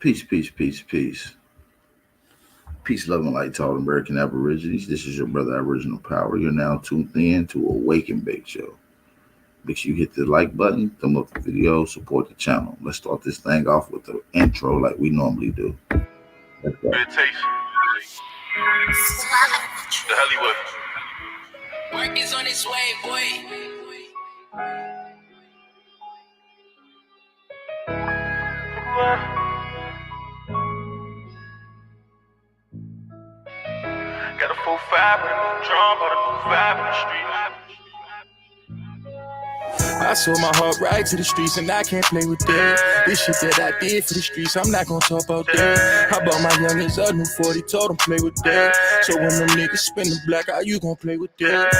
Peace, peace, peace, peace. Peace, love, and light to all American Aborigines. This is your brother, Aboriginal Power. You're now tuned in to Awake and Bake Show. Make sure you hit the like button, thumb up the video, support the channel. Let's start this thing off with the intro like we normally do. Let's go. Meditation. The Hollywood. Work is on its way, boy. Got a 4-5 with a new drum, but a new vibe in the street. I sold my heart right to the streets and I can't play with that. This shit that I did for the streets, I'm not gonna talk about that. I bought my youngins a new 40, told them play with that. So when them niggas spin the black, how you gon' play with that?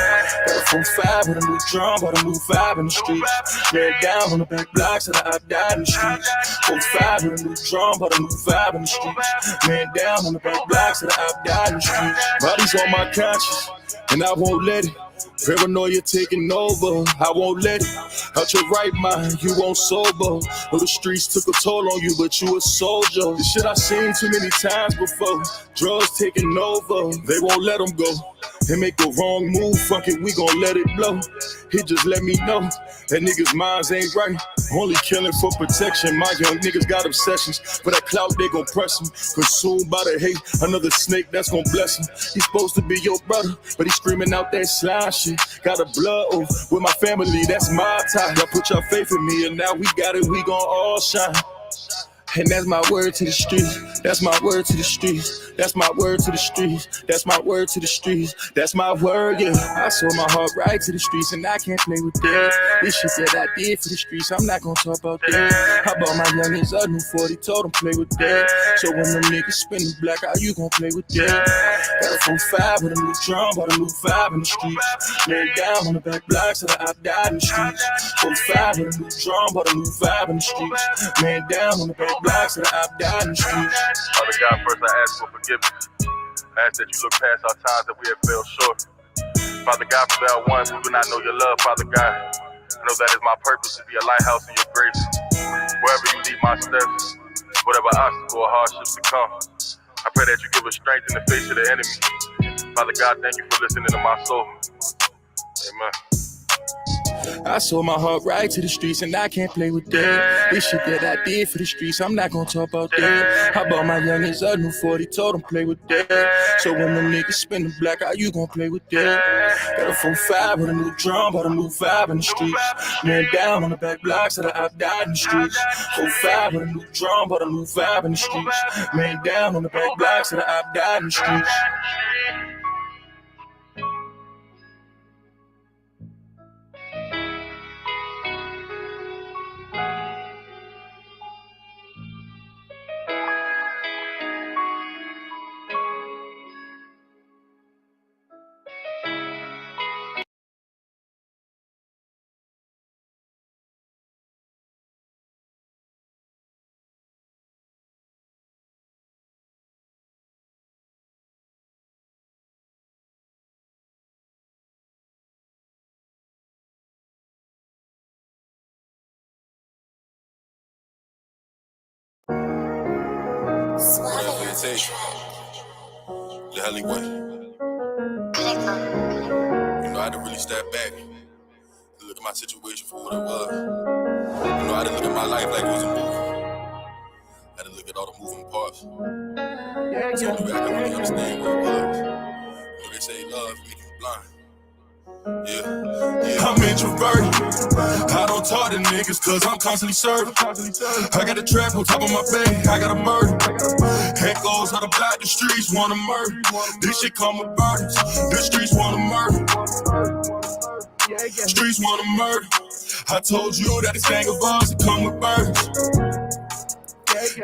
Got a 4-5 with a new drum, but a new vibe in the streets. Lay it down on the back blocks that I died in the streets. 4-5 with a new drum, but a new vibe in the streets. Lay it down on the back blocks that I died in the streets. Body's on my conscience, and I won't let it. Paranoia taking over, I won't let it. Out your right mind, you won't sober. Know the streets took a toll on you, but you a soldier. This shit I seen too many times before. Drugs taking over, they won't let them go. They make a wrong move, fuck it, we gon' let it blow. He just let me know that niggas' minds ain't right. Only killing for protection. My young niggas got obsessions. For that clout, they gon' press him. Consumed by the hate, another snake that's gon' bless him. He's supposed to be your brother, but he's screaming out that slime shit. Got a blood oath with my family, that's my tie. Y'all put your faith in me, and now we got it, we gon' all shine. And that's my word to the streets. That's my word to the streets. That's my word to the streets. That's my word to the streets. That's my word, yeah. I sold my heart right to the streets and I can't play with that. This shit that I did for the streets, I'm not gonna talk about that. I bought my youngins a new 40, told them play with that. So when them niggas spin the black, how you gon' play with that? Got a 4-5 with a new drum, but a new vibe in the streets. Lay it down on the back blocks that I died in the streets. 4-5 with a new drum, but a new vibe in the streets. Lay it down on the back blocks that I've died in the streets. Father God, first I ask for forgiveness. I ask that you look past our times that we have fell short. Father God, for our ones who do not know your love, Father God, I know that is my purpose to be a lighthouse in your grace. Wherever you lead my steps, whatever obstacle or hardships to come, I pray that you give us strength in the face of the enemy. Father God, thank you for listening to my soul. Amen. I sold my heart right to the streets and I can't play with that. This shit that I did for the streets, I'm not gonna talk about that. I bought my youngins a new 40, told them play with that. So when them niggas spin the black, how you gon' play with that? Got a 4-5 with a new drum, but a new vibe in the streets. Laying down on the back blocks that I died in the streets. 4-5 with a new drum, but a new vibe in the streets. Laying down on the back blocks that I died in the streets. Meditation. The Hollywood. I had to really step back and look at my situation for what it was. I had to look at my life like it was a movie. I had to look at all the moving parts. So I can really understand what it was. They say love make you blind. Yeah. I'm introverted. I don't talk to niggas cause I'm constantly serving. I got a trap on top of my bed, I got a murder. Echoes out the block, the streets wanna murder. This shit come with burdens, the streets wanna murder. Streets wanna murder. I told you that this thing of ours, it come with burdens.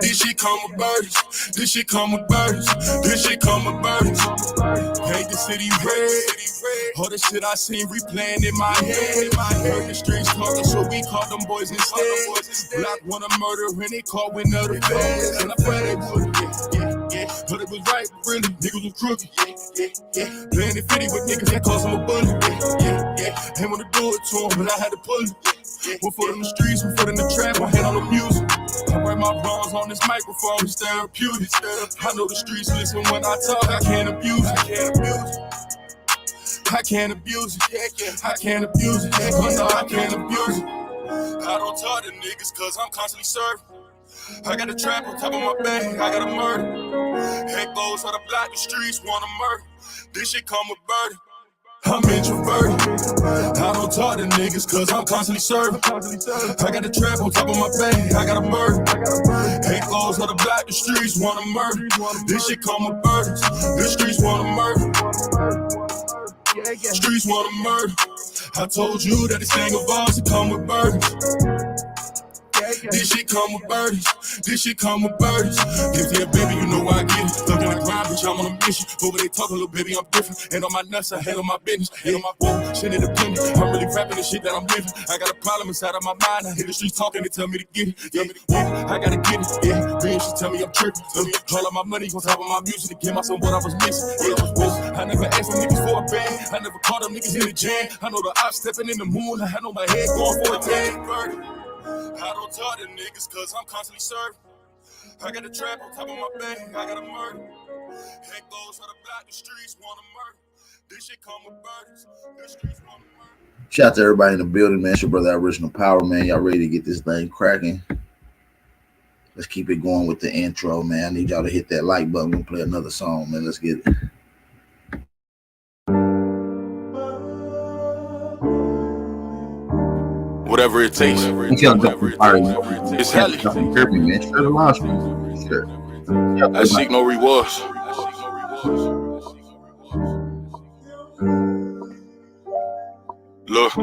This shit come with burdens. This shit come with burdens. This shit come with burdens. Paint the city red. All the shit I seen replaying in my head. Heard the streets talking, so we caught them boys instead. Block wanna murder and they caught wind of the feds. And I pray they would, but it was right, but really, niggas was crooked. Playing the 50 with niggas that cost them a bullet. Ain't wanna do it to them, but I had to pull it. One foot in the streets, one foot in the trap, one hand on the music. I write right my wrongs on this microphone. It's therapeutic. I know the streets listen when I talk. I can't abuse it. I can't abuse it. I can't abuse it. Oh no, I can't abuse it. I don't talk to niggas cause I'm constantly serving. I got a trap on top of my bag, I got a murder. Head goes on the block, the streets wanna murder. This shit come with burden. I'm introverted. I don't talk to niggas cause I'm constantly serving. I got a trap on top of my bag, I got a murder. Head goes on the block, the streets wanna murder. This shit come with burdens. The streets wanna murder. Streets wanna murder. I told you that this thing of ours it come with burdens. This shit come with burdens. This shit come with burdens. If you're a baby, you know why I get it. Stuck in the grind, bitch, I'm on a mission. Over they talking, little baby, I'm different. Ain't on my nuts, I handle my business. Ain't on my whoa, shit independent. I'm really rapping the shit that I'm living. I got a problem inside of my mind. I hear the streets talking, they tell me to get it. Yeah, I gotta get it. Yeah, bitch, she tell me I'm tripping. All of my money on top of my music to give myself what I was missing. Yeah, I was woke. I never asked them niggas for a bag. I never caught them niggas in the jam. I know the ops stepping in the moon. I know my head going for a tag. I don't talk to niggas cause I'm constantly serving. I got a trap on top of my bag, I got a murder. Head goes on the block, the streets wanna murder. This shit come with burdens. The streets wanna murder. Shout out to everybody in the building, man. It's your brother Aboriginal Power, man. Y'all ready to get this thing cracking? Let's keep it going with the intro, man. I need y'all to hit that like button. We'll play another song, man. Let's get it. Whatever it takes. It's hell. Man. Sure. I seek no rewards. Look.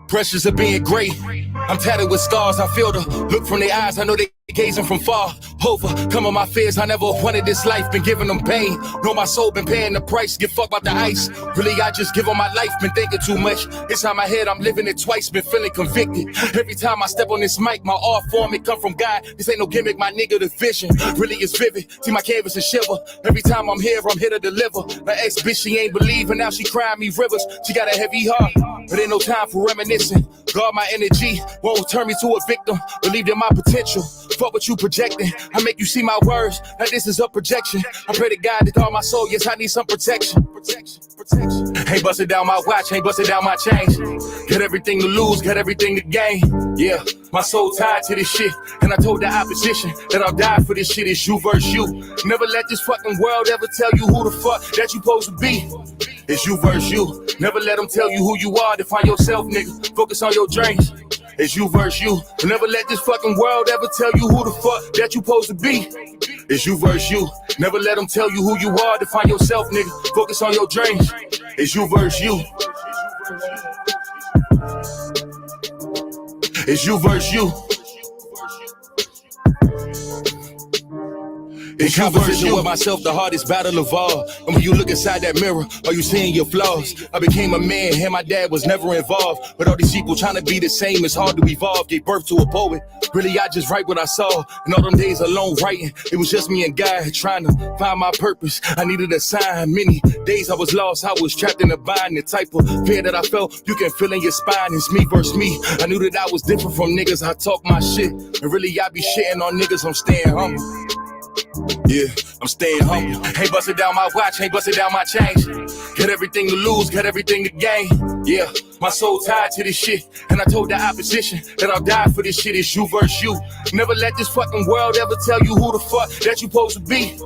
Pressures of being great. I'm tatted with scars. I feel the look from their eyes. I know they gazing from far. Overcoming my fears. I never wanted this life. Been giving them pain. Know my soul been paying the price. Give fuck about the ice. Really, I just give them my life. Been thinking too much. Inside my head, I'm living it twice. Been feeling convicted. Every time I step on this mic, my art form, it come from God. This ain't no gimmick, my nigga. The vision really is vivid. See my canvas and shiver. Every time I'm here to deliver. My ex bitch, she ain't believing. Now she crying me rivers. She got a heavy heart. But ain't no time for reminiscing. Guard my energy, won't turn me to a victim. Believe in my potential, fuck what you projecting. I make you see my words, like this is a projection. I pray to God that all my soul, yes, I need some protection. Ain't busted down my watch, ain't busted down my chains. Got everything to lose, got everything to gain. Yeah, my soul tied to this shit. And I told the opposition that I'll die for this shit. It's you versus you. Never let this fucking world ever tell you who the fuck that you supposed to be. It's you versus you. Never let them tell you who you are. Define yourself, nigga. Focus on your dreams. It's you versus you. Never let this fucking world ever tell you who the fuck that you supposed to be. It's you versus you. Never let them tell you who you are. Define yourself, nigga. Focus on your dreams. It's you versus you. It's you versus you. In conversation with myself, the hardest battle of all. And when you look inside that mirror, are you seeing your flaws? I became a man, and my dad was never involved. But all these people trying to be the same, it's hard to evolve. Gave birth to a poet. Really, I just write what I saw. And all them days alone writing, it was just me and God trying to find my purpose. I needed a sign. Many days I was lost, I was trapped in a bind. The type of fear that I felt, you can feel in your spine. It's me versus me. I knew that I was different from niggas. I talk my shit. And really, I be shitting on niggas. I'm staying humble. Yeah, I'm staying humble. Ain't busted down my watch, ain't busted down my chains. Got everything to lose, got everything to gain. Yeah, my soul tied to this shit. And I told the opposition that I'll die for this shit. It's you versus you. Never let this fucking world ever tell you who the fuck that you supposed to be.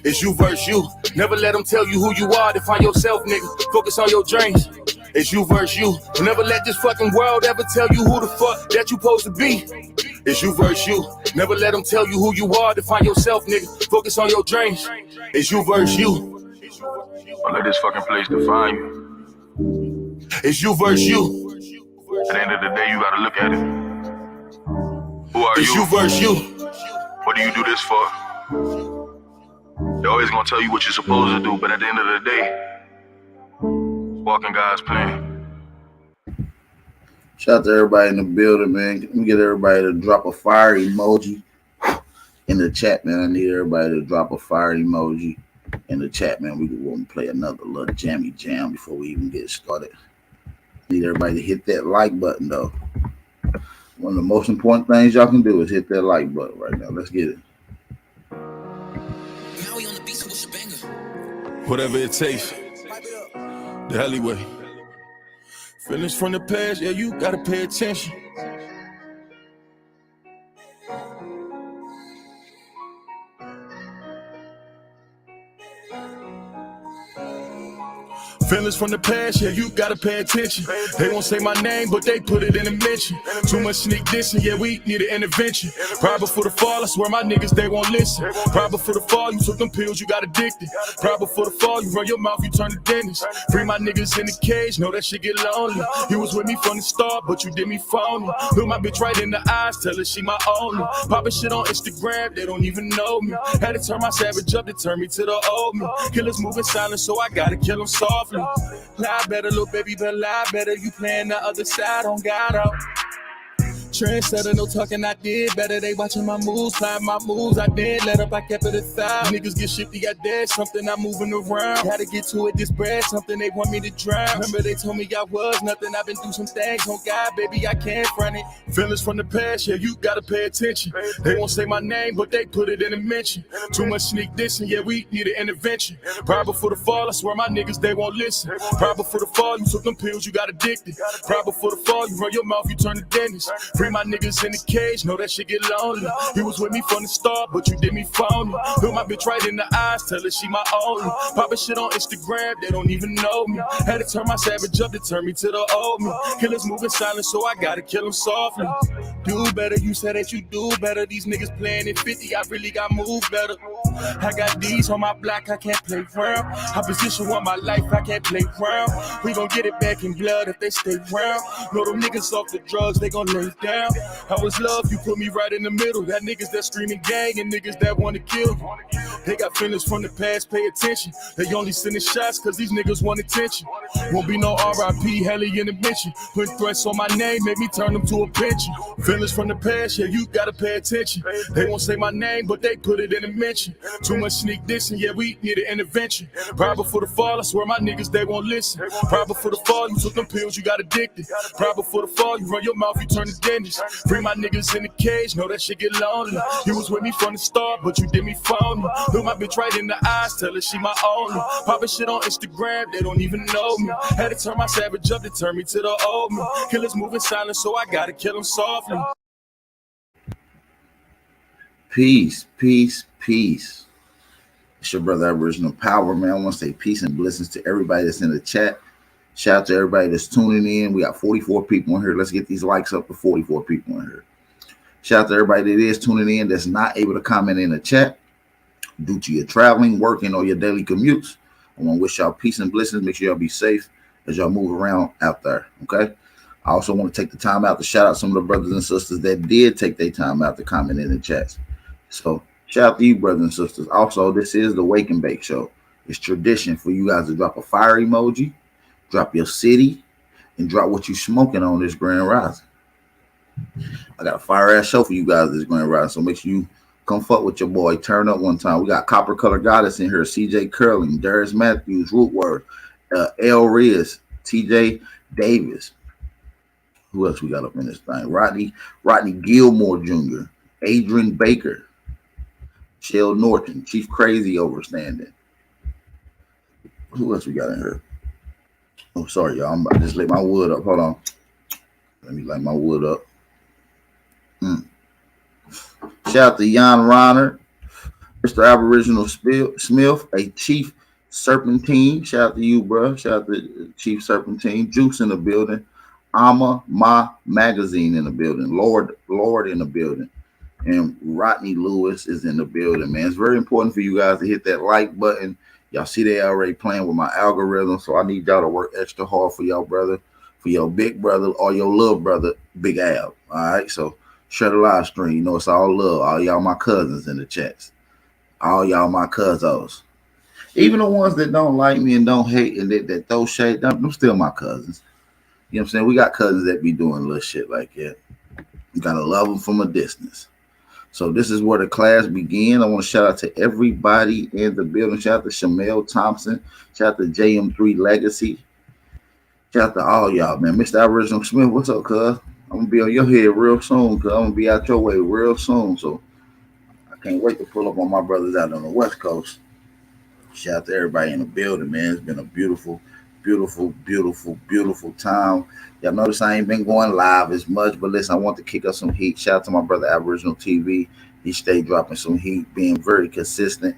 It's you versus you. Never let them tell you who you are. Define yourself, nigga. Focus on your dreams. It's you versus you. Never let this fucking world ever tell you who the fuck that you supposed to be. It's you versus you. Never let them tell you who you are. Define yourself, nigga. Focus on your dreams. It's you versus you. Don't let this fucking place define you. It's you versus you. At the end of the day, you gotta look at it. Who are It's you? you versus you. What do you do this for? They're always gonna tell you what you're supposed to do, but at the end of the day, walking God's plan. Shout out to everybody in the building, man. Let me get everybody to drop a fire emoji in the chat, man. I need everybody to drop a fire emoji in the chat, man. We want to play another little jammy jam before we even get started. Need everybody to hit that like button, though. One of the most important things y'all can do is hit that like button right now. Let's get it. Whatever it takes. The alleyway. Feelings from the past, yeah, you gotta pay attention. Feelings from the past, yeah, you gotta pay attention. They won't say my name, but they put it in a mention. Too much sneak dissing, yeah, we need an intervention. Right before the fall, I swear my niggas, they won't listen. Right before the fall, you took them pills, you got addicted. Right before the fall, you run your mouth, you turn to dentist. Free my niggas in the cage, know that shit get lonely. You was with me from the start, but you did me phony. Look my bitch right in the eyes, tell her she my only. Poppin' shit on Instagram, they don't even know me. Had to turn my savage up to turn me to the old me. Killers moving silent, so I gotta kill them softly. Lie better, little baby, but lie better. You playing the other side on God out. Trendsetter, no talking, I did better. They watching my moves, playing my moves. I did let up, I kept it 1,000. Niggas get shifty, I dead. Something I'm moving around. Gotta get to it, this bread, something they want me to drown. Remember they told me I was nothing. I've been through some things on God, baby, I can't front it. Feelings from the past, yeah, you gotta pay attention. They won't say my name, but they put it in a mention. Too much sneak dissing, yeah, we need an intervention. Right before the fall, I swear my niggas, they won't listen. Right before the fall, you took them pills, you got addicted. Right before the fall, you run your mouth, you turn to dentist. Free my niggas in the cage, know that shit get lonely. You was with me from the start, but you did me phony. Look my bitch right in the eyes, tell her she my only. Poppin' shit on Instagram, they don't even know me. Had to turn my savage up to turn me to the old me. Killers moving silent, so I gotta kill them softly. Do better, you said that you do better. These niggas playing at 50, I really got moved better. I got these on my block, I can't play round. I position on my life, I can't play round. We gon' get it back in blood if they stay round. Know them niggas off the drugs, they gon' lay down. I was love, you put me right in the middle. That niggas that screaming gang and niggas that wanna kill you. They got feelings from the past, pay attention. They only sending shots cause these niggas want attention. Won't be no RIP, heli in the mention. Putting threats on my name, make me turn them to a pension. Feelings from the past, yeah, you gotta pay attention. They won't say my name, but they put it in a mention. Too much sneak dissing, yeah, we need an intervention. Right before the fall, I swear my niggas, they won't listen. Right before the fall, you took them pills, you got addicted. Right before the fall, you run your mouth, you turn to dentist. Free my niggas in the cage, know that shit get lonely. You was with me from the start, but you did me phony. Look my bitch right in the eyes, tell her she my only. Poppin' shit on Instagram, they don't even know me. Had to turn my savage up to turn me to the old me. Killers moving silent, so I gotta kill them softly. Peace, peace, peace. It's your brother Aboriginal Power, man. I want to say peace and blessings to everybody that's in the chat. Shout out to everybody that's tuning in. We got 44 people in here. Let's get these likes up to 44 people in here. Shout out to everybody that is tuning in that's not able to comment in the chat due to your traveling, working, or your daily commutes. I want to wish y'all peace and blessings. Make sure y'all be safe as y'all move around out there, okay? I also want to take the time out to shout out some of the brothers and sisters that did take their time out to comment in the chats. So shout out to you, brothers and sisters. Also, this is the Wake and Bake Show. It's tradition for you guys to drop a fire emoji, drop your city, and drop what you smoking on this Grand Rising. I got a fire ass show for you guys this Grand Rising, so make sure you come fuck with your boy. Turn up one time. We got Copper Color Goddess in here, CJ Curling, Darius Matthews, Rootword, L. Riz, TJ Davis. Who else we got up in this thing? Rodney Gilmore Jr., Adrian Baker, Shell Norton, Chief Crazy Overstanding. Who else we got in here? Oh, sorry, y'all. I'm about to just light my wood up. Hold on. Let me light my wood up. Shout out to Jan Ronner, Mr. Aboriginal Smith, a Chief Serpentine. Shout out to you, bro. Shout out to Chief Serpentine. Juice in the building. Ama Ma Magazine in the building. Lord in the building. And Rodney Lewis is in the building, man. It's very important for you guys to hit that like button. Y'all see they already playing with my algorithm, so I need y'all to work extra hard for y'all brother, for your big brother or your little brother, Big Al. All right, so share the live stream. You know it's all love. All y'all my cousins in the chats. All y'all my cousins. Even the ones that don't like me and don't hate and that throw shade, them still my cousins. You know what I'm saying? We got cousins that be doing little shit like that. You gotta love them from a distance. So this is where the class began. I want to shout out to everybody in the building. Shout out to Shamel Thompson. Shout out to JM3 Legacy. Shout out to all y'all, man. Mr. Aboriginal Smith, what's up, cuz? I'm gonna be on your head real soon, cause I'm gonna be out your way real soon. So I can't wait to pull up on my brothers out on the West Coast. Shout out to everybody in the building, man. It's been a beautiful, beautiful, beautiful, beautiful time. Y'all notice I ain't been going live as much, but listen, I want to kick up some heat. Shout out to my brother Aboriginal TV. He stayed dropping some heat, being very consistent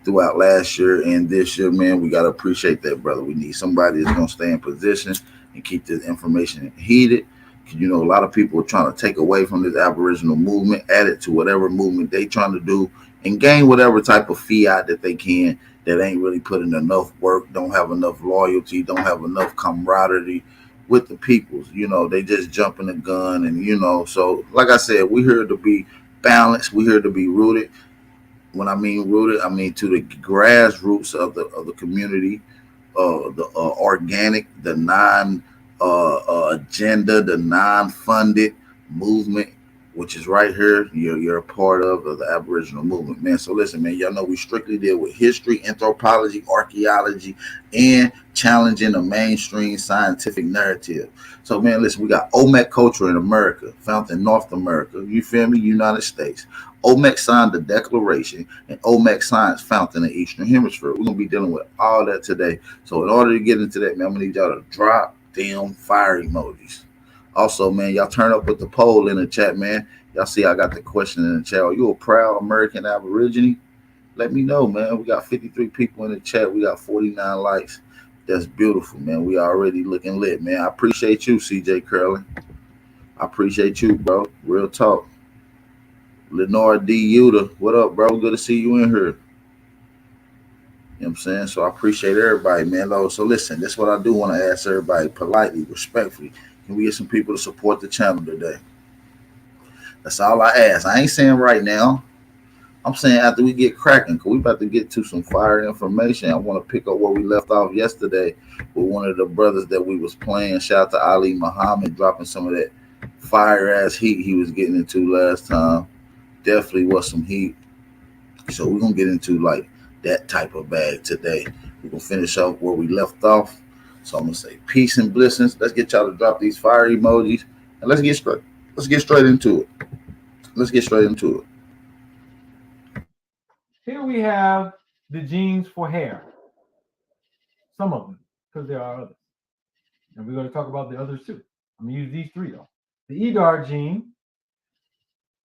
throughout last year and this year, man. We gotta appreciate that, brother. We need somebody that's gonna stay in position and keep this information heated. You know, a lot of people are trying to take away from this Aboriginal movement, add it to whatever movement they trying to do, and gain whatever type of fiat that they can that ain't really putting enough work, don't have enough loyalty, don't have enough camaraderie with the peoples. You know, they just jumping the gun, and you know, so like I said, we're here to be balanced, we're here to be rooted. When I mean rooted, I mean to the grassroots of the community, the organic, the non agenda, the non funded movement, which is right here. You're a part of the Aboriginal movement, man. So listen, man, y'all know we strictly deal with history, anthropology, archaeology, and challenging the mainstream scientific narrative. So man, listen, we got Olmec culture in America, found in North America. You feel me? United States. Olmec signed the Declaration, and Olmec science found in the Eastern Hemisphere. We're gonna be dealing with all that today. So in order to get into that, man, I'm gonna need y'all to drop them fire emojis. Also, man, y'all turn up with the poll in the chat, man. Y'all see I got the question in the chat. Are you a proud American Aborigine? Let me know, man. We got 53 people in the chat. We got 49 likes. That's beautiful, man. We already looking lit, man. I appreciate you, CJ Curlin. I appreciate you, bro. Real talk. Lenore D. Yuta, what up, bro? Good to see you in here. You know what I'm saying? So I appreciate everybody, man. So listen, that's what I do want to ask everybody politely, respectfully. Can we get some people to support the channel today? That's all I ask. I ain't saying right now. I'm saying after we get cracking, because we about to get to some fire information. I want to pick up where we left off yesterday with one of the brothers that we was playing. Shout out to Ali Muhammad dropping some of that fire ass heat he was getting into last time. Definitely was some heat. So we're gonna get into like that type of bag today. We're gonna finish off where we left off. So I'm gonna say peace and blessings. Let's get y'all to drop these fire emojis and let's get straight. Let's get straight into it. Let's get straight into it. Here we have the genes for hair. Some of them, because there are others. And we're going to talk about the others too. I'm going to use these three though. The EDAR gene,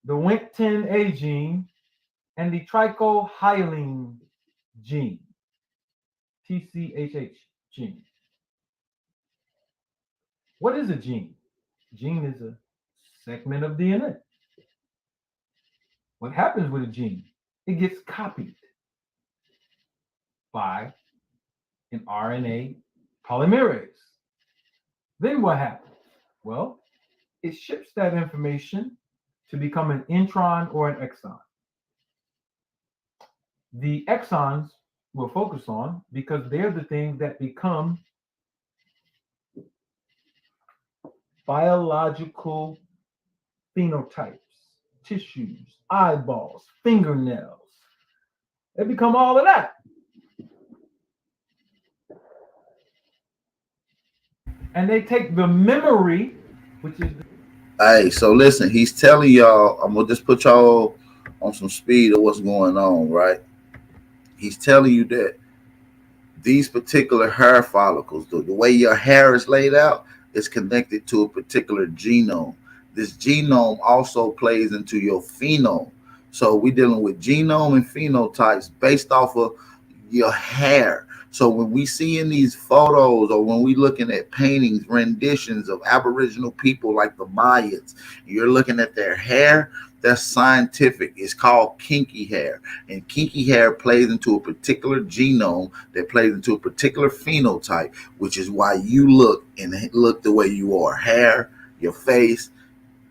the WNT10A gene, and the trichohyline gene, TCHH gene. What is a gene? Gene is a segment of DNA. What happens with a gene? It gets copied by an RNA polymerase. Then what happens? Well, it ships that information to become an intron or an exon. The exons we'll focus on because they're the things that become biological phenotypes, tissues, eyeballs, fingernails. They become all of that. And they take the memory, which is. Hey, so listen, he's telling y'all, I'm gonna just put y'all on some speed of what's going on, right? He's telling you that these particular hair follicles, the way your hair is laid out, is connected to a particular genome. This genome also plays into your phenome. So we're dealing with genome and phenotypes based off of your hair. So when we see in these photos or when we looking at paintings, renditions of Aboriginal people like the Mayans, you're looking at their hair, that's scientific. It's called kinky hair. And kinky hair plays into a particular genome that plays into a particular phenotype, which is why you look the way you are. Hair, your face,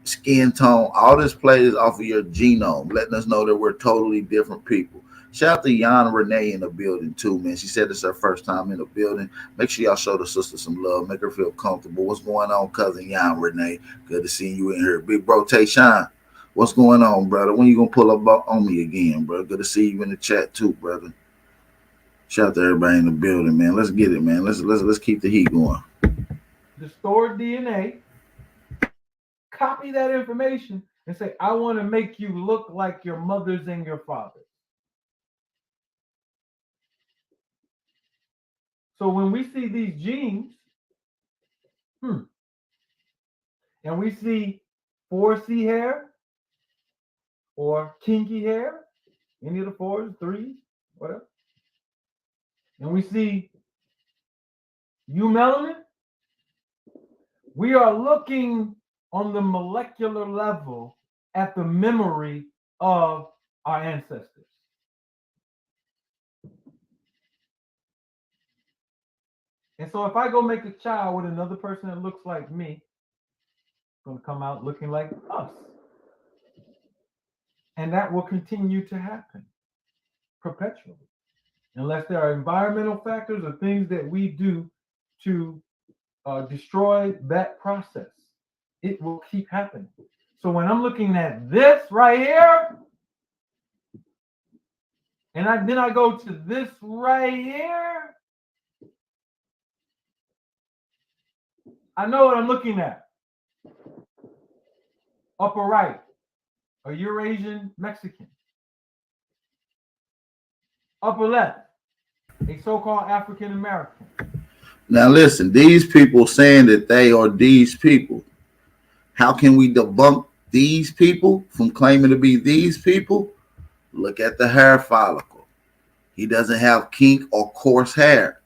skin tone, all this plays off of your genome, letting us know that we're totally different people. Shout out to Jan Renee in the building too, man. She said it's her first time in the building. Make sure y'all show the sister some love. Make her feel comfortable. What's going on, cousin Jan Renee? Good to see you in here. Big bro Tayshawn, what's going on, brother? When you gonna pull up on me again, bro? Good to see you in the chat too, brother. Shout out to everybody in the building, man. Let's get it, man. Let's keep the heat going. The stored DNA copy that information and say, I want to make you look like your mothers and your fathers. So when we see these genes, and we see 4C hair or kinky hair, any of the 4s, 3s, whatever, and we see eumelanin, we are looking on the molecular level at the memory of our ancestors. And so if I go make a child with another person that looks like me, it's going to come out looking like us. And that will continue to happen perpetually, unless there are environmental factors or things that we do to destroy that process. It will keep happening. So when I'm looking at this right here, and then I go to this right here, I know what I'm looking at. Upper right, a Eurasian Mexican. Upper left, a so-called African American. Now listen, these people saying that they are these people. How can we debunk these people from claiming to be these people? Look at the hair follicle. He doesn't have kink or coarse hair.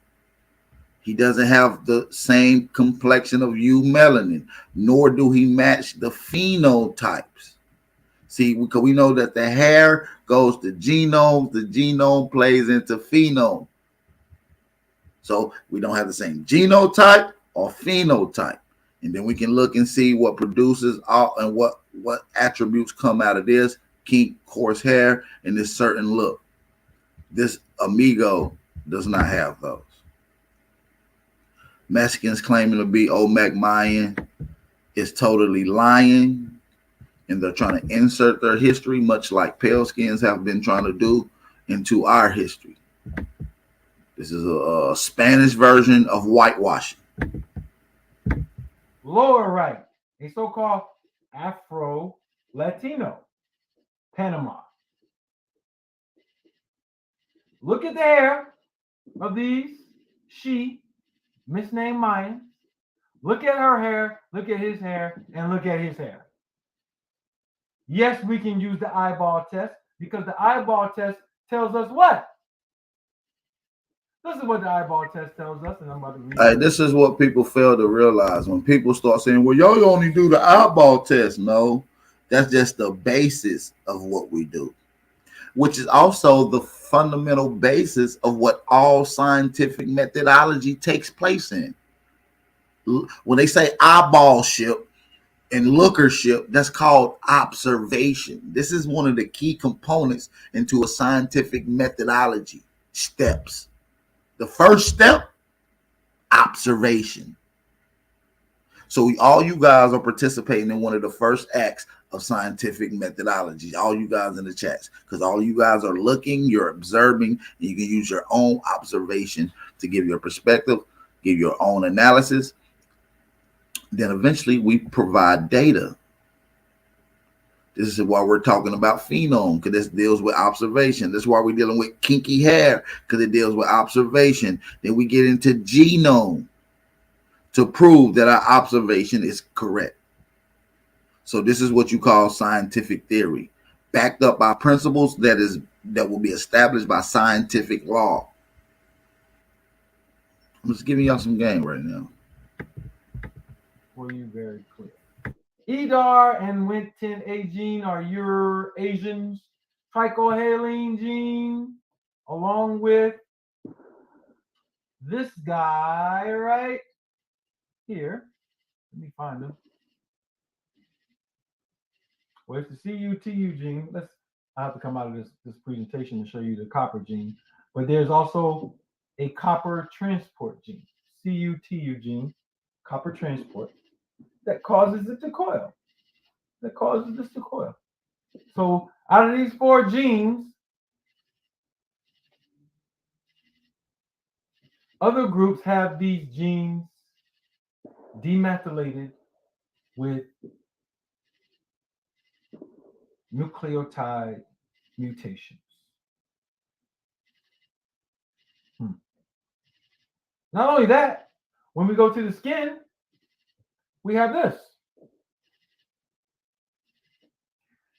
He doesn't have the same complexion of eumelanin, nor do he match the phenotypes. See, because we know that the hair goes to genome, the genome plays into phenome. So we don't have the same genotype or phenotype. And then we can look and see what produces all and what attributes come out of this kink, coarse hair, and this certain look. This amigo does not have those. Mexicans claiming to be Olmec Mayan is totally lying, and they're trying to insert their history, much like pale skins have been trying to do, into our history. This is a Spanish version of whitewashing. Lower right, a so-called Afro-Latino, Panama. Look at the hair of these misnamed Mayans. Look at her hair, look at his hair, and look at his hair. Yes, we can use the eyeball test because the eyeball test tells us what? This is what the eyeball test tells us, and I'm about to read. This is what people fail to realize when people start saying, well, y'all only do the eyeball test. No, that's just the basis of what we do, which is also the fundamental basis of what all scientific methodology takes place in. When they say eyeballship and lookership, that's called observation. This is one of the key components into a scientific methodology steps. The first step, observation. So all you guys are participating in one of the first acts of scientific methodology, all you guys in the chats, because all you guys are looking, you're observing, and you can use your own observation to give your perspective, give your own analysis. Then eventually we provide data. This is why we're talking about phenome, because this deals with observation. This is why we're dealing with kinky hair, because it deals with observation. Then we get into genome to prove that our observation is correct. So this is what you call scientific theory, backed up by principles that will be established by scientific law. I'm just giving y'all some game right now. For you, very clear. Edar and Winton A gene are your Asians. Trichohalene gene, along with this guy right here. Let me find him. Well, it's the CUTU gene. I have to come out of this presentation to show you the copper gene. But there's also a copper transport gene, CUTU gene, copper transport, that causes it to coil. That causes this to coil. So out of these 4 genes, other groups have these genes demethylated with nucleotide mutations. Not only that, when we go to the skin, we have this.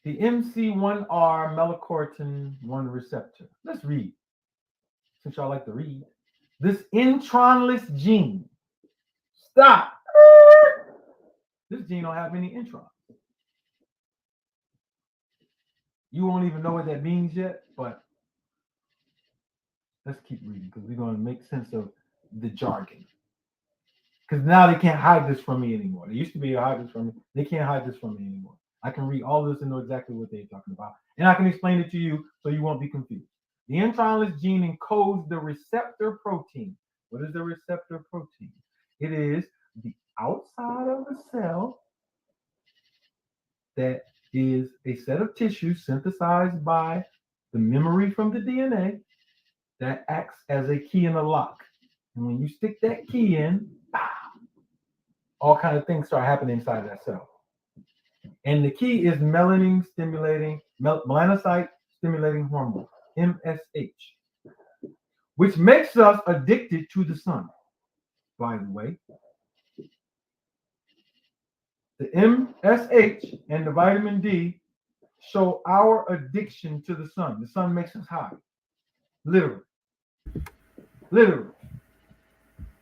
The MC1R melanocortin 1 receptor. Let's read, since y'all like to read. This intronless gene. Stop. This gene don't have any introns. You won't even know what that means yet, but let's keep reading because we're going to make sense of the jargon. Because now they can't hide this from me anymore. They used to be able to hide this from me. They can't hide this from me anymore. I can read all this and know exactly what they're talking about. And I can explain it to you so you won't be confused. The intronless gene encodes the receptor protein. What is the receptor protein? It is the outside of the cell that is a set of tissues synthesized by the memory from the DNA that acts as a key in a lock. And when you stick that key in, all kinds of things start happening inside that cell. And the key is melanocyte stimulating hormone, MSH, which makes us addicted to the sun. By the way, the MSH and the vitamin D show our addiction to the sun. The sun makes us high. Literally.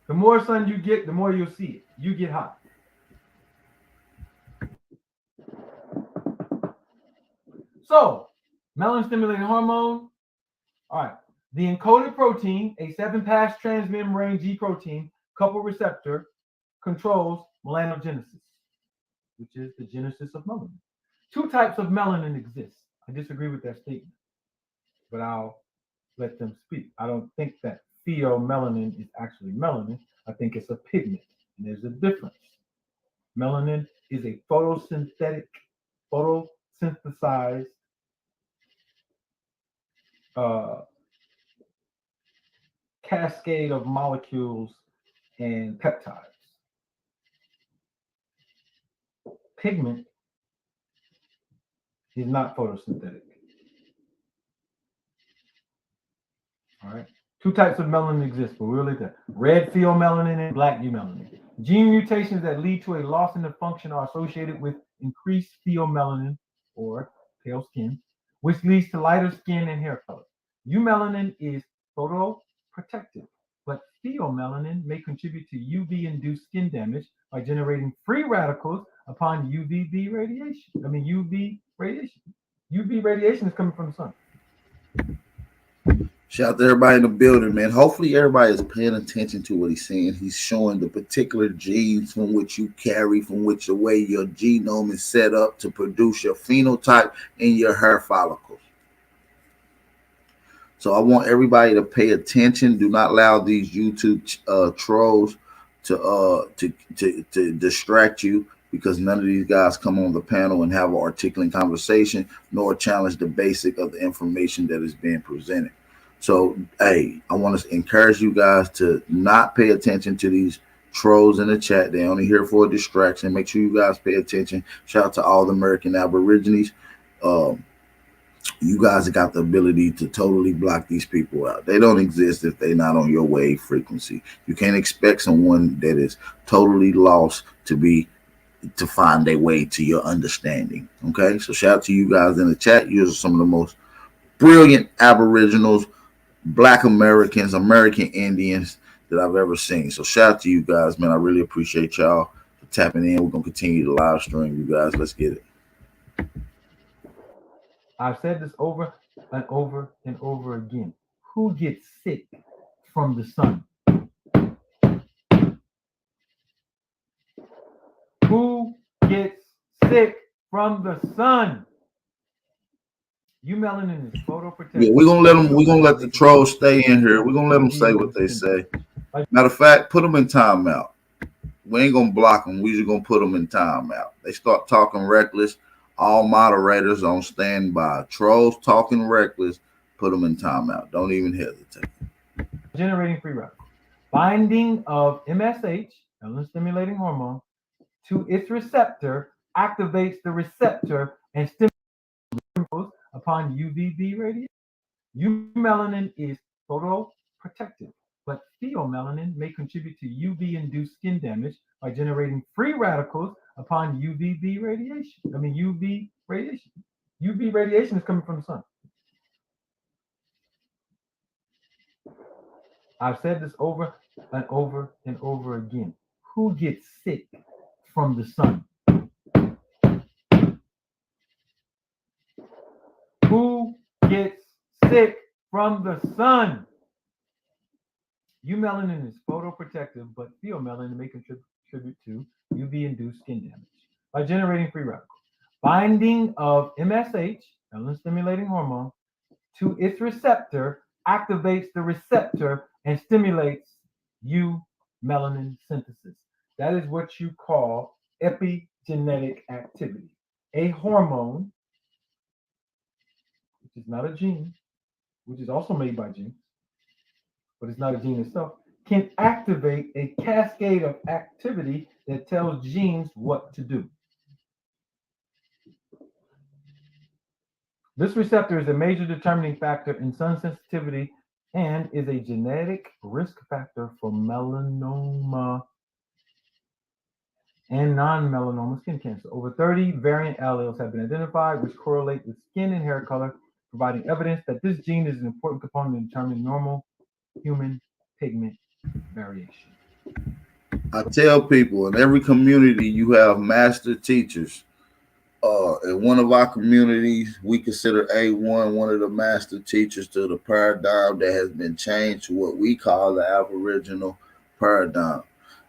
The more sun you get, the more you'll see it. You get high. So, melanin stimulating hormone. All right. The encoded protein, a 7-pass transmembrane G protein coupled receptor, controls melanogenesis, which is the genesis of melanin. 2 types of melanin exist. I disagree with that statement, but I'll let them speak. I don't think that pheomelanin is actually melanin. I think it's a pigment, and there's a difference. Melanin is a photosynthesized cascade of molecules and peptides. Pigment is not photosynthetic. All right. 2 types of melanin exist, but we'll leave that. Red pheomelanin and black eumelanin. Gene mutations that lead to a loss in the function are associated with increased pheomelanin, or pale skin, which leads to lighter skin and hair color. Eumelanin is photoprotective, but pheomelanin may contribute to UV-induced skin damage by generating free radicals upon UVB radiation. UV radiation. UV radiation is coming from the sun. Shout out to everybody in the building, man. Hopefully everybody is paying attention to what he's saying. He's showing the particular genes from which you carry, from which the way your genome is set up to produce your phenotype in your hair follicles. So I want everybody to pay attention. Do not allow these YouTube trolls to distract you, because none of these guys come on the panel and have an articulate conversation, nor challenge the basic of the information that is being presented. So, hey, I want to encourage you guys to not pay attention to these trolls in the chat. They're only here for a distraction. Make sure you guys pay attention. Shout out to all the American Aborigines. You guys have got the ability to totally block these people out. They don't exist if they're not on your wave frequency. You can't expect someone that is totally lost to find their way to your understanding. Okay, so shout out to you guys in the chat. You're some of the most brilliant Aboriginals, Black Americans, American Indians that I've ever seen. So shout out to you guys, man. I really appreciate y'all for tapping in. We're gonna continue to live stream, you guys. Let's get it. I've said this over and over and over again. Who gets sick from the sun? Who gets sick from the sun? Eumelanin is photoprotective. Yeah, we're gonna let the trolls stay in here. We're gonna let them say what they say. Matter of fact, put them in timeout. We ain't gonna block them. We just gonna put them in timeout. They start talking reckless. All moderators on standby. Trolls talking reckless. Put them in timeout. Don't even hesitate. Generating free radicals. Binding of MSH, melanin stimulating hormone, to its receptor activates the receptor and stimulates upon UVB radiation. Eumelanin is photoprotective, but pheomelanin may contribute to UV-induced skin damage by generating free radicals upon UVB radiation. UV radiation. UV radiation is coming from the sun. I've said this over and over and over again. Who gets sick from the sun? Who gets sick from the sun? Eumelanin is photoprotective, but pheomelanin may contribute to UV-induced skin damage by generating free radicals. Binding of MSH, melanin-stimulating hormone, to its receptor activates the receptor and stimulates eumelanin synthesis. That is what you call epigenetic activity. A hormone, which is not a gene, which is also made by genes, but it's not a gene itself, can activate a cascade of activity that tells genes what to do. This receptor is a major determining factor in sun sensitivity and is a genetic risk factor for melanoma and non-melanoma skin cancer. Over 30 variant alleles have been identified which correlate with skin and hair color, providing evidence that this gene is an important component in determining normal human pigment variation. I tell people in every community you have master teachers. In one of our communities, we consider A1 one of the master teachers to the paradigm that has been changed to what we call the Aboriginal paradigm.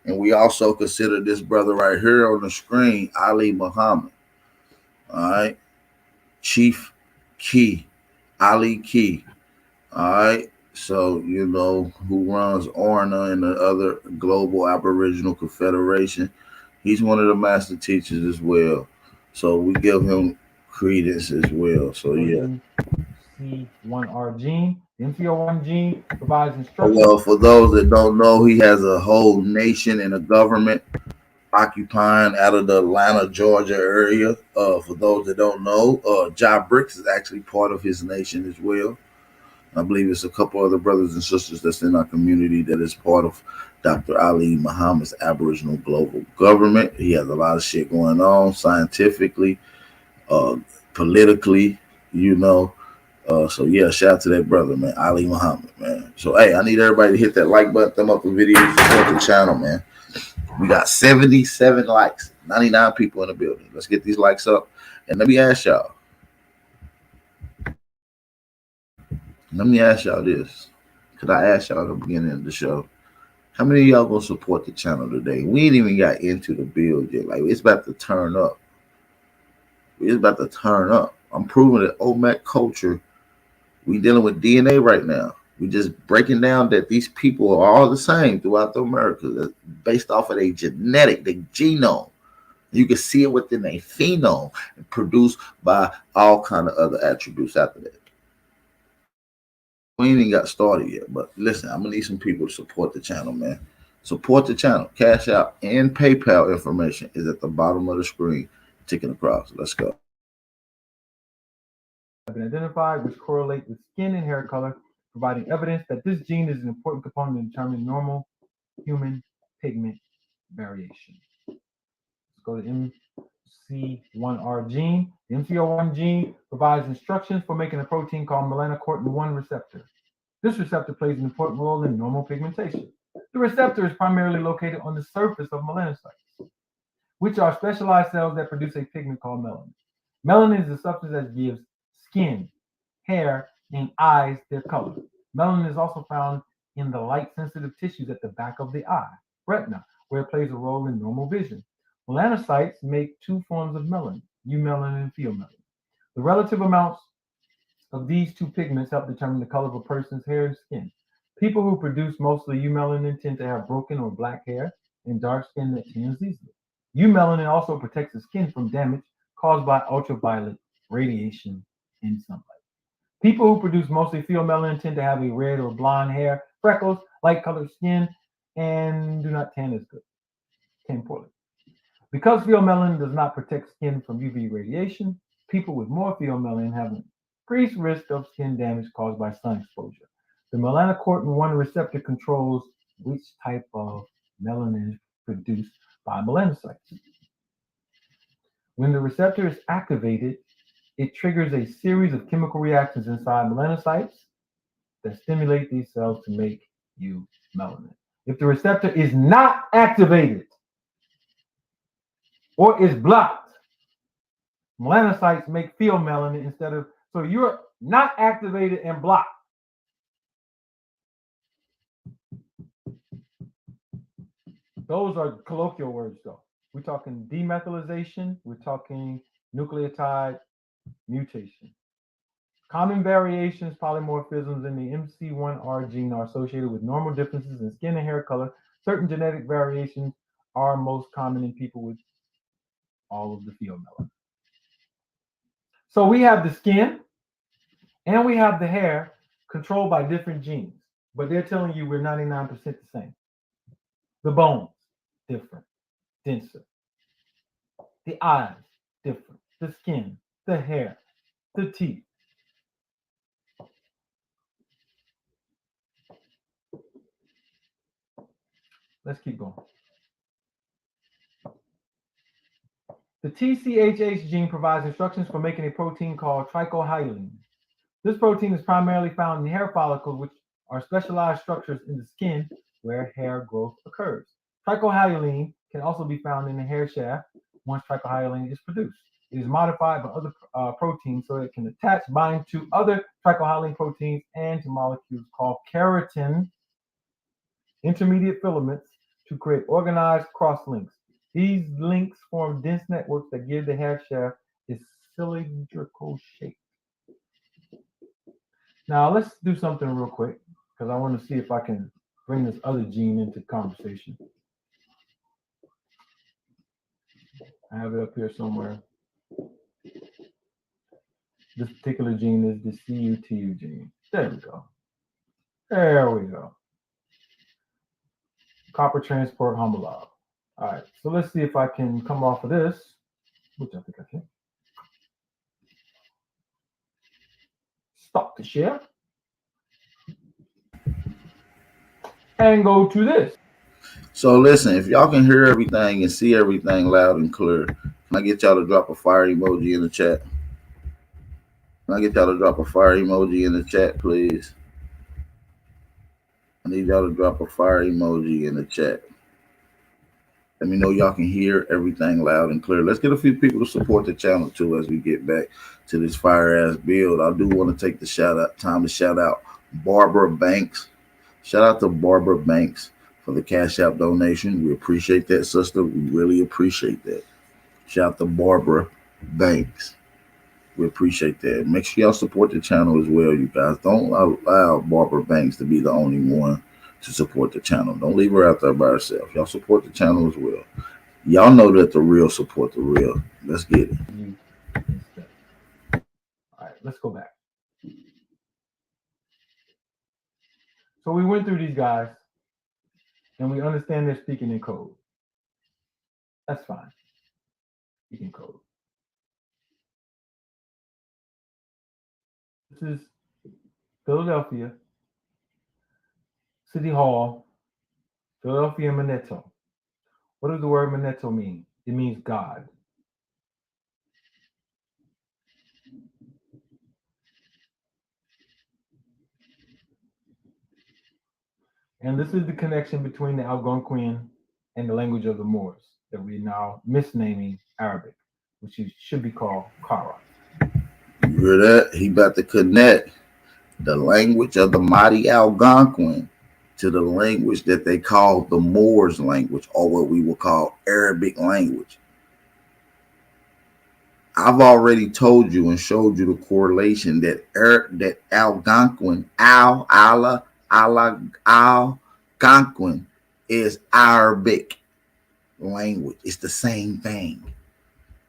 And we also consider this brother right here on the screen, Ali Muhammad. All right. Chief Key, Ali Key. All right. So, who runs ORNA and the other Global Aboriginal Confederation. He's one of the master teachers as well. So we give him credence as well. So yeah. MC1R gene. The MC1 gene provides instructions. Well, for those that don't know, he has a whole nation and a government occupying out of the Atlanta, Georgia area. For those that don't know, Ja Bricks is actually part of his nation as well. I believe it's a couple other brothers and sisters that's in our community that is part of Dr. Ali Muhammad's Aboriginal Global Government. He has a lot of shit going on scientifically, politically, So yeah, shout out to that brother, man, Ali Muhammad, man. So hey, I need everybody to hit that like button, thumb up the video, support the channel, man. We got 77 likes, 99 people in the building. Let's get these likes up. And let me ask y'all this. Could I ask y'all at the beginning of the show? How many of y'all gonna support the channel today? We ain't even got into the build yet. Like, it's about to turn up. It's about to turn up. I'm proving that Olmec culture, we dealing with DNA right now. We just breaking down that these people are all the same throughout the Americas, based off of their genetic, their genome. You can see it within their phenome and produced by all kind of other attributes after that. We ain't even got started yet, but listen, I'm gonna need some people to support the channel, man. Support the channel. Cash App and PayPal information is at the bottom of the screen, ticking across. Let's go. Have been identified which correlate with skin and hair color, providing evidence that this gene is an important component in determining normal human pigment variation. Let's go to MC1R gene. The MC1 gene provides instructions for making a protein called melanocortin-1 receptor. This receptor plays an important role in normal pigmentation. The receptor is primarily located on the surface of melanocytes, which are specialized cells that produce a pigment called melanin. Melanin is the substance that gives skin, hair, and eyes their color. Melanin is also found in the light-sensitive tissues at the back of the eye, retina, where it plays a role in normal vision. Melanocytes make two forms of melanin, eumelanin and pheomelanin. The relative amounts of these two pigments help determine the color of a person's hair and skin. People who produce mostly eumelanin tend to have broken or black hair and dark skin that tans easily. Eumelanin also protects the skin from damage caused by ultraviolet radiation and sunlight. People who produce mostly pheomelanin tend to have a red or blonde hair, freckles, light-colored skin, and do not tan as good. Tan poorly. Because pheomelanin does not protect skin from UV radiation, people with more pheomelanin have a increased risk of skin damage caused by sun exposure. The melanocortin-1 receptor controls which type of melanin is produced by melanocytes. When the receptor is activated, it triggers a series of chemical reactions inside melanocytes that stimulate these cells to make you melanin. If the receptor is not activated or is blocked, melanocytes make pheomelanin instead of, so you're not activated and blocked. Those are colloquial words though. We're talking demethylation, we're talking nucleotide mutation. Common variations, polymorphisms in the MC1R gene are associated with normal differences in skin and hair color. Certain genetic variations are most common in people with all of the pheomelanin. So we have the skin and we have the hair controlled by different genes, but they're telling you we're 99% the same. The bones, different, denser. The eyes, different. The skin, the hair, the teeth. Let's keep going. The TCHH gene provides instructions for making a protein called trichohyalin. This protein is primarily found in hair follicles, which are specialized structures in the skin where hair growth occurs. Trichohyalin can also be found in the hair shaft once trichohyalin is produced. It is modified by other proteins so it can attach, bind to other trichohyalin proteins and to molecules called keratin intermediate filaments to create organized cross-links. These links form dense networks that give the hair shaft its cylindrical shape. Now let's do something real quick because I want to see if I can bring this other gene into conversation. I have it up here somewhere. This particular gene is the CUTU gene. There we go. There we go. Copper transport homolog. All right, so let's see if I can come off of this, which I think I can. Stop the share. And go to this. So listen, if y'all can hear everything and see everything loud and clear, can I get y'all to drop a fire emoji in the chat? Can I get y'all to drop a fire emoji in the chat, please? I need y'all to drop a fire emoji in the chat. Let me know y'all can hear everything loud and clear. Let's get a few people to support the channel too as we get back to this fire ass build. I do want to take the time to shout out Barbara Banks. Shout out to Barbara Banks for the Cash App donation. We appreciate that, sister. We really appreciate that. Shout out to Barbara Banks. We appreciate that. Make sure y'all support the channel as well, you guys. Don't allow Barbara Banks to be the only one to support the channel. Don't leave her out there by herself. Y'all support the channel as well. Y'all know that the real support the real. Let's get it. All right, let's go back. So we went through these guys and we understand they're speaking in code. That's fine. Speaking code. This is Philadelphia, City Hall, Philadelphia Moneto. What does the word Moneto mean? It means God. And this is the connection between the Algonquian and the language of the Moors that we're now misnaming Arabic, which should be called Kara. You hear that? He about to connect the language of the mighty Algonquin to the language that they call the Moors language, or what we will call Arabic language. I've already told you and showed you the correlation that that Algonquin, Algonquin is Arabic language. It's the same thing.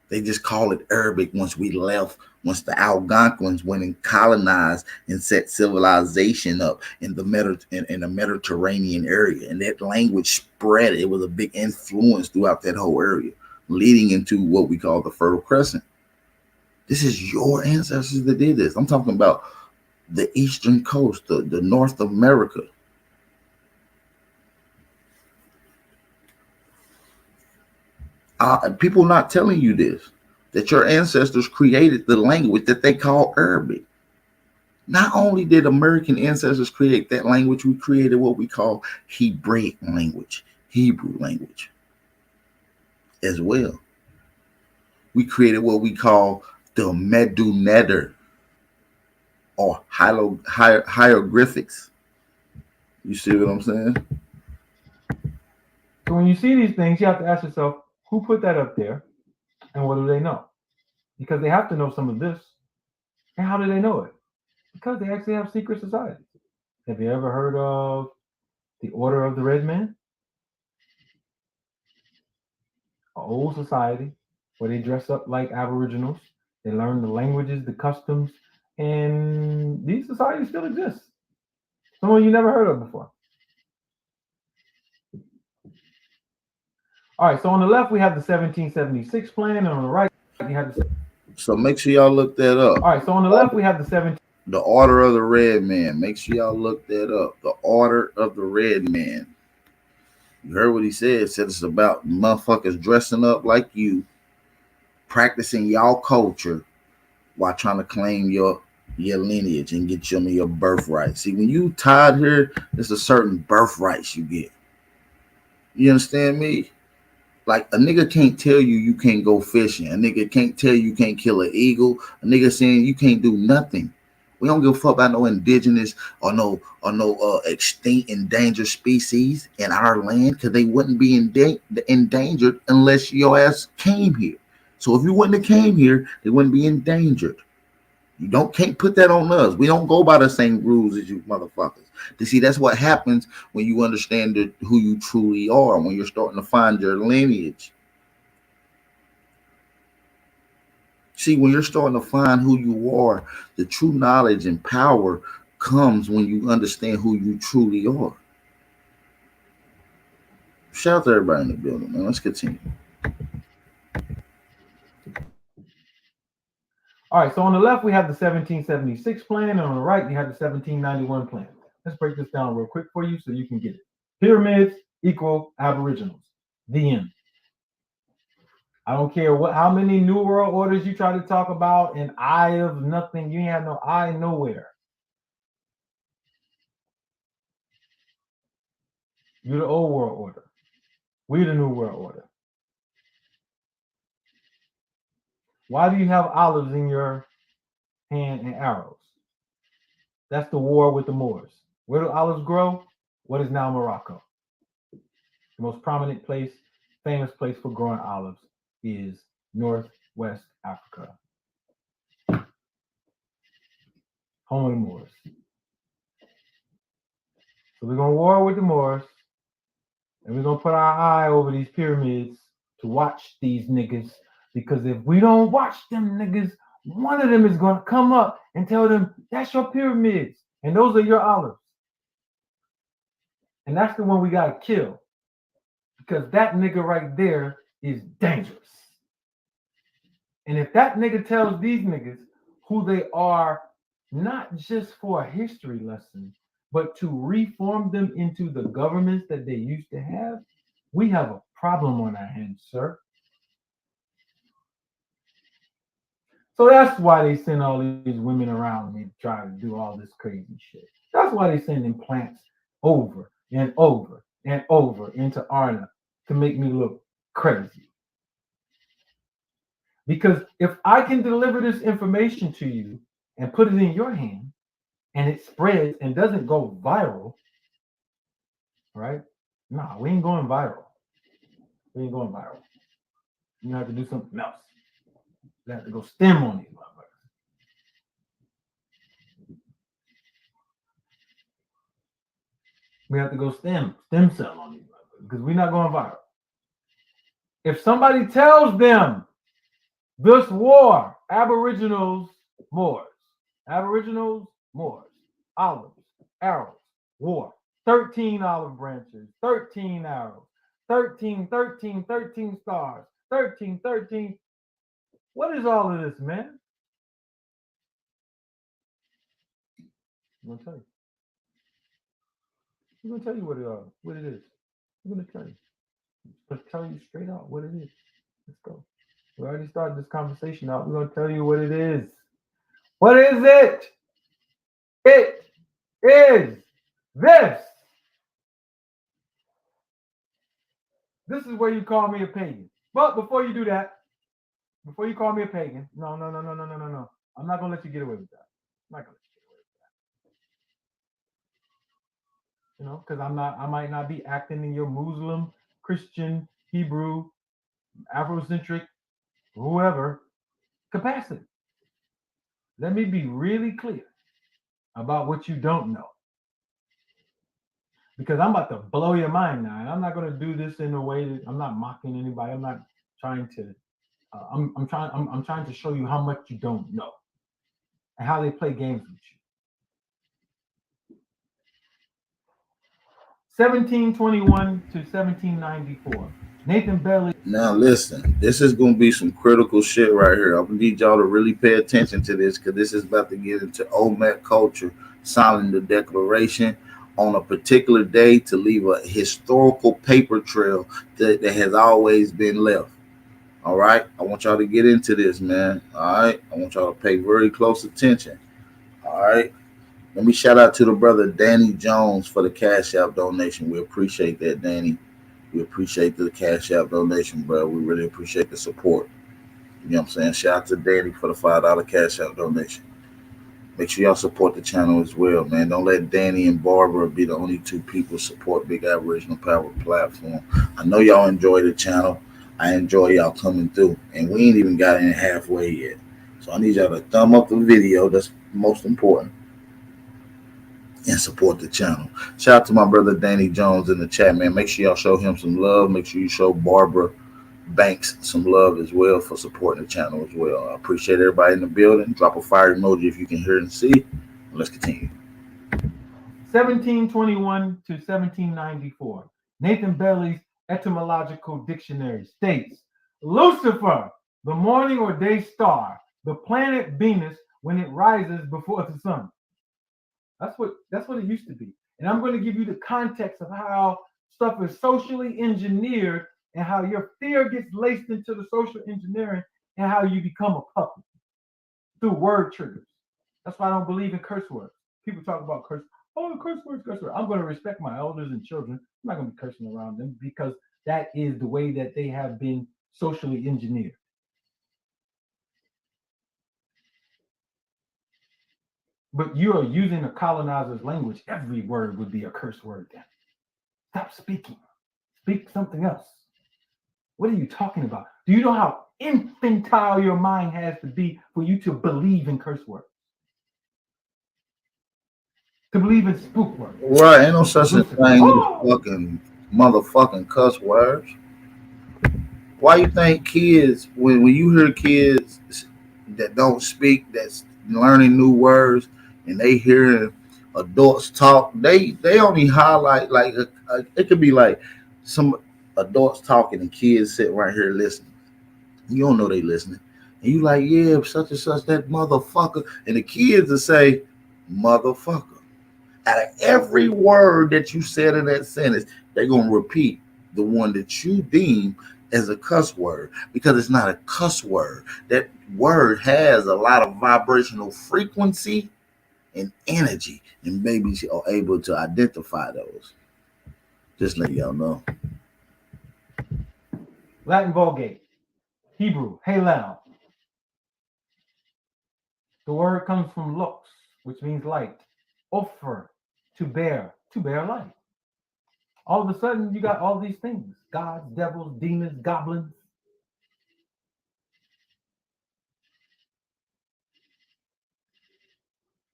They just call it Arabic once the Algonquins went and colonized and set civilization up in the Mediterranean area. And that language spread. It was a big influence throughout that whole area, leading into what we call the Fertile Crescent. This is your ancestors that did this. I'm talking about the eastern coast, the North America. People not telling you this, that your ancestors created the language that they call Arabic. Not only did American ancestors create that language, we created what we call Hebraic language, Hebrew language as well. We created what we call the Medu Neter or hieroglyphics. You see what I'm saying? So when you see these things, you have to ask yourself, who put that up there and what do they know? Because they have to know some of this. And how do they know it? Because they actually have secret societies. Have you ever heard of the Order of the Red Man? An old society where they dress up like Aboriginals. They learn the languages, the customs, and these societies still exist. Some of you never heard of before. All right, so on the left, we have the 1776 plan, and on the right, you have the. So make sure y'all look that up. All right, so on the left, we have the 17. The Order of the Red Man. Make sure y'all look that up. The Order of the Red Man. You heard what he said. Said it's about motherfuckers dressing up like you, practicing y'all culture while trying to claim your lineage and get your birthright. See, when you tied here, there's a certain birthrights you get. You understand me? Like a nigga can't tell you can't go fishing. A nigga can't tell you can't kill an eagle. A nigga saying you can't do nothing. We don't give a fuck about no indigenous or no extinct endangered species in our land because they wouldn't be endangered unless your ass came here. So if you wouldn't have came here, they wouldn't be endangered. You can't put that on us. We don't go by the same rules as you motherfuckers. To see, that's what happens when you understand who you truly are, when you're starting to find your lineage. See, when you're starting to find who you are, the true knowledge and power comes when you understand who you truly are. Shout out to everybody in the building, man. Let's continue. All right, so on the left, we have the 1776 plan, and on the right, you have the 1791 plan. Let's break this down real quick for you so you can get it. Pyramids equal Aboriginals. The end. I don't care how many New World Orders you try to talk about, an eye of nothing. You ain't have no eye nowhere. You're the old world order. We're the new world order. Why do you have olives in your hand and arrows? That's the war with the Moors. Where do olives grow? What is now Morocco? The most prominent place, famous place for growing olives is Northwest Africa. Home of the Moors. So we're going to war with the Moors, and we're going to put our eye over these pyramids to watch these niggas, because if we don't watch them niggas, one of them is going to come up and tell them, that's your pyramids, and those are your olives. And that's the one we got to kill, because that nigga right there is dangerous. And if that nigga tells these niggas who they are, not just for a history lesson, but to reform them into the governments that they used to have, we have a problem on our hands, sir. So that's why they send all these women around and try to do all this crazy shit. That's why they send implants over and over and over into Arna to make me look crazy. Because if I can deliver this information to you and put it in your hand and it spreads and doesn't go viral, right? Nah, we ain't going viral. We ain't going viral. You have to do something else. You have to go STEM on these motherfuckers. We have to go stem cell on these motherfuckers because we're not going viral. If somebody tells them this war, Aboriginals, Moors, Aboriginals, Moors, olives, arrows, war, 13 olive branches, 13 arrows, 13 stars, 13. What is all of this, man? I'm gonna tell you. I'm gonna tell you what it is. I'm gonna tell you. Let's tell you straight out what it is. Let's go. We already started this conversation out. We're gonna tell you what it is. What is it? It is this. This is where you call me a pagan. But before you do that, before you call me a pagan, no. I'm not gonna let you get away with that. I'm not gonna let you get away with that. You know, because I might not be acting in your Muslim, Christian, Hebrew, Afrocentric, whoever capacity. Let me be really clear about what you don't know. Because I'm about to blow your mind now. And I'm not going to do this in a way that I'm not mocking anybody. I'm not trying to, I'm trying to show you how much you don't know and how they play games with you. 1721 to 1794. Nathan Bailey. Now listen, this is gonna be some critical shit right here. I'm gonna need y'all to really pay attention to this because this is about to get into Olmec culture, signing the declaration on a particular day to leave a historical paper trail that has always been left. All right, I want y'all to get into this, man. All right, I want y'all to pay very close attention. All right, let me shout out to the brother Danny Jones for the Cash App donation. We appreciate that, Danny. We appreciate the Cash App donation, bro. We really appreciate the support. You know what I'm saying? Shout out to Danny for the $5 Cash App donation. Make sure y'all support the channel as well, man. Don't let Danny and Barbara be the only two people support Big Aboriginal Power platform. I know y'all enjoy the channel. I enjoy y'all coming through. And we ain't even got in halfway yet. So I need y'all to thumb up the video. That's most important. And support the channel. Shout out to my brother Danny Jones in the chat, man. Make sure y'all show him some love. Make sure you show Barbara Banks some love as well for supporting the channel as well. I appreciate everybody in the building. Drop a fire emoji if you can hear and see. Let's continue. 1721 to 1794. Nathan Bailey's etymological dictionary states Lucifer, the morning or day star, the planet Venus when it rises before the sun. That's what it used to be. And I'm going to give you the context of how stuff is socially engineered and how your fear gets laced into the social engineering and how you become a puppet through word triggers. That's why I don't believe in curse words. People talk about curse. Oh, curse words, curse words. I'm going to respect my elders and children. I'm not going to be cursing around them because that is the way that they have been socially engineered. But you are using a colonizer's language. Every word would be a curse word then. Stop speaking. Speak something else. What are you talking about? Do you know how infantile your mind has to be for you to believe in curse words? To believe in spook words? Right, ain't no such a thing as fucking motherfucking cuss words. Why you think kids, when you hear kids that don't speak, that's learning new words, and they hear adults talk, they only highlight like it could be like some adults talking and kids sitting right here listening. You don't know they listening, and you like, yeah, such and such, that motherfucker, and the kids will say motherfucker. Out of every word that you said in that sentence, they're gonna repeat the one that you deem as a cuss word because it's not a cuss word. That word has a lot of vibrational frequency and energy, and babies are able to identify those. Just let y'all know. Latin Vulgate, Hebrew, Halal. The word comes from lux, which means light. Ofer, to bear light. All of a sudden, you got all these things: gods, devils, demons, goblins.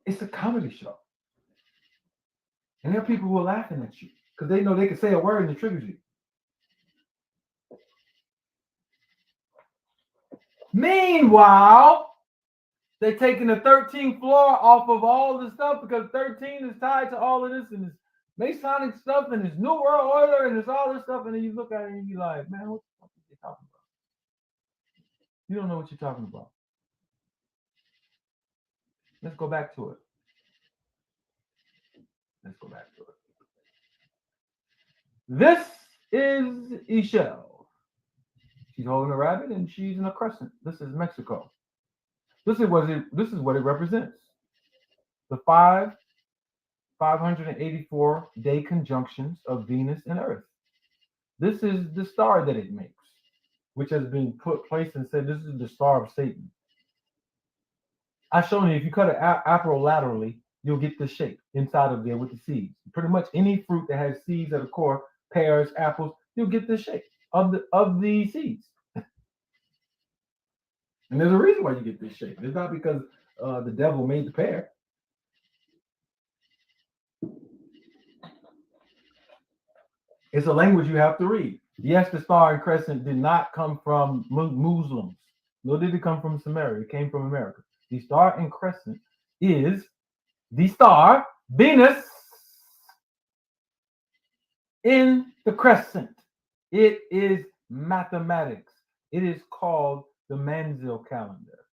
It's a comedy show. And there are people who are laughing at you because they know they can say a word and it triggers you. Meanwhile, they're taking the 13th floor off of all the stuff because 13 is tied to all of this and this Masonic stuff and this New World Order and this all this stuff. And then you look at it and you're like, man, what the fuck are they talking about? You don't know what you're talking about. Let's go back to it. Let's go back to it. This is Ishel. She's holding a rabbit and she's in a crescent. This is Mexico. This is what it represents. The 584 day conjunctions of Venus and Earth. This is the star that it makes, which has been placed and said this is the star of Satan. I've shown you if you cut an apple laterally, you'll get this shape inside of there with the seeds. Pretty much any fruit that has seeds at the core, pears, apples, you'll get this shape of the seeds. And there's a reason why you get this shape. It's not because the devil made the pear. It's a language you have to read. Yes, the star and crescent did not come from Muslims. Nor did it come from Samaria. It came from America. The star and crescent is the star, Venus, in the crescent. It is mathematics. It is called the Manzil calendar.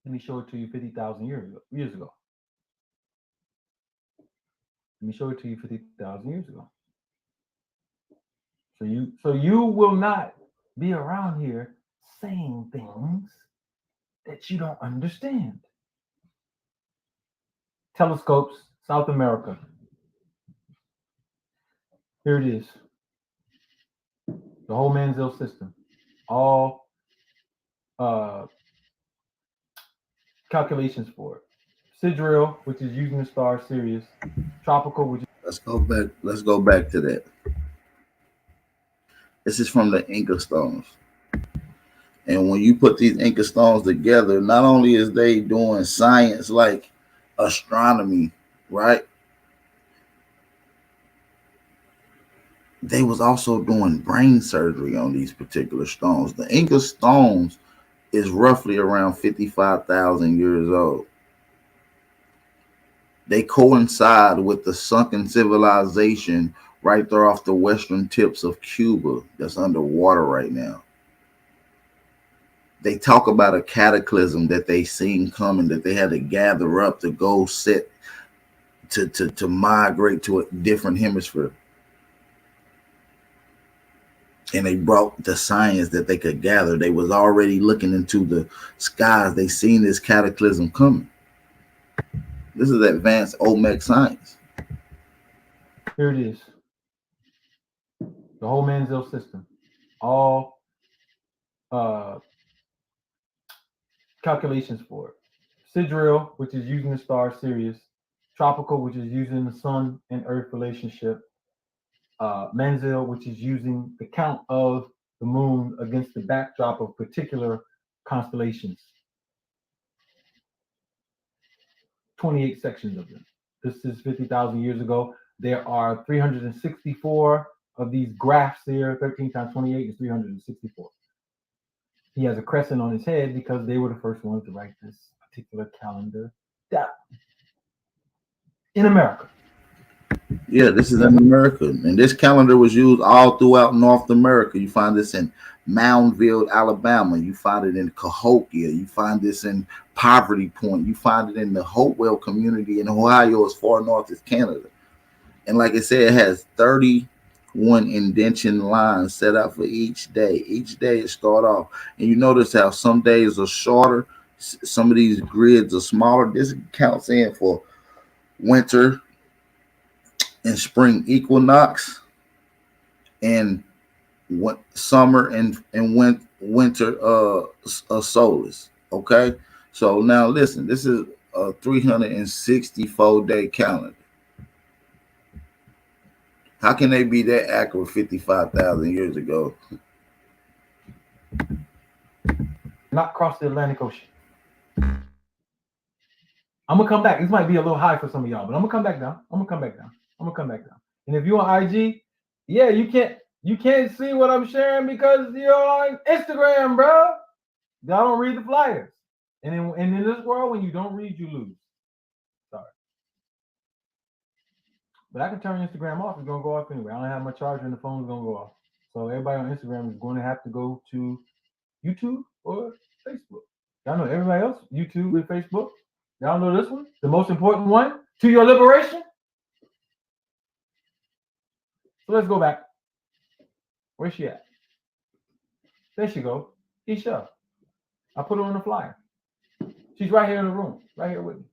Let me show it to you 50,000 years ago. Let me show it to you 50,000 years ago. So you will not be around here saying things that you don't understand. Telescopes, South America. Here it is. The whole Manzil system. All calculations for it. Sidereal, which is using the star Sirius. Tropical, which is... Let's go back to that. This is from the Inca stones. And when you put these Inca stones together, not only is they doing science like astronomy, right? They was also doing brain surgery on these particular stones. The Inca stones is roughly around 55,000 years old. They coincide with the sunken civilization right there off the western tips of Cuba that's underwater right now. They talk about a cataclysm that they seen coming, that they had to gather up to go set to migrate to a different hemisphere. And they brought the science that they could gather. They was already looking into the skies. They seen this cataclysm coming. This is advanced Olmec science. Here it is. The whole Manzil system. All calculations for it. Sidereal, which is using the star Sirius. Tropical, which is using the sun and earth relationship. Manzil, which is using the count of the moon against the backdrop of particular constellations. 28 sections of them. This is 50,000 years ago. There are 364 of these graphs there. 13 times 28 is 364. He has a crescent on his head because they were the first ones to write this particular calendar down. In America. Yeah, this is in America. And this calendar was used all throughout North America. You find this in Moundville, Alabama. You find it in Cahokia. You find this in Poverty Point. You find it in the Hopewell community in Ohio, as far north as Canada. And like I said, it has 31 indentation lines set out for each day. Each day it start off. And you notice how some days are shorter. Some of these grids are smaller. This counts in for winter and spring equinox, and summer and winter solstice. Okay, so now listen, this is a 364-day calendar. How can they be that accurate 55,000 years ago? Not cross the Atlantic Ocean. I'm gonna come back. This might be a little high for some of y'all, but I'm gonna come back down. And if you're on IG, yeah, you can't see what I'm sharing because you're on Instagram, bro. Y'all don't read the flyers. And in this world, when you don't read, you lose. Sorry. But I can turn Instagram off. It's gonna go off anyway. I don't have my charger and the phone's gonna go off. So everybody on Instagram is going to have to go to YouTube or Facebook. Y'all know everybody else, YouTube and Facebook. Y'all know this one, the most important one. to your liberation. So let's go back. Where's she at? There she goes. Isha. I put her on the flyer. She's right here in the room, right here with me.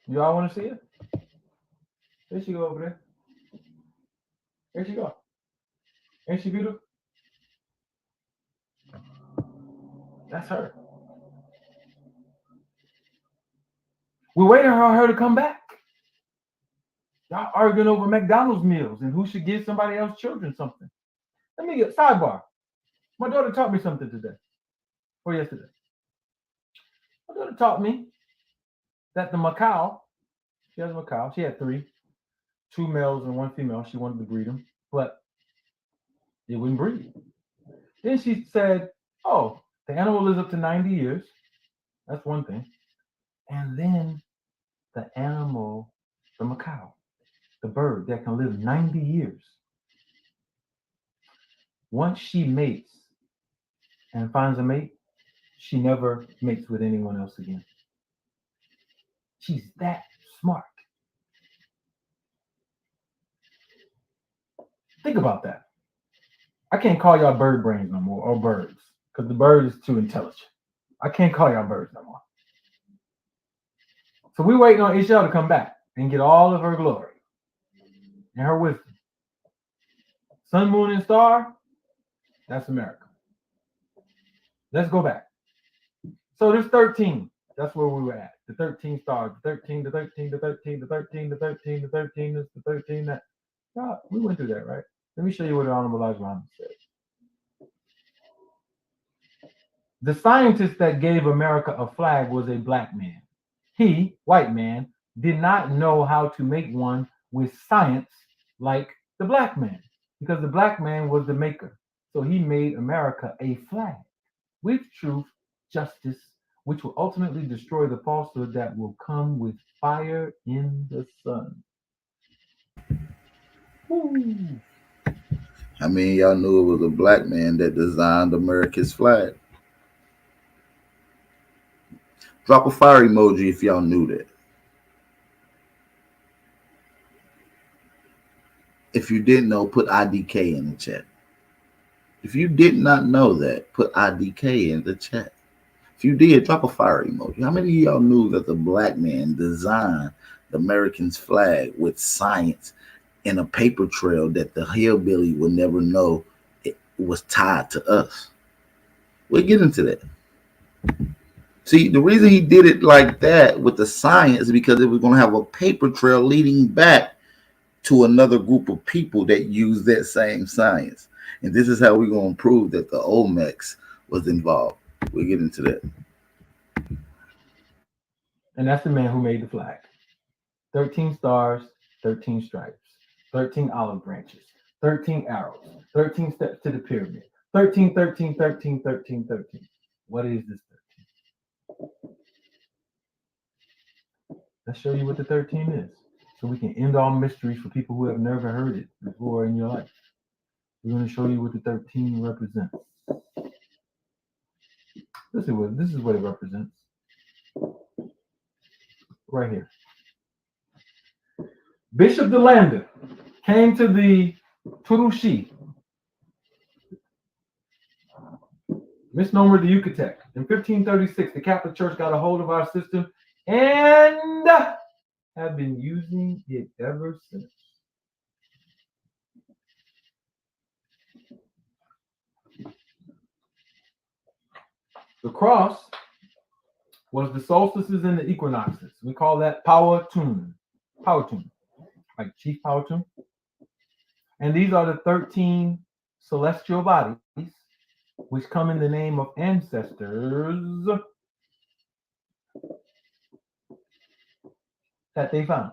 You all want to see her? There she go over there. There she go. Ain't she beautiful? That's her. We're waiting on her to come back. Y'all arguing over McDonald's meals and who should give somebody else's children something. Let me get sidebar. My daughter taught me something today or yesterday. My daughter taught me that the macaw, she has a macaw, she had 3, 2 males and 1 female. She wanted to breed them, but it wouldn't breed. Then she said, oh, the animal lives up to 90 years. That's one thing. And then the animal, the macaw, the bird that can live 90 years, once she mates and finds a mate, she never mates with anyone else again. She's that smart. Think about that. I can't call y'all bird brains no more, or birds, because the bird is too intelligent. I can't call y'all birds no more. So we're waiting on Ishel to come back and get all of her glory and her wisdom. Sun, moon, and star, that's America. Let's go back. So there's 13. That's where we were at. The 13 stars. The 13, the 13, the 13, the 13, the 13, the 13, the 13. That. God, we went through that, right? Let me show you what the Honorable Elijah Muhammad said. The scientist that gave America a flag was a black man. He, white man, did not know how to make one with science like the black man, because the black man was the maker. So he made America a flag with truth, justice, which will ultimately destroy the falsehood that will come with fire in the sun. Woo. I mean, y'all knew it was a black man that designed America's flag. Drop a fire emoji if y'all knew that. If you didn't know, put IDK in the chat. If you did not know that, put IDK in the chat. If you did, drop a fire emoji. How many of y'all knew that the black man designed the American's flag with science in a paper trail that the hillbilly would never know it was tied to us? We'll get into that. See, the reason he did it like that with the science is because it was going to have a paper trail leading back to another group of people that use that same science. And this is how we're going to prove that the Olmecs was involved. We'll get into that. And that's the man who made the flag. 13 stars, 13 stripes, 13 olive branches, 13 arrows, 13 steps to the pyramid, 13, 13, 13, 13, 13. What is this 13? Let's show you what the 13 is, so we can end all mysteries for people who have never heard it before in your life. We're going to show you what the 13 represents. This is what it represents. Right here. Bishop DeLanda came to the Turushi, misnomer the Yucatec. In 1536, the Catholic Church got a hold of our system and have been using it ever since. The cross was the solstices and the equinoxes. We call that power tune, like Chief Power Tune. And these are the 13 celestial bodies which come in the name of ancestors that they found.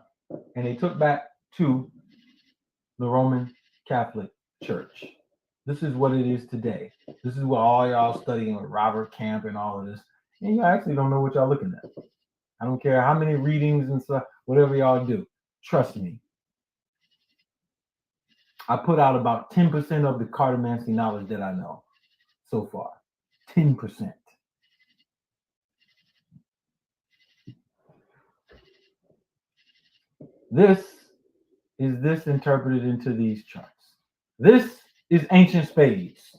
And they took back to the Roman Catholic Church. This is what it is today. This is what all y'all studying with Robert Camp and all of this. And you actually don't know what y'all looking at. I don't care how many readings and stuff, whatever y'all do. Trust me. I put out about 10% of the cartomancy knowledge that I know so far. 10%. This is interpreted into these charts. This is ancient spades.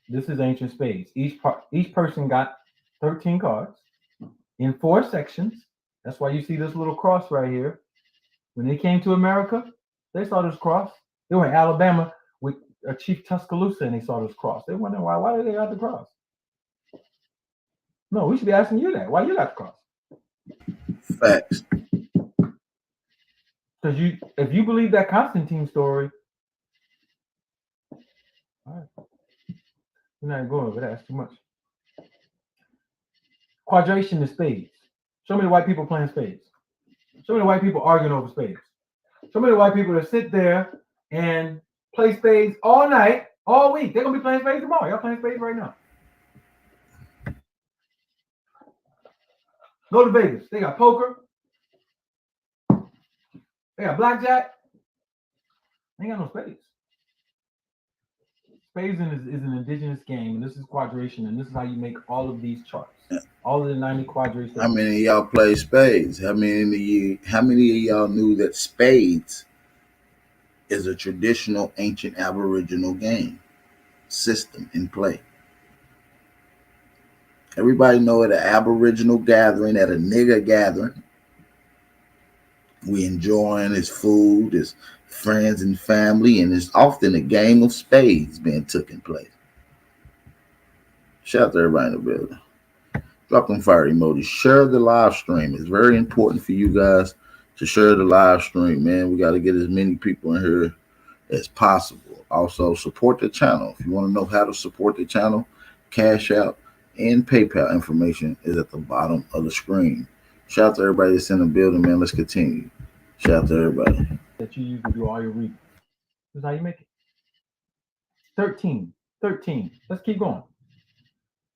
This is ancient spades. Each person got 13 cards in 4 sections. That's why you see this little cross right here. When they came to America, they saw this cross. They were in Alabama with Chief Tuscaloosa, and they saw this cross. They wonder why did they got the cross? No, we should be asking you that. Why you got the cross? Facts. Because if you believe that Constantine story, all right, we're not going over that. That's too much. Quadration is spades. Show me the white people playing spades. Show me the white people arguing over spades. Show me the white people that sit there and play spades all night, all week. They're gonna be playing spades tomorrow. Y'all playing spades right now. Go to Vegas. They got poker. They got blackjack. They ain't got no spades. Spades is an indigenous game, and this is quadration, and this is how you make all of these charts. All of the 90 quadrations. How many of y'all play spades? How many of y'all knew that spades is a traditional ancient Aboriginal game system in play? Everybody know at an Aboriginal gathering, at a nigger gathering, we enjoying his food, his friends and family, and it's often a game of spades being taken place. Shout out to everybody in the building. Drop them fire emojis. Share the live stream. It's very important for you guys to share the live stream, man. We got to get as many people in here as possible. Also, support the channel. If you want to know how to support the channel, Cash App and PayPal information is at the bottom of the screen. Shout out to everybody that's in the building, man. Let's continue. Shout out to everybody. That you use to do all your reading. This is how you make it. 13. Let's keep going.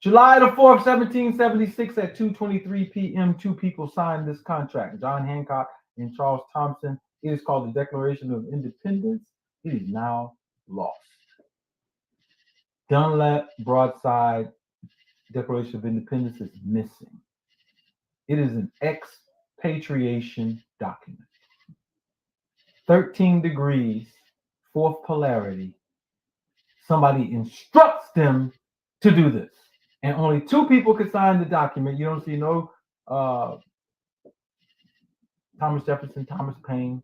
July the 4th, 1776 at 2:23 p.m., 2 people signed this contract, John Hancock and Charles Thompson. It is called the Declaration of Independence. It is now lost. Dunlap broadside Declaration of Independence is missing. It is an expatriation document. 13 degrees, 4th polarity. Somebody instructs them to do this. And only 2 people could sign the document. You don't see no Thomas Jefferson, Thomas Paine,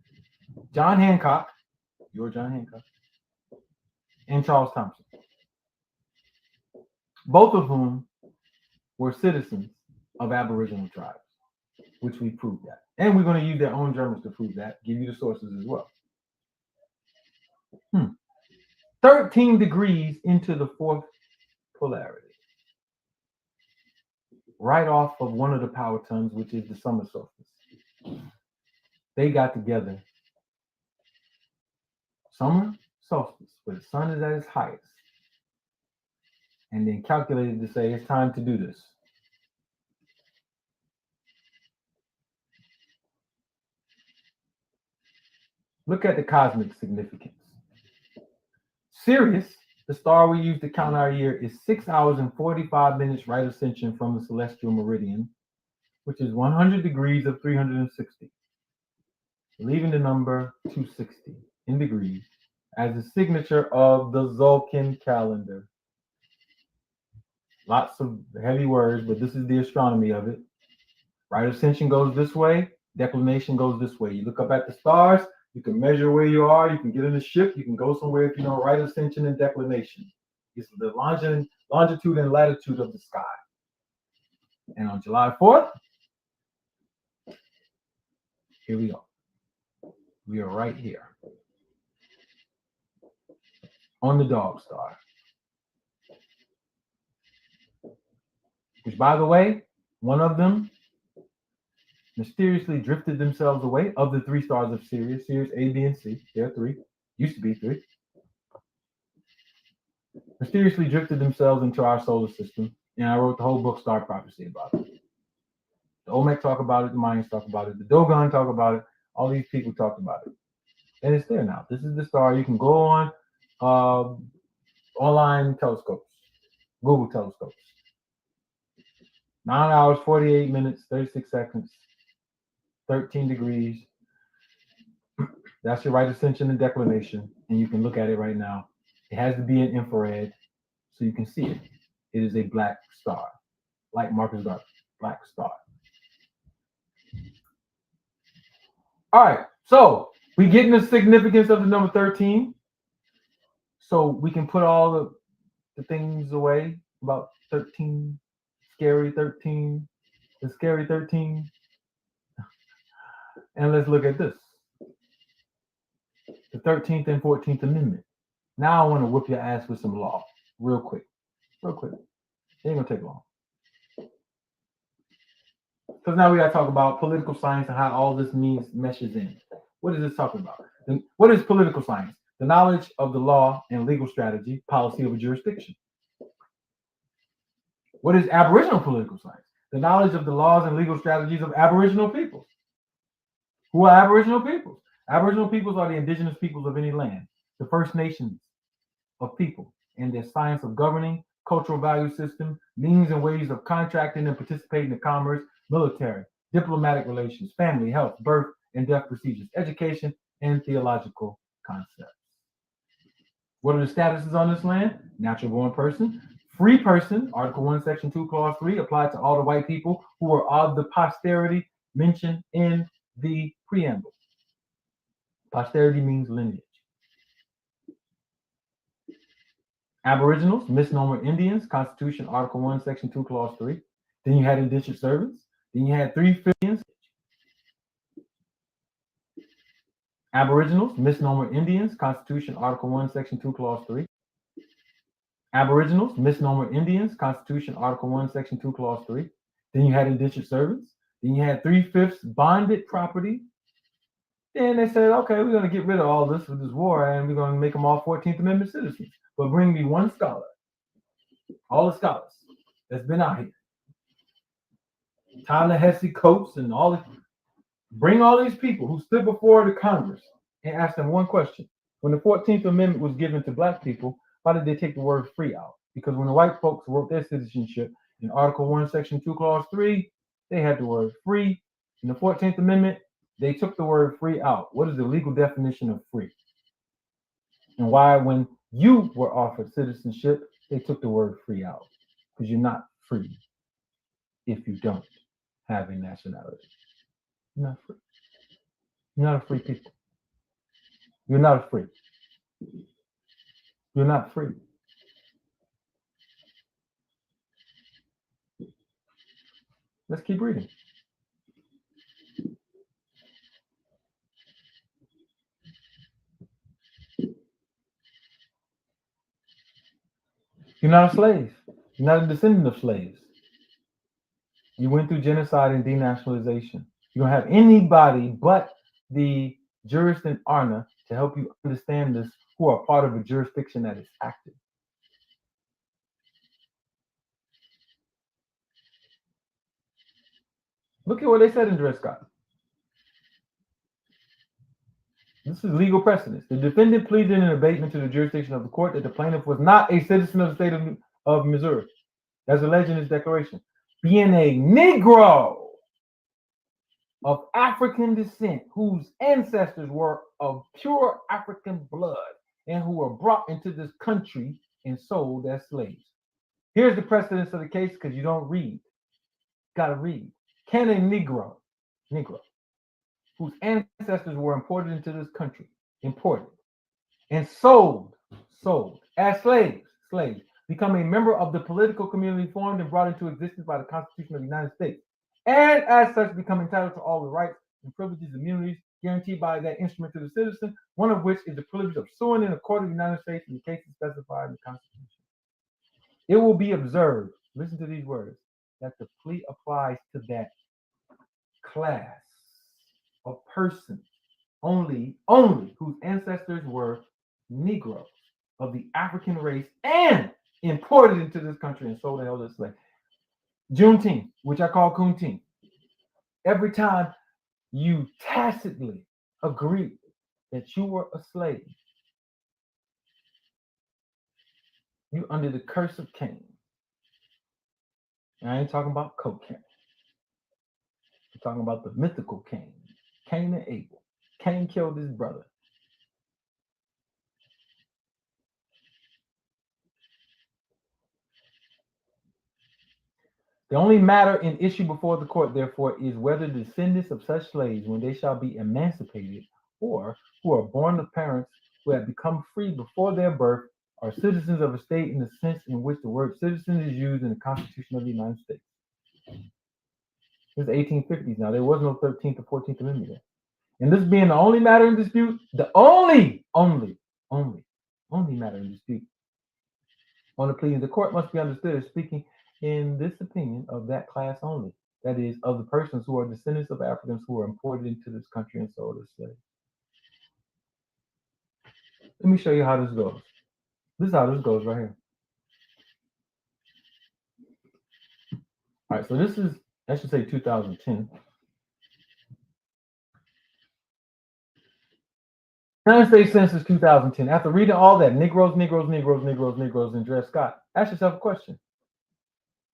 John Hancock, your John Hancock, and Charles Thompson. Both of whom were citizens of Aboriginal tribes, which we proved that. And we're going to use their own journals to prove that, give you the sources as well. 13 degrees into the 4th polarity. Right off of one of the power tons, which is the summer solstice. They got together. Summer solstice, where the sun is at its highest. And then calculated to say it's time to do this. Look at the cosmic significance. Sirius, the star we use to count our year, is 6 hours and 45 minutes right ascension from the celestial meridian, which is 100 degrees of 360, leaving the number 260 in degrees as a signature of the Zulcan calendar. Lots of heavy words, but this is the astronomy of it. Right ascension goes this way, declination goes this way. You look up at the stars, you can measure where you are, you can get in a ship, you can go somewhere if you know right ascension and declination. It's the longitude and latitude of the sky. And on July 4th, here we go. We are right here on the dog star. Which, by the way, one of them mysteriously drifted themselves away of the 3 stars of Sirius. Sirius A, B, and C. There are 3. Used to be 3. Mysteriously drifted themselves into our solar system. And I wrote the whole book, Star Prophecy, about it. The Olmec talk about it. The Mayans talk about it. The Dogon talk about it. All these people talked about it. And it's there now. This is the star. You can go on online telescopes, Google telescopes. 9 hours, 48 minutes, 36 seconds. 13 degrees. That's your right ascension and declination, and you can look at it right now. It has to be in infrared so you can see it. It is a black star, like Marcus Garvey, black star. All right, so we getting the significance of the number 13, so we can put all the things away about 13, scary 13, the scary 13, and let's look at this. The 13th and 14th Amendment. Now I want to whip your ass with some law, real quick. It ain't gonna take long. Because now we gotta talk about political science and how all this meshes in. What is this talking about? What is political science? The knowledge of the law and legal strategy, policy of a jurisdiction. What is Aboriginal political science? The knowledge of the laws and legal strategies of Aboriginal peoples. Who are Aboriginal peoples? Aboriginal peoples are the indigenous peoples of any land, the First Nations of people, and their science of governing, cultural value system, means and ways of contracting and participating in commerce, military, diplomatic relations, family, health, birth and death procedures, education, and theological concepts. What are the statuses on this land? Natural born person, free person, Article 1, Section 2, Clause 3, applied to all the white people who are of the posterity mentioned in the preamble. Posterity means lineage. Aboriginals, misnomer Indians, Constitution, Article 1, Section 2, Clause 3. Then you had indentured servants. Then you had 3 Indians. Aboriginals, misnomer Indians, Constitution, Article 1, Section 2, Clause 3. Aboriginals, misnomer Indians, Constitution, Article 1, Section 2, Clause 3. Then you had indentured servants. Then you had 3/5 bonded property. Then they said, okay, we're going to get rid of all this with this war, and we're going to make them all 14th Amendment citizens. But bring me one scholar, all the scholars that's been out here, Ta-Nehisi Coates and all this, bring all these people who stood before the Congress and ask them one question. When the 14th Amendment was given to black people, why did they take the word free out? Because when the white folks wrote their citizenship in Article 1, Section 2, Clause 3, they had the word free. In the 14th Amendment, they took the word free out. What is the legal definition of free? And why, when you were offered citizenship, they took the word free out? Because you're not free if you don't have a nationality. You're not free. You're not a free people. You're not free. You're not free. Let's keep reading. You're not a slave. You're not a descendant of slaves. You went through genocide and denationalization. You don't have anybody but the jurist and Arna to help you understand this, who are part of a jurisdiction that is active. Look at what they said in Dred Scott. This is legal precedence. The defendant pleaded in an abatement to the jurisdiction of the court that the plaintiff was not a citizen of the state of Missouri, as alleged in his declaration. Being a Negro of African descent, whose ancestors were of pure African blood and who were brought into this country and sold as slaves. Here's the precedence of the case, because you don't read. Gotta read. Can a Negro, whose ancestors were imported into this country, and sold as slaves, become a member of the political community formed and brought into existence by the Constitution of the United States, and as such become entitled to all the rights and privileges and immunities guaranteed by that instrument to the citizen, one of which is the privilege of suing in a court of the United States in the cases specified in the Constitution. It will be observed, listen to these words, that the plea applies to that class of persons only whose ancestors were Negroes of the African race and imported into this country and sold and held as slaves. Juneteenth, which I call Coonteen. Every time you tacitly agree that you were a slave, you under the curse of Cain. And I ain't talking about cocaine. I'm Talking about the mythical Cain. Cain and Abel. Cain killed his brother. The only matter in issue before the court, therefore, is whether the descendants of such slaves, when they shall be emancipated, or who are born of parents who have become free before their birth, are citizens of a state in the sense in which the word citizen is used in the Constitution of the United States. It's the 1850s now. There was no 13th or 14th Amendment there. And this being the only matter in dispute, the only matter in dispute on the pleading, the court must be understood as speaking in this opinion of that class only, that is, of the persons who are descendants of Africans who were imported into this country and sold as slaves. Let me show you how this goes. This is how this goes right here. All right, so this is, I should say 2010. United States Census 2010. After reading all that, Negroes, and Dred Scott, ask yourself a question.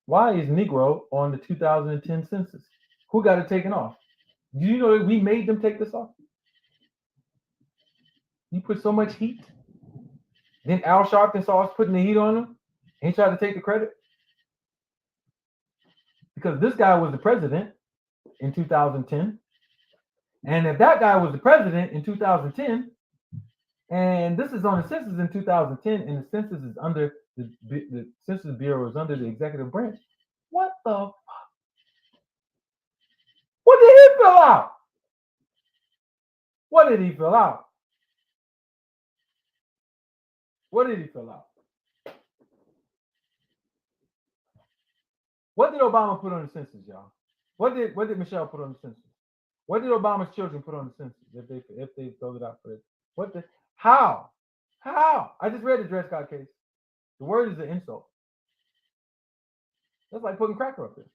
Why is Negro on the 2010 census? Who got it taken off? Do you know that we made them take this off? You put so much heat. Then Al Sharpton saw us putting the heat on them, and he tried to take the credit. Because this guy was the president in 2010. And if that guy was the president in 2010, and this is on the census in 2010, and the census is under the Census Bureau is under the executive branch. What the fuck? What did he fill out? What did he fill out? What did he fill out? What did Obama put on the census, y'all? What did Michelle put on the census? What did Obama's children put on the census if they filled it out for it? How? I just read the Dred Scott case. The word is an insult. That's like putting cracker up there.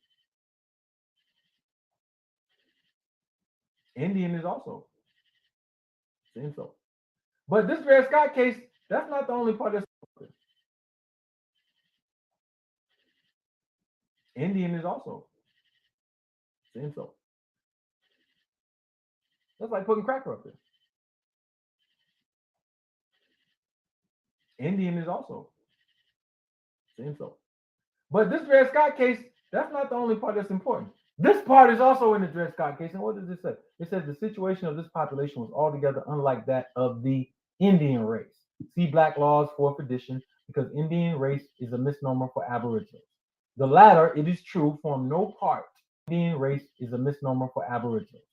Indian is also an insult. But this Dred Scott case, that's not the only part that's Indian is also an insult. That's like putting cracker up there. Indian is also an insult. But this Dred Scott case, that's not the only part that's important. This part is also in the Dred Scott case. And what does it say? It says the situation of this population was altogether unlike that of the Indian race. See Black Laws, 4th edition, because Indian race is a misnomer for Aboriginals. The latter, it is true, form no part. Indian race is a misnomer for Aboriginals.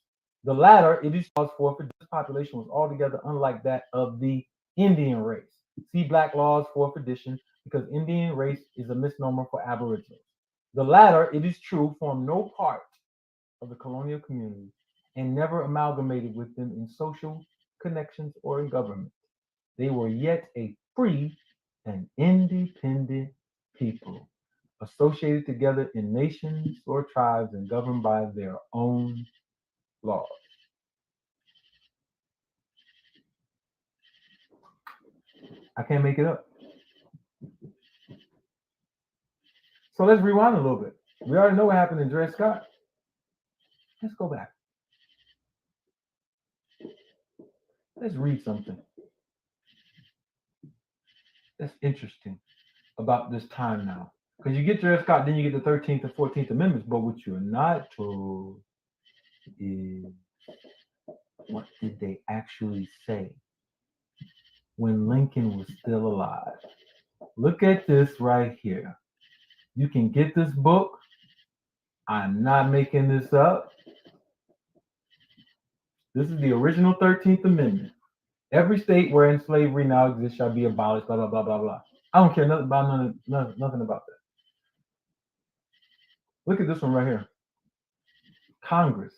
The latter, it is true, for this population was altogether unlike that of the Indian race. See Black Laws, 4th edition, because Indian race is a misnomer for Aboriginals. The latter, it is true, form no part of the colonial community and never amalgamated with them in social connections or in government. They were yet a free and independent people, associated together in nations or tribes and governed by their own laws. I can't make it up. So let's rewind a little bit. We already know what happened in Dred Scott. Let's go back. Let's read something that's interesting about this time now. Because you get Dred Scott, then you get the 13th and 14th Amendments, but what you're not told is what did they actually say when Lincoln was still alive. Look at this right here. You can get this book. I'm not making this up. This is the original 13th Amendment. Every state wherein slavery now exists shall be abolished, blah, blah, blah, blah, blah. I don't care nothing about nothing about that. Look at this one right here. Congress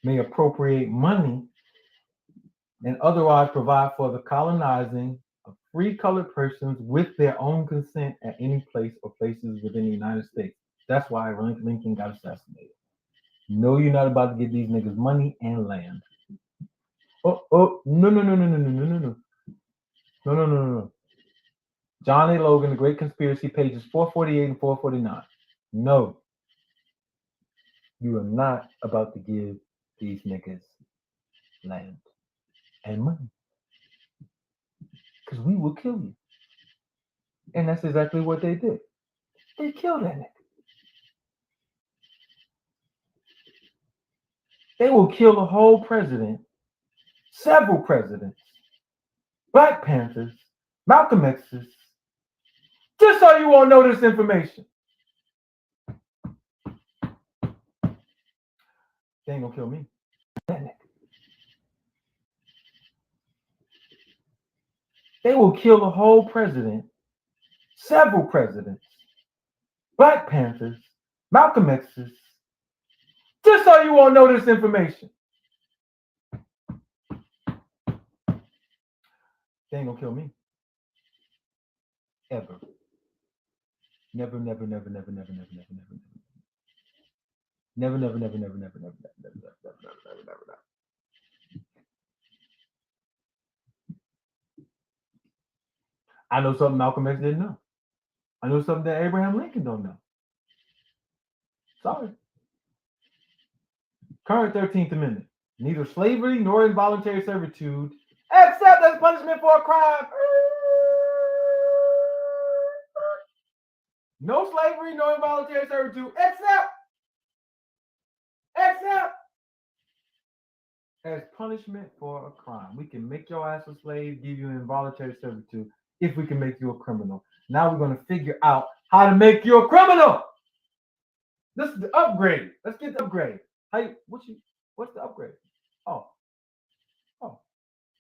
may appropriate money and otherwise provide for the colonizing of free colored persons with their own consent at any place or places within the United States. That's why Lincoln got assassinated. No, you're not about to get these niggas money and land. No. John A. Logan, The Great Conspiracy, pages 448 and 449. No. You are not about to give these niggas land and money. Because we will kill you. And that's exactly what they did. They killed that nigga. They will kill a whole president, several presidents, Black Panthers, Malcolm X's, just so you won't know this information. They ain't gonna kill me. That nigga. They will kill a whole president, several presidents, Black Panthers, Malcolm X's, just so you won't know this information. They ain't gonna kill me. Ever. Never, never, never, never, never, never, never, never, never. Never, never, never, never, never, never, never, never, never, never, never, never. I know something Malcolm X didn't know. I know something that Abraham Lincoln don't know. Sorry. Current 13th Amendment. Neither slavery nor involuntary servitude, except as punishment for a crime. No slavery, no involuntary servitude, except as punishment for a crime. We can make your ass a slave, give you involuntary servitude, if we can make you a criminal. Now we're going to figure out how to make you a criminal. This is the upgrade. Let's get the upgrade. What's the upgrade? Oh.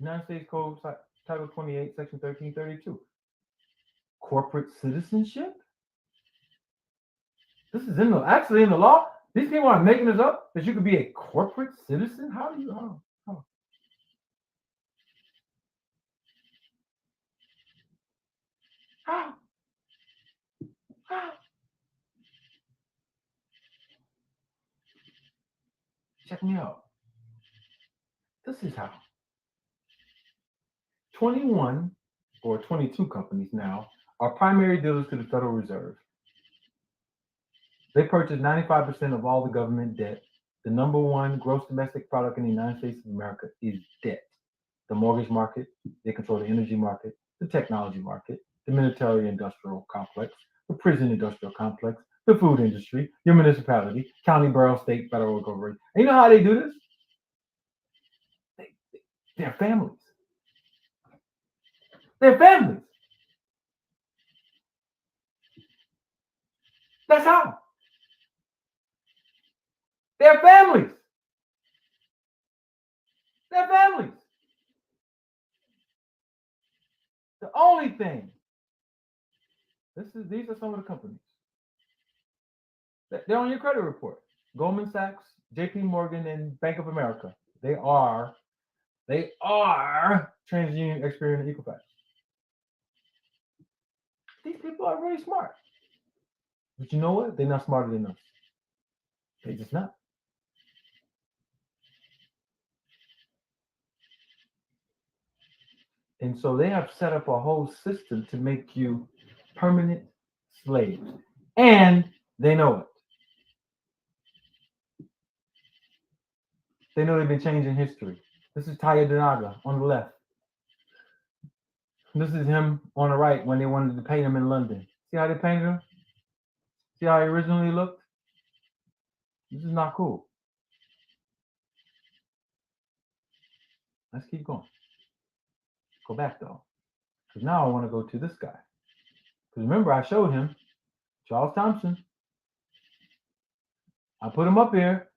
United States Code, Title 28, Section 1332. Corporate citizenship? This is actually in the law. These people aren't making this up, that you could be a corporate citizen? How do you? How? Check me out. This is how. 21 or 22 companies now are primary dealers to the Federal Reserve. They purchase 95% of all the government debt. The number one gross domestic product in the United States of America is debt. The mortgage market, they control the energy market, the technology market, the military industrial complex, the prison industrial complex, the food industry, your municipality, county, borough, state, federal government. And you know how they do this? They're families. They're families. That's how. They're families. They're families. The only thing. These are some of the companies. They're on your credit report. Goldman Sachs, JP Morgan, and Bank of America. They are TransUnion, Experian, and Equifax. These people are really smart. But you know what? They're not smarter than us. They're just not. And so they have set up a whole system to make you permanent slaves. And they know it. They know they've been changing history. This is Taya Denaga on the left. This is him on the right when they wanted to paint him in London. See how they painted him? See how he originally looked? This is not cool. Let's keep going. Go back though. Because now I want to go to this guy. Because remember, I showed him, Charles Thompson. I put him up here.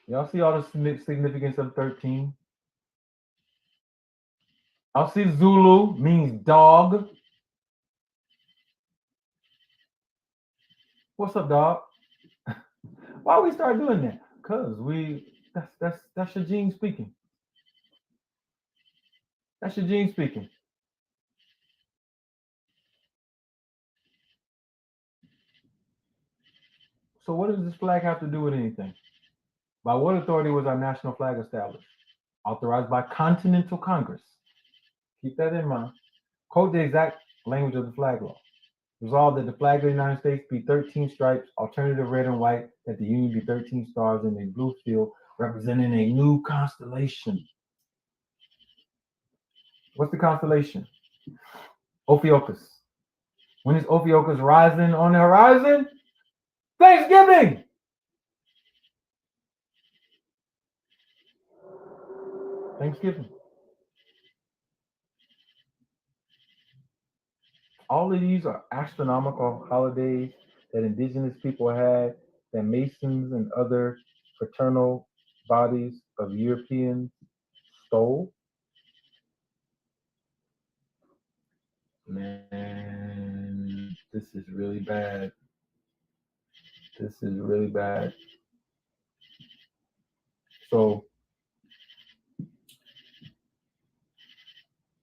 Y'all see all the significance of 13? I'll see Zulu means dog. What's up, dog? Why we start doing that? Because that's your gene speaking. That's your gene speaking. So what does this flag have to do with anything? By what authority was our national flag established? Authorized by Continental Congress. Keep that in mind. Quote the exact language of the flag law. Resolved that the flag of the United States be 13 stripes, alternative red and white, that the Union be 13 stars in a blue field, representing a new constellation. What's the constellation? Ophiuchus. When is Ophiuchus rising on the horizon? Thanksgiving! Thanksgiving. All of these are astronomical holidays that indigenous people had, that Masons and other fraternal bodies of Europeans stole. Man, this is really bad. This is really bad. So,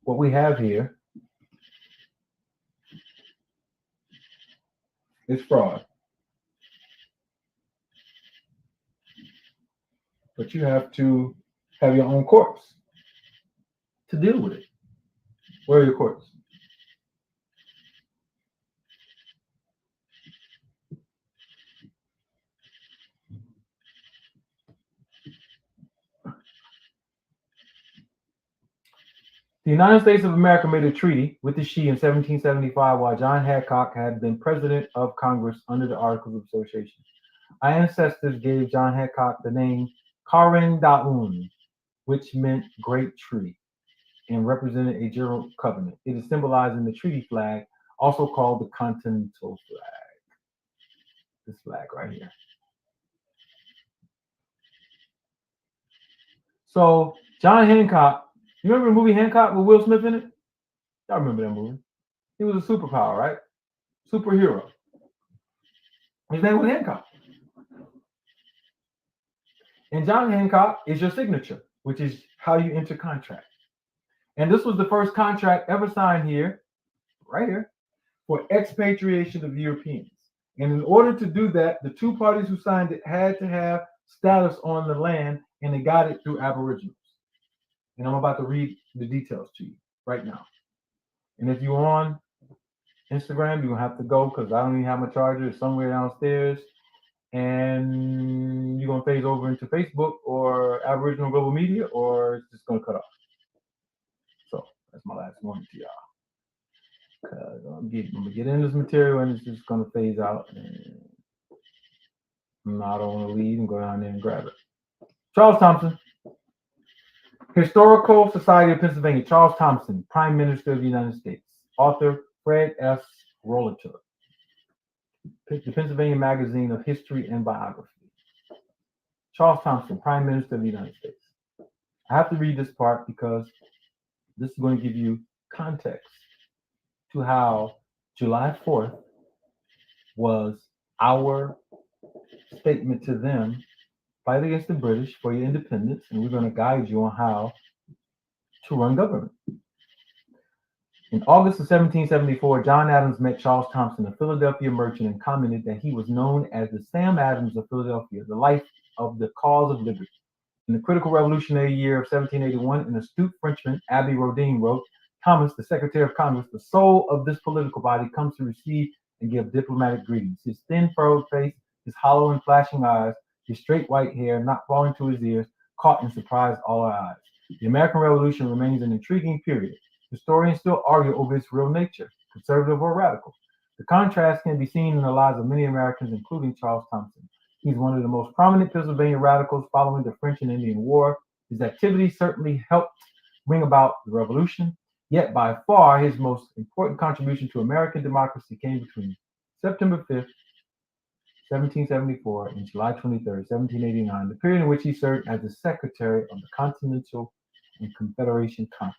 what we have here is fraud. But you have to have your own courts to deal with it. Where are your courts? The United States of America made a treaty with the She in 1775 while John Hancock had been president of Congress under the Articles of Association. Our ancestors gave John Hancock the name Karen Daun, which meant great tree, and represented a general covenant. It is symbolized in the treaty flag, also called the Continental flag. This flag right here. So John Hancock, you remember the movie Hancock with Will Smith in it? Y'all remember that movie? He was a superpower, right? Superhero. His name was Hancock. And John Hancock is your signature, which is how you enter contract. And this was the first contract ever signed here, right here, for expatriation of Europeans. And in order to do that, the two parties who signed it had to have status on the land, and they got it through Aboriginals. And I'm about to read the details to you right now. And if you're on Instagram, you're going to have to go because I don't even have my charger. It's somewhere downstairs. And you're going to phase over into Facebook or Aboriginal Global Media, or it's just going to cut off. So that's my last warning to y'all. Because I'm going to get in this material and it's just going to phase out. And I don't want to leave and go down there and grab it. Charles Thompson. Historical Society of Pennsylvania. Charles Thompson, Prime Minister of the United States. Author Fred S. Rollator. The Pennsylvania Magazine of History and Biography. Charles Thompson, Prime Minister of the United States. I have to read this part because this is going to give you context to how July 4th was our statement to them, fight against the British for your independence, and we're going to guide you on how to run government. In August of 1774, John Adams met Charles Thompson, a Philadelphia merchant, and commented that he was known as the Sam Adams of Philadelphia, the life of the cause of liberty. In the critical revolutionary year of 1781, an astute Frenchman, Abbe Rodin, wrote, Thomas, the Secretary of Congress, the soul of this political body, comes to receive and give diplomatic greetings. His thin, furrowed face, his hollow and flashing eyes, his straight white hair, not falling to his ears, caught and surprised all our eyes. The American Revolution remains an intriguing period. Historians still argue over its real nature, conservative or radical. The contrast can be seen in the lives of many Americans, including Charles Thompson. He's one of the most prominent Pennsylvania radicals following the French and Indian War. His activities certainly helped bring about the revolution, yet by far his most important contribution to American democracy came between September 5th, 1774 and July 23rd, 1789, the period in which he served as the Secretary of the Continental and Confederation Conferences.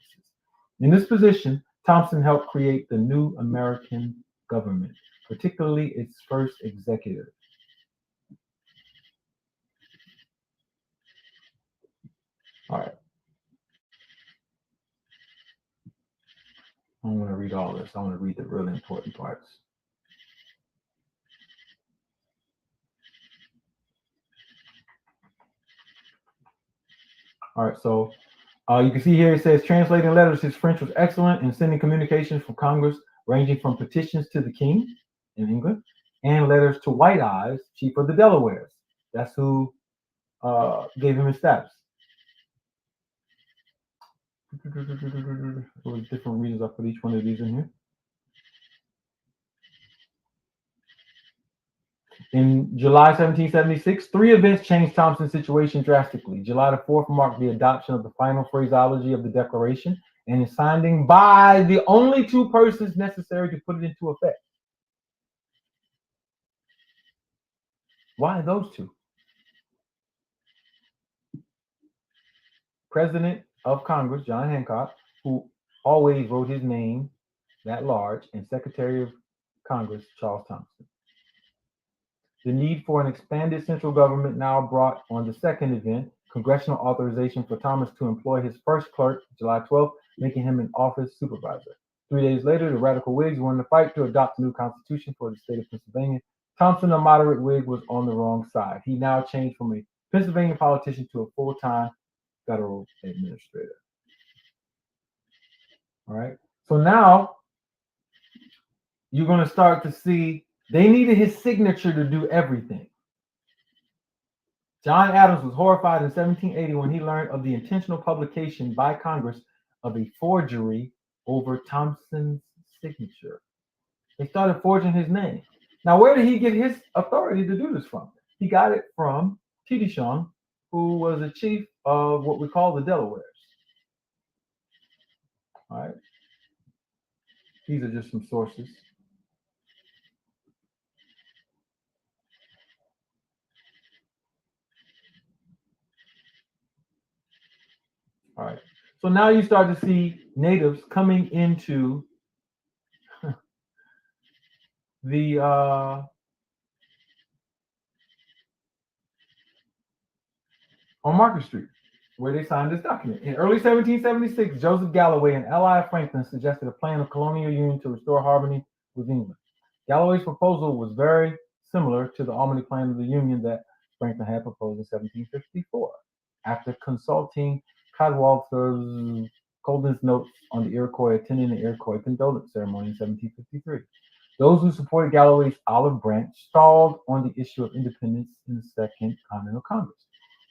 In this position, Thompson helped create the new American government, particularly its first executive. All right. I don't want to read all this. I want to read the really important parts. All right, so you can see here it says translating letters. His French was excellent, and sending communications from Congress ranging from petitions to the king in England and letters to White Eyes, chief of the Delawares. That's who gave him his status. There was different reasons I put each one of these in here. In July 1776, three events changed Thompson's situation drastically. July the 4th marked the adoption of the final phraseology of the Declaration and its signing by the only two persons necessary to put it into effect. Why those two? President of Congress, John Hancock, who always wrote his name that large, and Secretary of Congress, Charles Thompson. The need for an expanded central government now brought on the second event, congressional authorization for Thomas to employ his first clerk, July 12th, making him an office supervisor. 3 days later, the radical Whigs won the fight to adopt a new constitution for the state of Pennsylvania. Thompson, a moderate Whig, was on the wrong side. He now changed from a Pennsylvania politician to a full-time federal administrator. All right. So now you're going to start to see they needed his signature to do everything. John Adams was horrified in 1780 when he learned of the intentional publication by Congress of a forgery over Thompson's signature. They started forging his name. Now, where did he get his authority to do this from? He got it from Tidishong, who was a chief of what we call the Delawares. All right. These are just some sources. All right. So now you start to see natives coming into the on Market Street, where they signed this document. In early 1776, Joseph Galloway, an ally of Franklin, suggested a plan of colonial union to restore harmony with England. Galloway's proposal was very similar to the Albany Plan of the Union that Franklin had proposed in 1754. After consulting Cadwalader Colden's notes on the Iroquois attending the Iroquois condolence ceremony in 1753, those who supported Galloway's olive branch stalled on the issue of independence in the Second Continental Congress.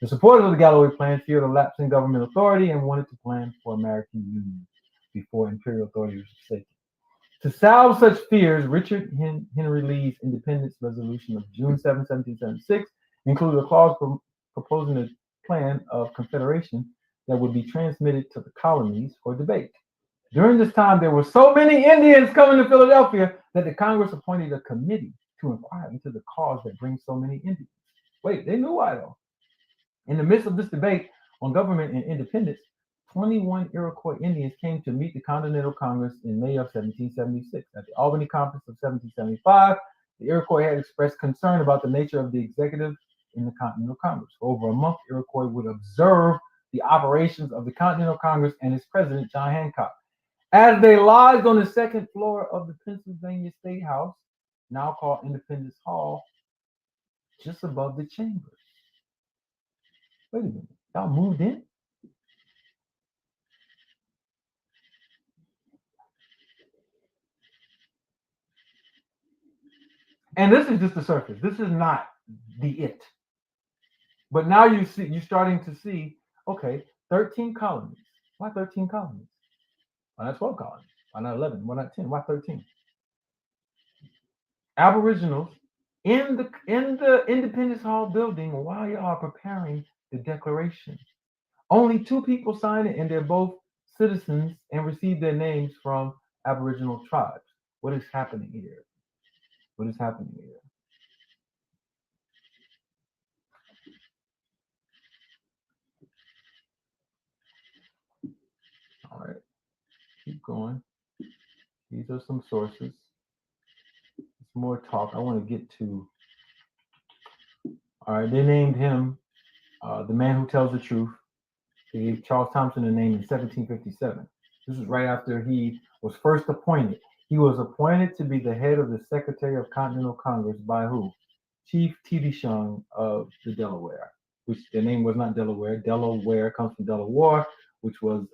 The supporters of the Galloway Plan feared a lapse in government authority and wanted to plan for American union before imperial authority was forsaken. To salve such fears, Richard Henry Lee's Independence Resolution of June 7, 1776 included a clause proposing a plan of confederation that would be transmitted to the colonies for debate. During this time, there were so many Indians coming to Philadelphia that the Congress appointed a committee to inquire into the cause that brings so many Indians. Wait, they knew why though. In the midst of this debate on government and independence, 21 Iroquois Indians came to meet the Continental Congress in May of 1776. At the Albany Conference of 1775, the Iroquois had expressed concern about the nature of the executive in the Continental Congress. For over a month, Iroquois would observe the operations of the Continental Congress and its president, John Hancock. As they lodged on the second floor of the Pennsylvania State House, now called Independence Hall, just above the chambers. Wait a minute, y'all moved in? And this is just the surface. This is not the it. But now you're starting to see, okay, 13 colonies. Why 13 colonies? Why not 12 colonies? Why not 11? Why not 10? Why 13? Aboriginals in the Independence Hall building while you are preparing the Declaration. Only 2 people signed it, and they're both citizens and received their names from Aboriginal tribes. What is happening here? What is happening here? All right, keep going. These are some sources. It's more talk. I want to get to. All right, they named him the man who tells the truth. They gave Charles Thompson a name in 1757. This is right after he was first appointed. He was appointed to be the head of the Secretary of Continental Congress by who? Chief Tidishong of the Delaware, which their name was not Delaware. Delaware comes from Delaware, which was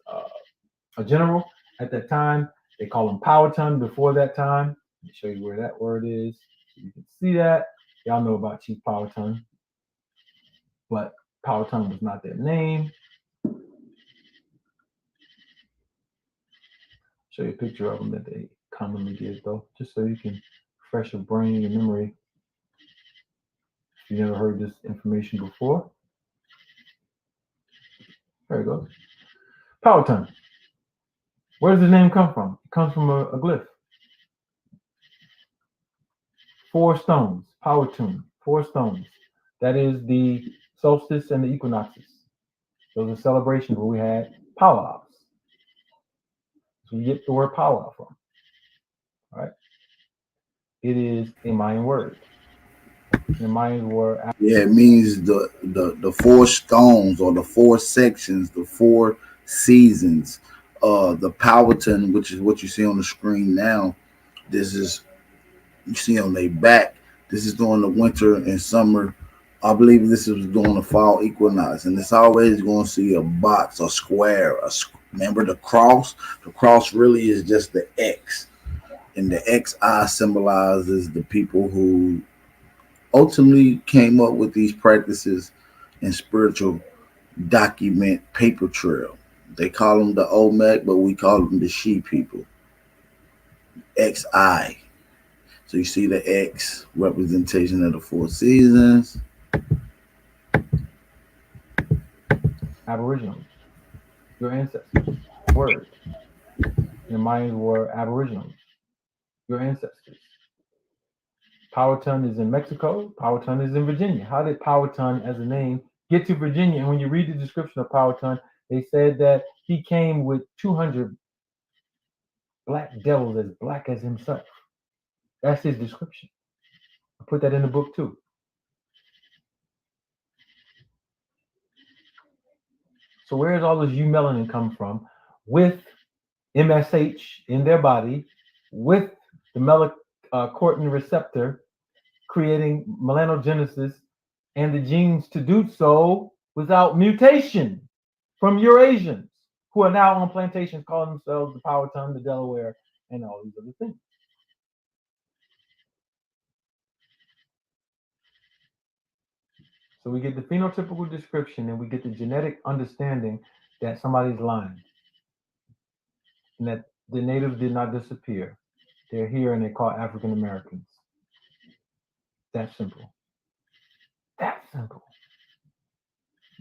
a general at that time. They call them Powhatan before that time. Let me show you where that word is so you can see that. Y'all know about Chief Powhatan, but Powhatan was not their name. Show you a picture of them that they commonly give, though, just so you can refresh your brain, your memory. If you never heard this information before, there it goes. Powhatan. Where does the name come from? It comes from a glyph. 4 stones. Powhatan. 4 stones. That is the solstice and the equinoxes. Those are celebrations where we had powwows. So you get the word powwow from. All right. It is a Mayan word. The Mayans were. Yeah, it means the 4 stones or the 4 sections, the 4 seasons. The Powhatan, which is what you see on the screen now. This is you see on their back. This is during the winter and summer. I believe this is during the fall equinox, and it's always going to see a box, a square. Remember the cross? The cross really is just the X, and the XI symbolizes the people who ultimately came up with these practices and spiritual document paper trail. They call them the Olmec, but we call them the She people. XI. So you see the X representation of the 4 seasons. Aboriginal. Your ancestors. Word. Your Mayans were Aboriginal. Your ancestors. Powhatan is in Mexico. Powhatan is in Virginia. How did Powhatan as a name get to Virginia? And when you read the description of Powhatan, they said that he came with 200 black devils as black as himself. That's his description. I put that in the book too. So where does all this eumelanin come from? With MSH in their body, with the melanocortin receptor creating melanogenesis and the genes to do so without mutation from Eurasians who are now on plantations calling themselves the Powhatan, the Delaware, and all these other things. So we get the phenotypical description and we get the genetic understanding that somebody's lying and that the natives did not disappear. They're here and they're called African Americans. That's simple. That's simple.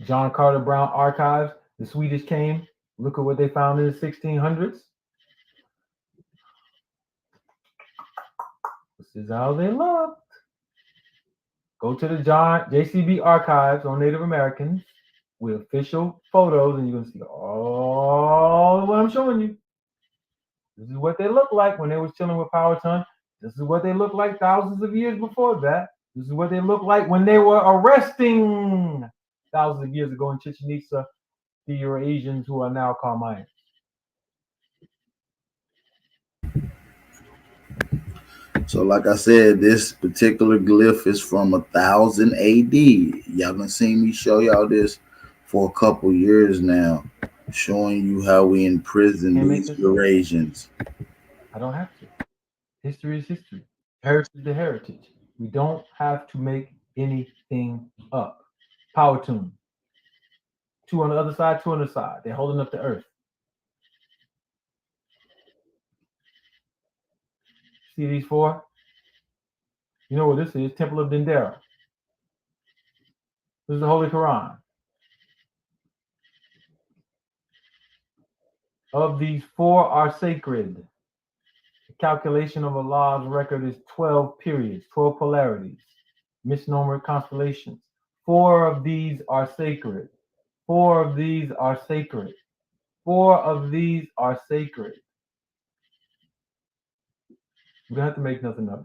John Carter Brown Archives, the Swedish came. Look at what they found in the 1600s. This is how they looked. Go to the JCB Archives on Native Americans with official photos, and you're going to see all what I'm showing you. This is what they looked like when they was chilling with Powhatan. This is what they looked like thousands of years before that. This is what they looked like when they were arresting thousands of years ago in Chichen Itza the Eurasians who are now called Mayans. So, like I said, this particular glyph is from 1000 AD. Y'all been seeing me show y'all this for a couple years now, showing you how we imprison these Eurasians. I don't have to. History is history. Heritage is heritage. We don't have to make anything up. Powhatan. 2 on the other side, 2 on the side. They're holding up the earth. See these 4? You know what this is? Temple of Dendera. This is the Holy Quran. Of these 4 are sacred. The calculation of Allah's record is 12 periods, 12 polarities, misnomer constellations. 4 of these are sacred. 4 of these are sacred. 4 of these are sacred. We don't have to make nothing up.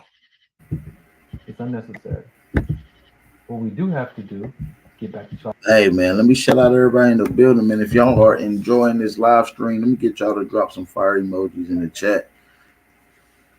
It's unnecessary. What we do have to do, get back to y'all. Hey man, let me shout out everybody in the building, man. If y'all are enjoying this live stream, let me get y'all to drop some fire emojis in the chat.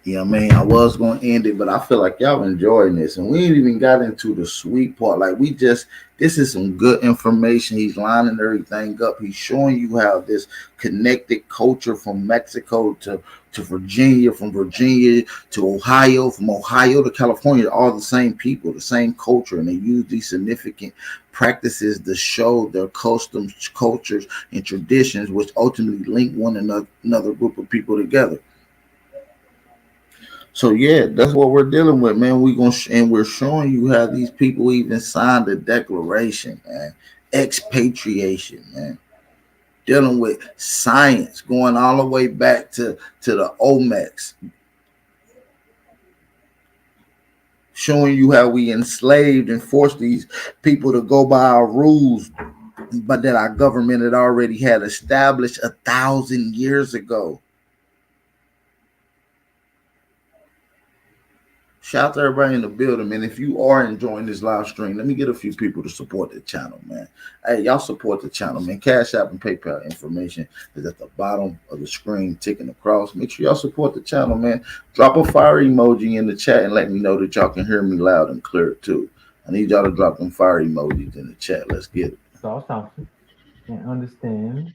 Yeah, man, I was gonna end it, but I feel like y'all enjoying this, and we ain't even got into the sweet part. Like this is some good information. He's lining everything up. He's showing you how this connected culture from Mexico to Virginia, from Virginia to Ohio, from Ohio to California, all the same people, the same culture, and they use these significant practices to show their customs, cultures, and traditions, which ultimately link one another group of people together. So yeah, that's what we're dealing with, man. And we're showing you how these people even signed the declaration, man. Expatriation, man. Dealing with science, going all the way back to the Olmecs, showing you how we enslaved and forced these people to go by our rules, but that our government had already had established 1,000 years ago. Shout out to everybody in the building, man. If you are enjoying this live stream, let me get a few people to support the channel, man. Hey, y'all support the channel, man. Cash App and PayPal information is at the bottom of the screen, ticking across. Make sure y'all support the channel, man. Drop a fire emoji in the chat and let me know that y'all can hear me loud and clear, too. I need y'all to drop them fire emojis in the chat. Let's get it. Saul Thompson and understand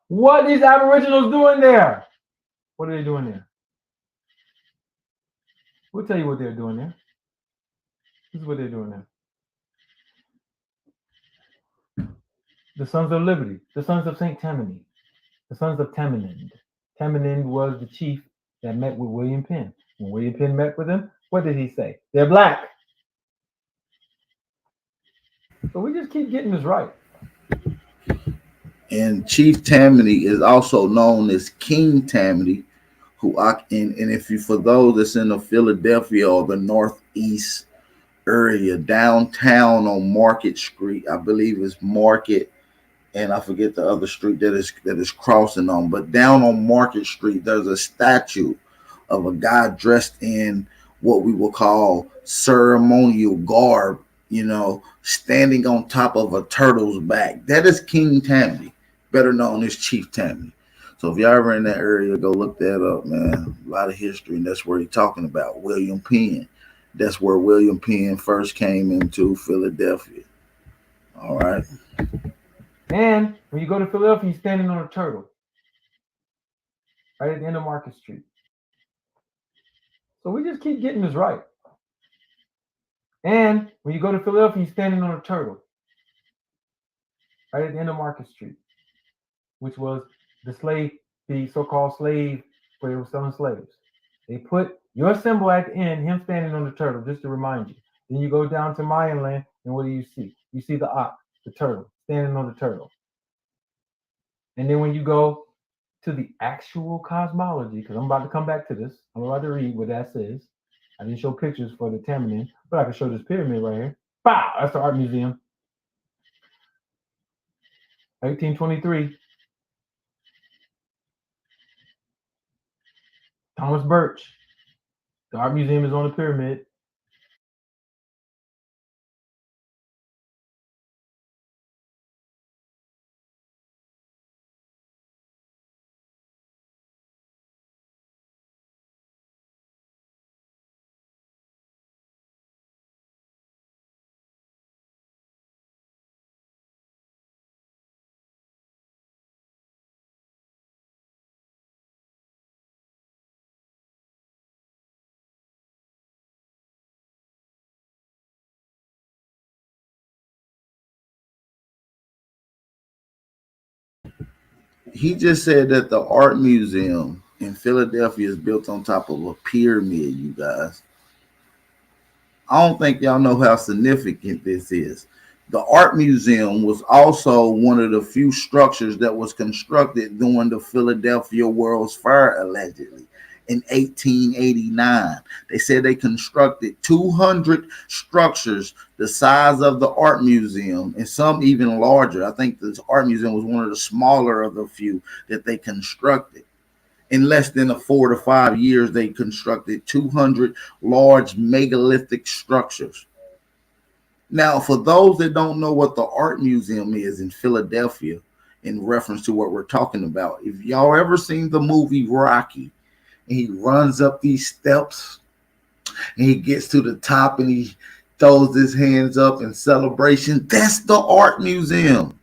what these Aboriginals doing there. What are they doing there? We'll tell you what they're doing there. This is what they're doing there. The Sons of Liberty, the Sons of St. Tammany, the Sons of Tammany. Tammany was the chief that met with William Penn. When William Penn met with him, what did he say? They're black. So we just keep getting this right. And Chief Tammany is also known as King Tammany, and if you, for those that's in the Philadelphia or the Northeast area, downtown on Market Street, I believe it's Market, and I forget the other street that is crossing on, but down on Market Street, there's a statue of a guy dressed in what we will call ceremonial garb, standing on top of a turtle's back. That is King Tammany, better known as Chief Tammany. So if y'all ever in that area, go look that up, man. A lot of history, and that's where he's talking about William Penn. That's where William Penn first came into Philadelphia. All right. And when you go to Philadelphia, you're standing on a turtle right at the end of Market Street. So we just keep getting this right. And when you go to Philadelphia, you're standing on a turtle right at the end of Market Street, which was the so-called slave where they were selling slaves. They put your symbol at the end, him standing on the turtle, just to remind you. Then you go down to Mayan land, and what do you see? You see the ox, the turtle, standing on the turtle. And then when you go to the actual cosmology, because I'm about to come back to this, I'm about to read what that says. I didn't show pictures for the Tammany, but I can show this pyramid right here. Wow, that's the art museum. 1823. Thomas Birch. The art museum is on the pyramid. He just said that the art museum in Philadelphia is built on top of a pyramid, you guys. I don't think y'all know how significant this is. The art museum was also one of the few structures that was constructed during the Philadelphia World's Fair, allegedly, in 1889. They said they constructed 200 structures the size of the art museum, and some even larger. I think the art museum was one of the smaller of the few that they constructed. In less than 4 to 5 years, they constructed 200 large megalithic structures. Now, for those that don't know what the art museum is in Philadelphia, in reference to what we're talking about. If y'all ever seen the movie Rocky, and he runs up these steps and he gets to the top and he throws his hands up in celebration, that's the art museum.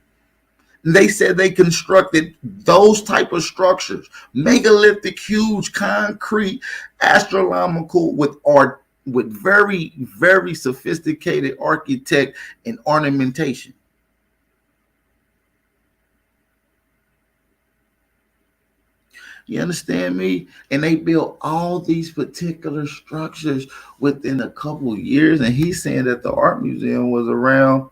They said they constructed those type of structures, megalithic, huge, concrete, astronomical, with art, with very, very sophisticated architect and ornamentation. You understand me? And they built all these particular structures within a couple of years. And he's saying that the art museum was around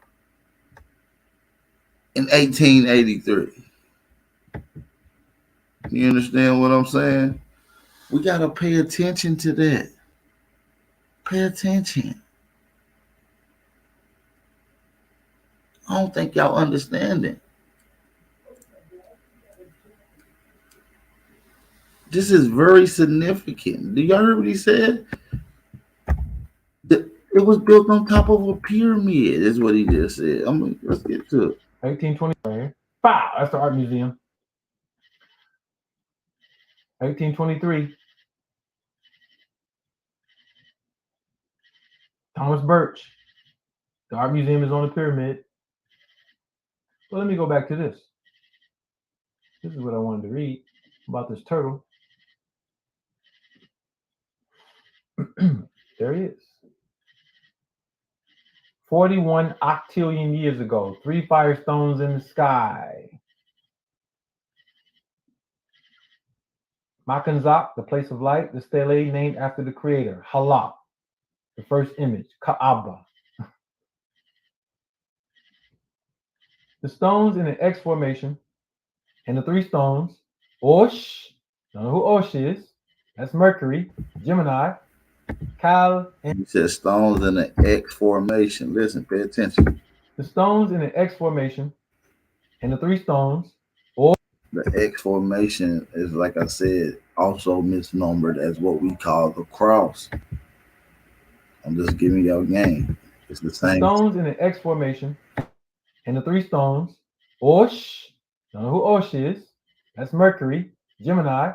in 1883. You understand what I'm saying? We got to pay attention to that. Pay attention. I don't think y'all understand it. This is very significant. Do y'all hear what he said? It was built on top of a pyramid, is what he just said. Let's get to it. 1820 right here. Wow, that's the art museum. 1823. Thomas Birch. The art museum is on the pyramid. Well, let me go back to this. This is what I wanted to read about this turtle. There he is. 41 octillion years ago, 3 firestones in the sky. Makanzak, the place of light, the stele named after the creator. Halak, the first image. Kaaba. The stones in the X formation and the 3 stones. Osh, don't know who Osh is. That's Mercury, Gemini, Cal, and he says stones in the X formation. Listen, pay attention. The stones in the X formation and the 3 stones. Or the X formation is, like I said, also misnomered as what we call the cross. I'm just giving y'all game. It's the same. Stones in the X formation and the 3 stones. Osh, don't know who Osh is. That's Mercury, Gemini,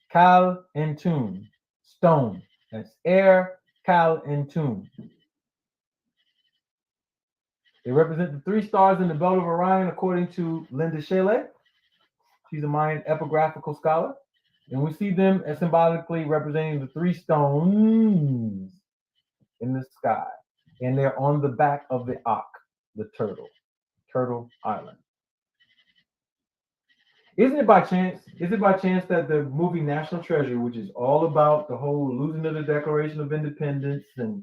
Cal, and Tune. Stone. That's air, Cal, and Tune. They represent the 3 stars in the belt of Orion, according to Linda Shele. She's a Mayan epigraphical scholar. And we see them as symbolically representing the 3 stones in the sky. And they're on the back of the Ak, the Turtle Island. Is it by chance that the movie National Treasure, which is all about the whole losing of the Declaration of Independence and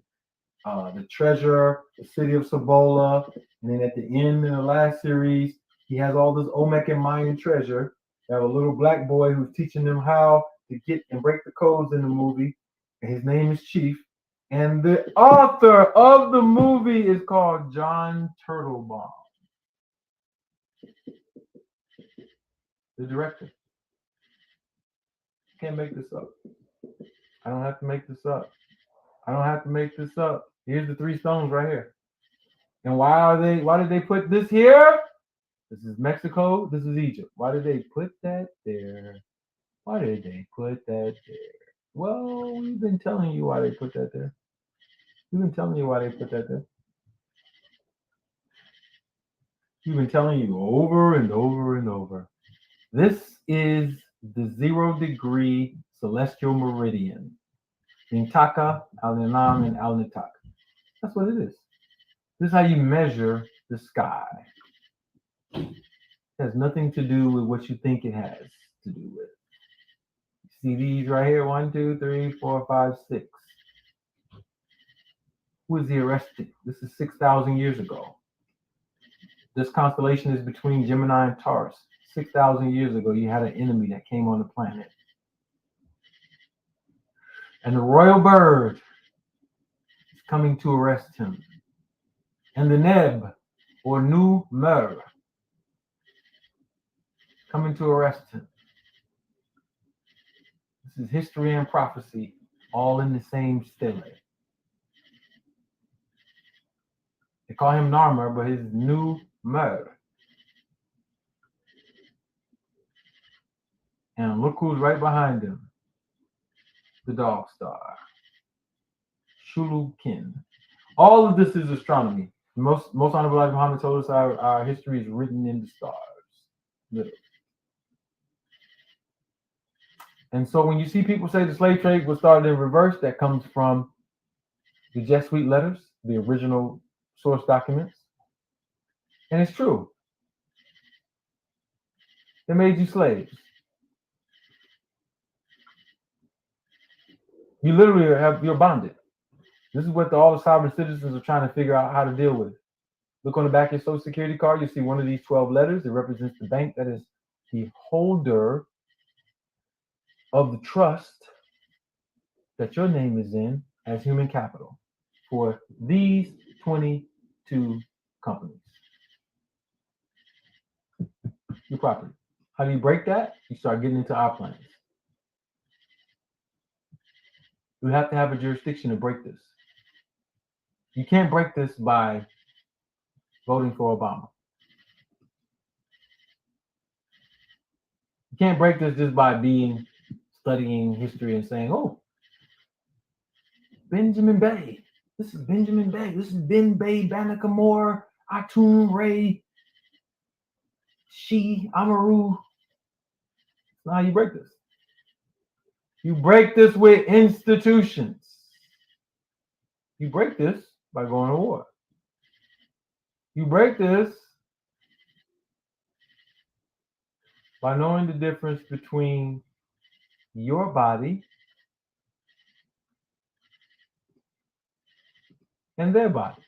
the treasure, the city of Cibola, and then at the end in the last series, he has all this Olmec and Mayan treasure. You have a little black boy who's teaching them how to get and break the codes in the movie, and his name is Chief. And the author of the movie is called John Turtlebaum, the director. Can't make this up. I don't have to make this up. Here's the 3 stones right here. And why did they put this here? This is Mexico, this is Egypt. Why did they put that there? Well, we've been telling you why they put that there. We've been telling you over and over and over. This is the 0 degree celestial meridian. Nintaka, Al-Ninam, and Al-Nitak. That's what it is. This is how you measure the sky. It has nothing to do with what you think it has to do with. See these right here? 1, 2, 3, 4, 5, 6. Who is the Arrested? This is 6,000 years ago. This constellation is between Gemini and Taurus. 6,000 years ago, you had an enemy that came on the planet. And the royal bird is coming to arrest him. And the Neb, or Nu Mer, coming to arrest him. This is history and prophecy, all in the same stele. They call him Narmer, but his Nu Mer. And look who's right behind him. The dog star. Shulukin. All of this is astronomy. Most Honorable Elijah Muhammad told us our history is written in the stars. Literally. And so when you see people say the slave trade was started in reverse, that comes from the Jesuit letters, the original source documents. And it's true. They made you slaves. You literally you're bonded. This is what all the sovereign citizens are trying to figure out how to deal with. Look on the back of your social security card, you see one of these 12 letters. It represents the bank that is the holder of the trust that your name is in as human capital for these 22 companies. Your property. How do you break that? You start getting into our plans. You have to have a jurisdiction to break this. You can't break this by voting for Obama. You can't break this just by studying history and saying, oh, Benjamin Bay. This is Benjamin Bay. This is Ben Bay, Banakamore, Atum Ray, She, Amaru. Now you break this. You break this with institutions. You break this by going to war. You break this by knowing the difference between your body and their bodies.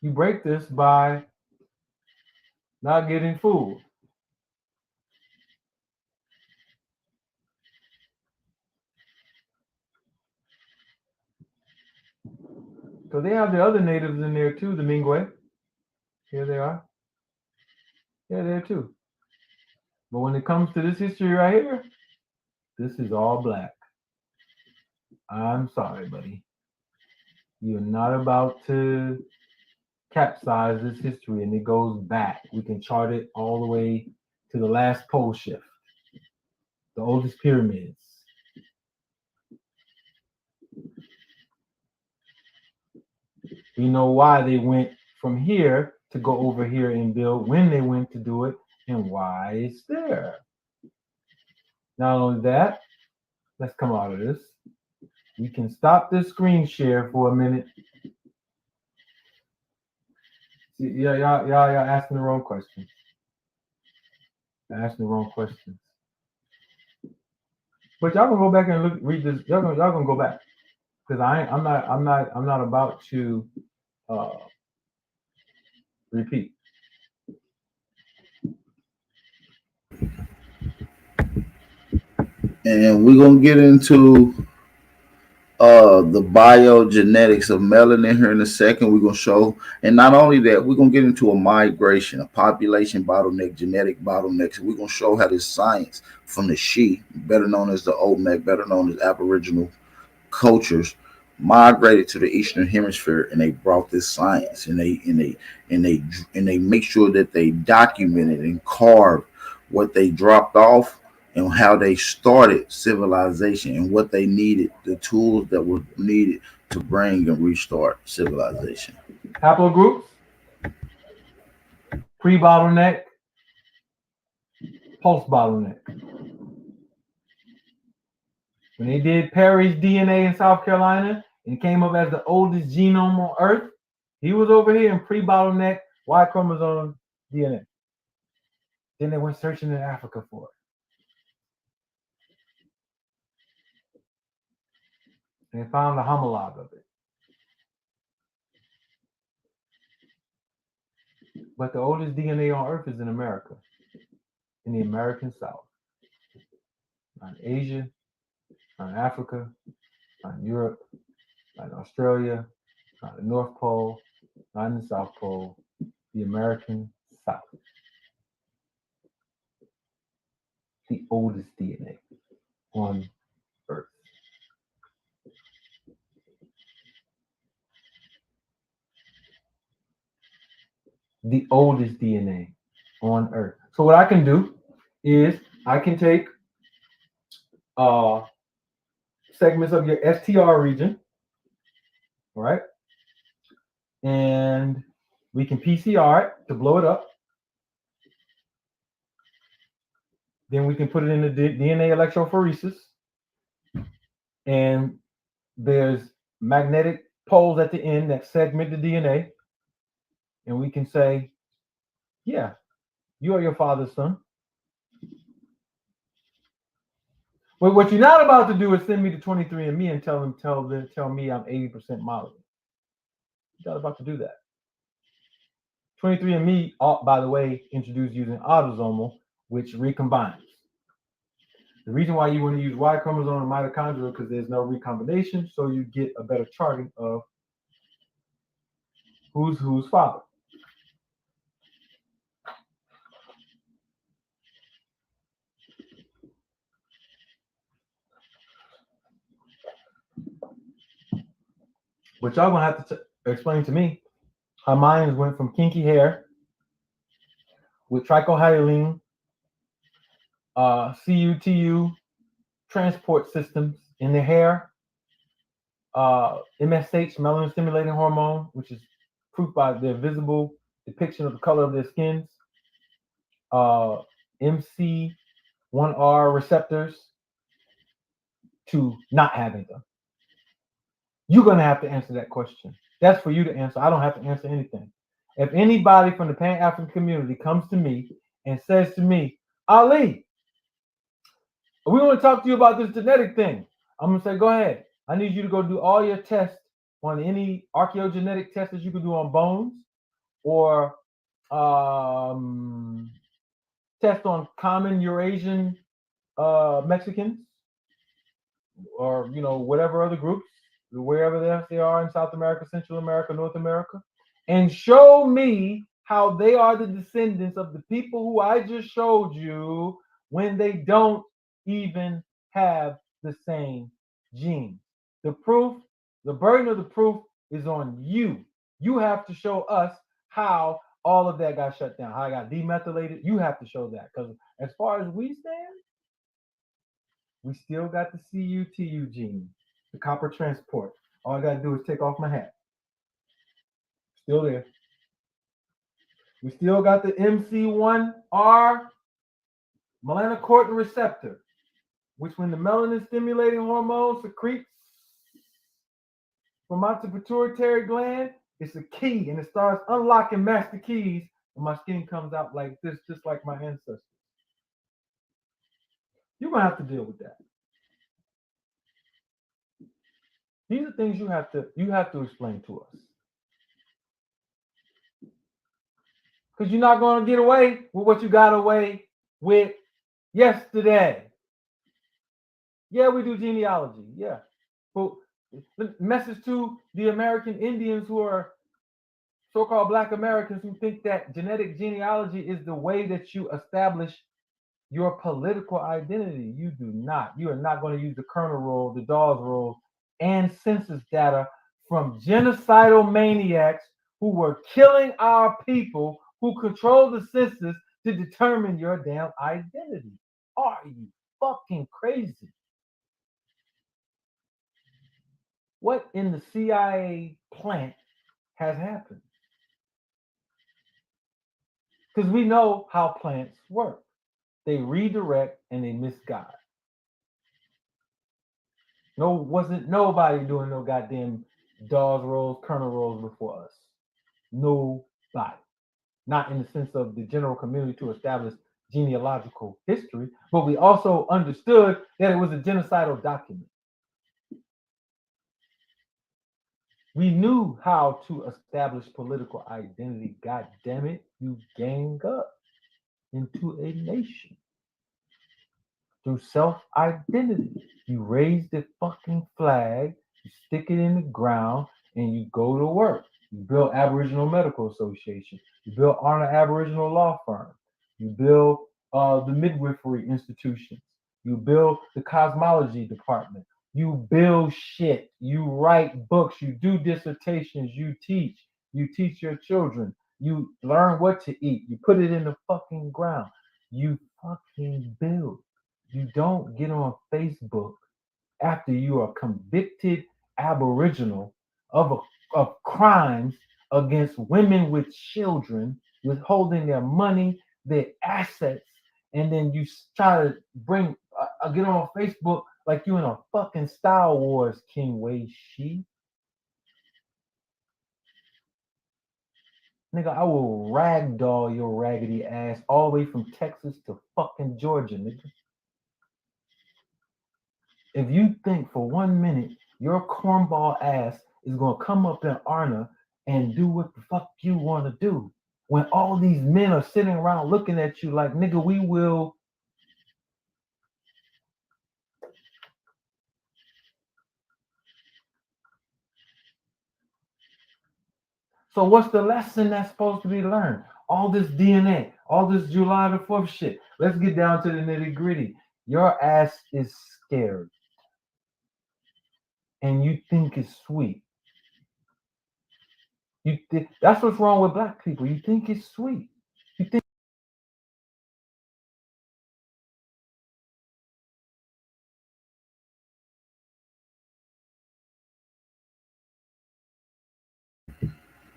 You break this by not getting fooled. So they have the other natives in there too, the Mingwe. Here they are. Yeah, there too. But when it comes to this history right here, this is all black. I'm sorry, buddy. You're not about to capsize this history, and it goes back. We can chart it all the way to the last pole shift, the oldest pyramids. We know why they went from here to go over here and build, when they went to do it, and why it's there. Not only that, let's come out of this. We can stop this screen share for a minute. See, y'all asking the wrong questions. You're asking the wrong questions. But y'all gonna go back and read this. Y'all gonna go back, because I'm not about to repeat. And we're gonna get into the biogenetics of melanin here in a second. We're gonna show, and not only that, we're gonna get into a migration, a population bottleneck, genetic bottlenecks. We're gonna show how this science from the She, better known as the Olmec, better known as Aboriginal cultures, migrated to the Eastern Hemisphere, and they brought this science, and they make sure that they documented and carved what they dropped off and how they started civilization and what they needed, the tools that were needed to bring and restart civilization. Haplogroups, pre-bottleneck, post-bottleneck. When they did Perry's DNA in South Carolina and came up as the oldest genome on Earth, he was over here in pre-bottleneck Y chromosome DNA. Then they went searching in Africa for it. And they found the homologue of it. But the oldest DNA on Earth is in America, in the American South. Not in Asia, not in Africa, not in Europe, not in Australia, not in the North Pole, not in the South Pole, the American South. The oldest DNA on Earth. the oldest DNA on Earth. So what I can do is I can take segments of your STR region, all right, and we can PCR it to blow it up. Then we can put it in the DNA electrophoresis, and there's magnetic poles at the end that segment the DNA, and we can say, yeah, you are your father's son. But what you're not about to do is send me to 23andMe and tell me I'm 80% Malian. You're not about to do that. 23andMe, by the way, introduced using autosomal, which recombines. The reason why you want to use Y chromosome and mitochondria because there's no recombination, so you get a better charting of who's father. But y'all gonna have to explain to me how mine went from kinky hair with trichohyline, CUTU transport systems in the hair, MSH, melanin stimulating hormone, which is proof by their visible depiction of the color of their skins, MC1R receptors, to not having them. You're going to have to answer that question. That's for you to answer. I don't have to answer anything. If anybody from the Pan-African community comes to me and says to me, Ali, we want to talk to you about this genetic thing, I'm going to say, go ahead. I need you to go do all your tests on any archaeogenetic tests that you can do on bones, or test on common Eurasian Mexicans, or whatever other groups, wherever they are in South America, Central America, North America, and show me how they are the descendants of the people who I just showed you when they don't even have the same genes. The proof, the burden of the proof is on you. You have to show us how all of that got shut down, how I got demethylated. You have to show that, because as far as we stand, we still got the CUTU gene, the copper transport. All I got to do is take off my hat. Still there. We still got the MC1R melanocortin receptor, which when the melanin stimulating hormone secretes from my pituitary gland, it's a key, and it starts unlocking master keys, and my skin comes out like this, just like my ancestors. You're going to have to deal with that. These are things you have to explain to us. Because you're not going to get away with what you got away with yesterday. Yeah, we do genealogy. Yeah. But the message to the American Indians who are so-called Black Americans who think that genetic genealogy is the way that you establish your political identity. You do not. You are not going to use the Kerner rule, the Dawes rule, and census data from genocidal maniacs who were killing our people, who control the census to determine your damn identity. Are you fucking crazy? What in the CIA plant has happened? Because we know how plants work. They redirect and they misguide. Wasn't nobody doing no goddamn Dawes rolls, Kerner rolls before us. Nobody. Not in the sense of the general community to establish genealogical history, but we also understood that it was a genocidal document. We knew how to establish political identity. God damn it, you gang up into a nation through self-identity. You raise the fucking flag, you stick it in the ground, and you go to work. You build Aboriginal Medical Association. You build honor Aboriginal law firm. You build the midwifery institutions. You build the cosmology department. You build shit. You write books. You do dissertations. You teach. You teach your children. You learn what to eat. You put it in the fucking ground. You fucking build. You don't get on Facebook after you are convicted Aboriginal of crimes against women with children, withholding their money, their assets, and then you try to get on Facebook like you in a fucking Star Wars, King Wei Shi. Nigga, I will ragdoll your raggedy ass all the way from Texas to fucking Georgia, nigga. If you think for 1 minute your cornball ass is gonna come up in Arna and do what the fuck you want to do, when all these men are sitting around looking at you like, nigga, we will. So what's the lesson that's supposed to be learned? All this DNA, all this July the 4th shit. Let's get down to the nitty gritty. Your ass is scared. And you think it's sweet. That's what's wrong with black people. You think it's sweet. You think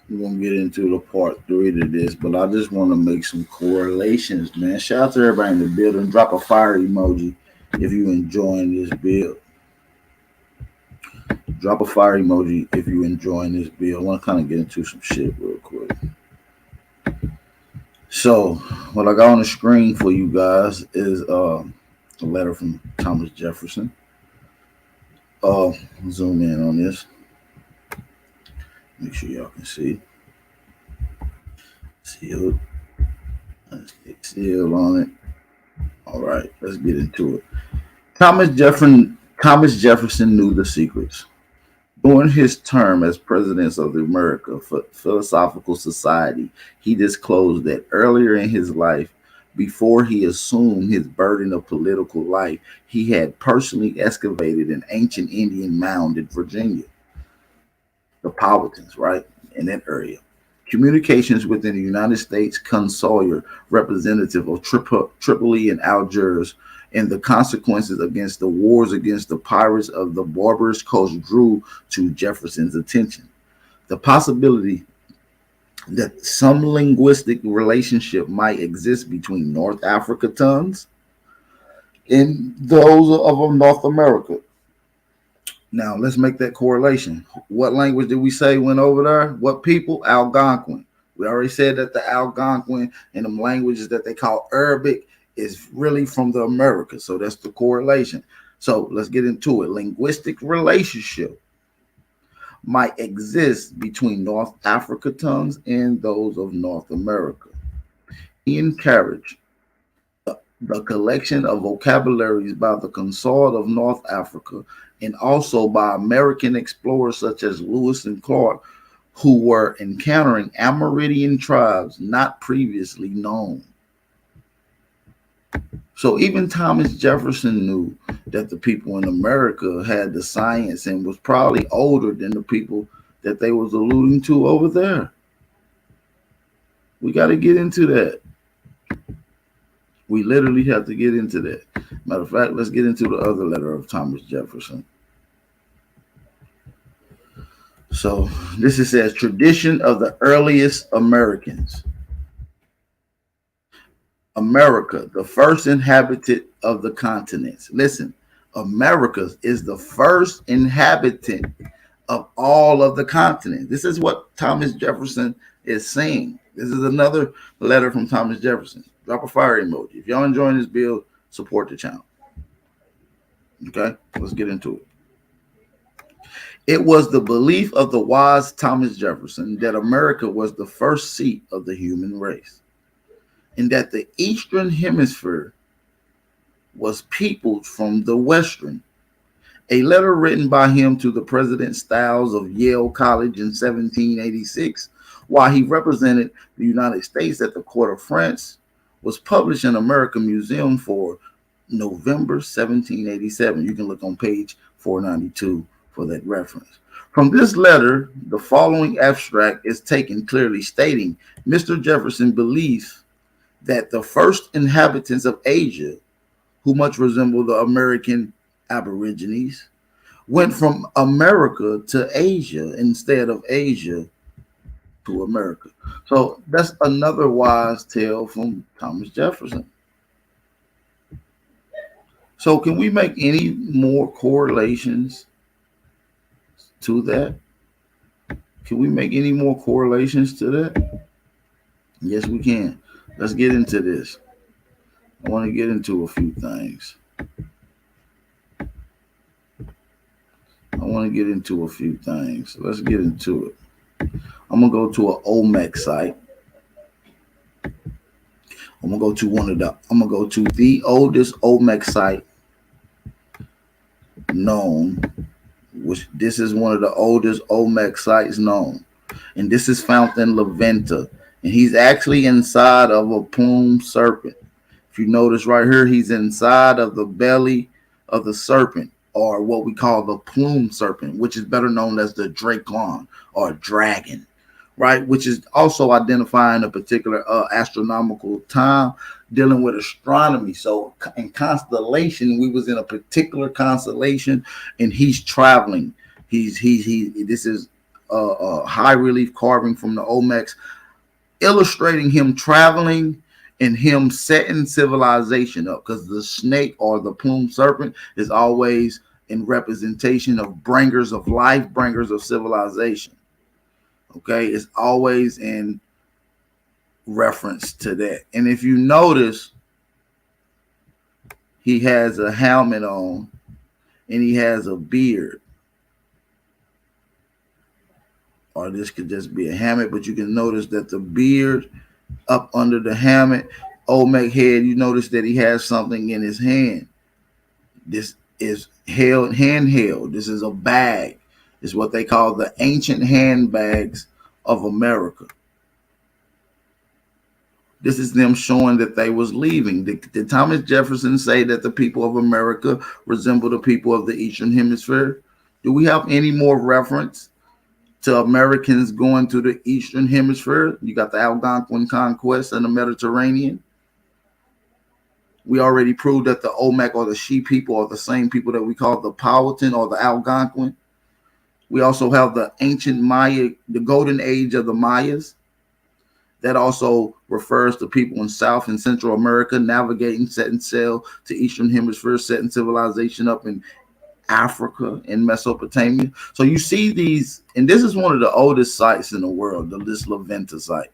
We're gonna get into the part 3 to this, but I just want to make some correlations, man. Shout out to everybody in the building. Drop a fire emoji if you enjoying this build. Drop a fire emoji if you enjoying this build. I want to kind of get into some shit real quick. So, what I got on the screen for you guys is a letter from Thomas Jefferson. Zoom in on this. Make sure y'all can see. Sealed. Let's get sealed on it. All right, let's get into it. Thomas Jefferson knew the secrets. During his term as president of the American Philosophical Society, he disclosed that earlier in his life, before he assumed his burden of political life, he had personally excavated an ancient Indian mound in Virginia, the Powhatans, right, in that area. Communications within the United States consular representative of Tripoli and Algiers and the consequences against the wars against the pirates of the Barbarous Coast drew to Jefferson's attention. The possibility that some linguistic relationship might exist between North Africans and those of North America. Now, let's make that correlation. What language did we say went over there? What people? Algonquin. We already said that the Algonquin and them languages that they call Arabic is really from the Americas. So that's the correlation. So let's get into it. Linguistic relationship might exist between North Africa tongues and those of North America. He encouraged the collection of vocabularies by the Consort of North Africa and also by American explorers such as Lewis and Clark, who were encountering Amerindian tribes not previously known. So even Thomas Jefferson knew that the people in America had the science and was probably older than the people that they was alluding to over there. We got to get into that. We literally have to get into that. Matter of fact, let's get into the other letter of Thomas Jefferson. So this is says tradition of the earliest Americans. America, the first inhabitant of the continents. Listen, America is the first inhabitant of all of the continents. This is what Thomas Jefferson is saying. This is another letter from Thomas Jefferson. Drop a fire emoji. If y'all enjoying this build, support the channel. Okay, let's get into it. It was the belief of the wise Thomas Jefferson that America was the first seat of the human race, and that the Eastern Hemisphere was peopled from the Western. A letter written by him to the President Styles of Yale College in 1786, while he represented the United States at the court of France, was published in American Museum for November 1787. You can look on page 492 for that reference. From this letter, the following abstract is taken, clearly stating Mr. Jefferson believes that the first inhabitants of Asia, who much resemble the American Aborigines, went from America to Asia instead of Asia to America. So that's another wise tale from Thomas Jefferson. So can we make any more correlations to that? Can we make any more correlations to that? Yes, we can. Let's get into this. I want to get into a few things. Let's get into it. I'm gonna go to an Olmec site. I'm gonna go to the oldest Olmec site known, which this is one of the oldest Olmec sites known. And this is found in Laventa. And he's actually inside of a plumed serpent. If you notice right here, he's inside of the belly of the serpent, or what we call the plumed serpent, which is better known as the Dracon or dragon, right? Which is also identifying a particular astronomical time dealing with astronomy. So in constellation, we was in a particular constellation, and he's traveling. This is a high relief carving from the Olmecs, illustrating him traveling and him setting civilization up, because the snake or the plumed serpent is always in representation of bringers of life, bringers of civilization. Okay, it's always in reference to that. And if you notice, he has a helmet on and he has a beard. Or this could just be a helmet, but you can notice that the beard up under the helmet, Olmec head, you notice that he has something in his hand. This is handheld. This is a bag. It's what they call the ancient handbags of America. This is them showing that they was leaving. Did Thomas Jefferson say that the people of America resemble the people of the Eastern Hemisphere? Do we have any more reference to Americans going to the Eastern Hemisphere? You got the Algonquin conquest in the Mediterranean. We already proved that the Olmec or the She people are the same people that we call the Powhatan or the Algonquin. We also have the ancient Maya, the golden age of the Mayas. That also refers to people in South and Central America navigating, setting sail to Eastern Hemisphere, setting civilization up in Africa and Mesopotamia. So you see these, and this is one of the oldest sites in the world, this Laventa site.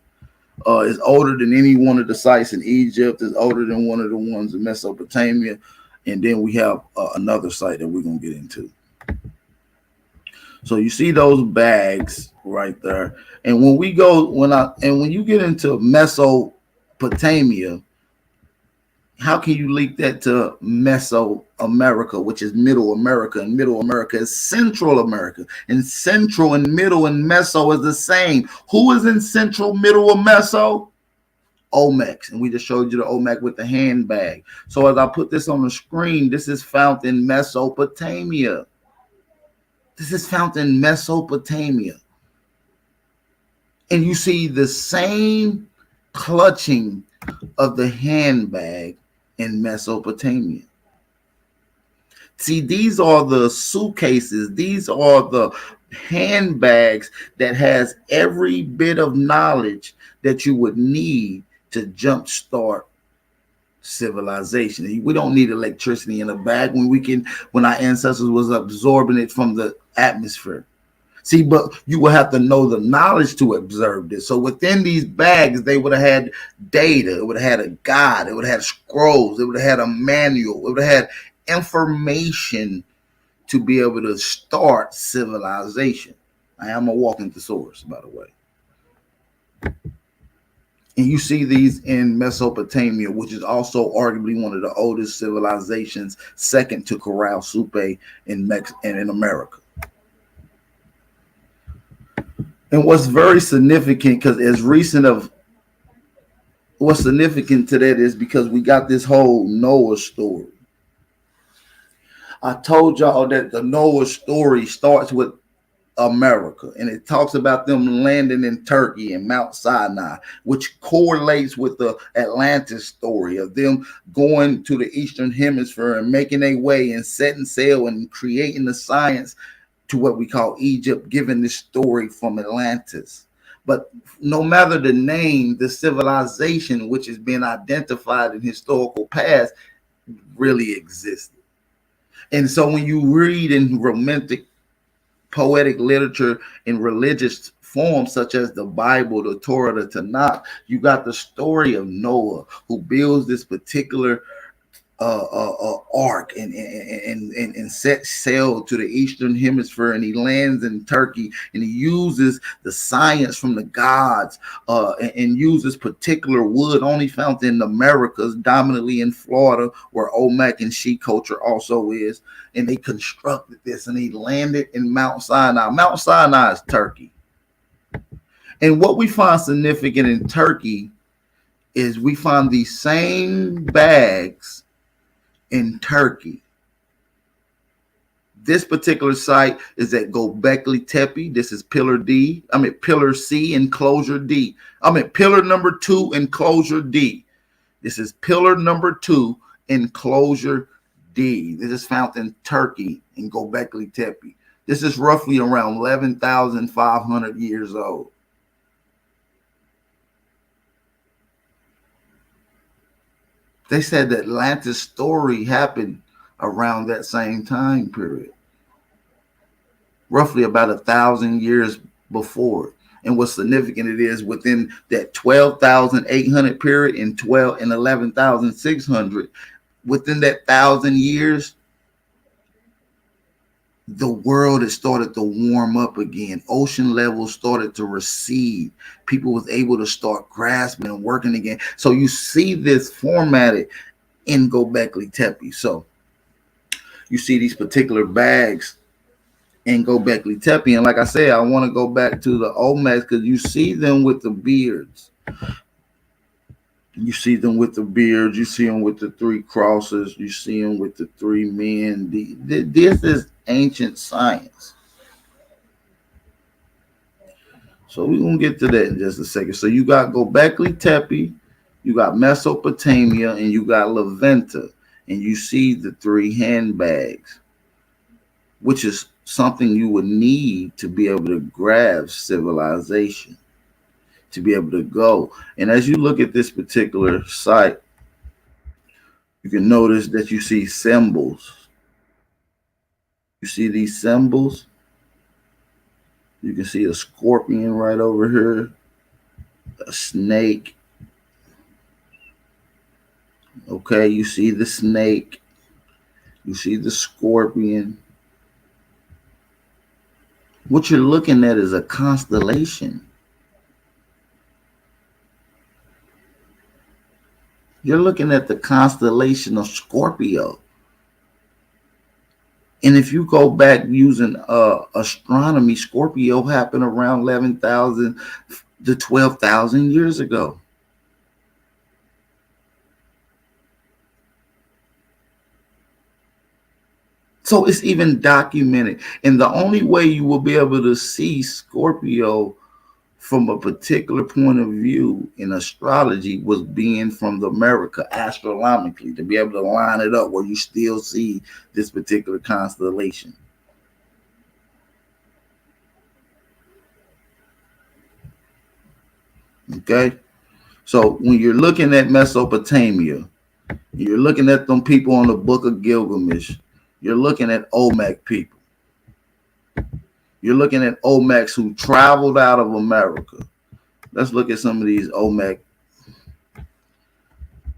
It's older than any one of the sites in Egypt. It's older than one of the ones in Mesopotamia. And then we have another site that we're going to get into. So you see those bags right there. And when you get into Mesopotamia, how can you link that to Mesoamerica, which is Middle America, and Middle America is Central America, and Central and Middle and Meso is the same. Who is in Central, Middle, and Meso? Olmecs, and we just showed you the Olmec with the handbag. So as I put this on the screen, this is found in Mesopotamia. This is found in Mesopotamia. And you see the same clutching of the handbag in Mesopotamia. See, these are the suitcases. These are the handbags that has every bit of knowledge that you would need to jumpstart civilization. We don't need electricity in a bag when our ancestors was absorbing it from the atmosphere. See, but you would have to know the knowledge to observe this. So within these bags, they would have had data. It would have had a guide. It would have had scrolls. It would have had a manual. It would have had information to be able to start civilization. I am a walking thesaurus, by the way. And you see these in Mesopotamia, which is also arguably one of the oldest civilizations, second to Corral Supe in America. And what's very significant, because what's significant to that is because we got this whole Noah story. I told y'all that the Noah story starts with America, and it talks about them landing in Turkey and Mount Sinai, which correlates with the Atlantis story of them going to the Eastern Hemisphere and making their way and setting sail and creating the science to what we call Egypt, given this story from Atlantis. But no matter the name, the civilization which has been identified in historical past really existed. And so when you read in romantic poetic literature in religious forms such as the Bible, the Torah, the Tanakh, you got the story of Noah who builds this particular ark and sets sail to the Eastern Hemisphere, and he lands in Turkey, and he uses the science from the gods and uses particular wood only found in the Americas, dominantly in Florida, where Olmec and She culture also is. And they constructed this, and he landed in Mount Sinai. Mount Sinai is Turkey. And what we find significant in Turkey is we find these same bags in Turkey. This particular site is at Göbekli Tepe. This is Pillar C, Enclosure D. Pillar number 2, Enclosure D. This is Pillar number 2, Enclosure D. This is found in Turkey in Göbekli Tepe. This is roughly around 11,500 years old. They said that Atlantis story happened around that same time period, roughly about 1,000 years before. And what's significant it is within that 12,800 period and 11,600, within that 1,000 years, the world has started to warm up again. Ocean levels started to recede. People was able to start grasping and working again. So you see this formatted in Göbekli Tepe. So you see these particular bags in Göbekli Tepe. And like I said, I want to go back to the Olmecs because you see them with the beards. You see them with the beards. You see them with the 3 crosses. You see them with the 3 men. This is ancient science. So we're going to get to that in just a second. So you got Göbekli Tepe, you got Mesopotamia, and you got Levanta. And you see the 3 handbags, which is something you would need to be able to grasp civilization, to be able to go. And as you look at this particular site, you can notice that you see symbols. You see these symbols? You can see a scorpion right over here, a snake. Okay, you see the snake. You see the scorpion. What you're looking at is a constellation. You're looking at the constellation of Scorpio. And if you go back using astronomy, Scorpio happened around 11,000 to 12,000 years ago. So it's even documented. And the only way you will be able to see Scorpio from a particular point of view in astrology was being from the America astronomically, to be able to line it up where you still see this particular constellation. Okay, so when you're looking at Mesopotamia, you're looking at them people on the Book of Gilgamesh, you're looking at Olmec people. You're looking at Olmecs who traveled out of America. Let's look at some of these Olmec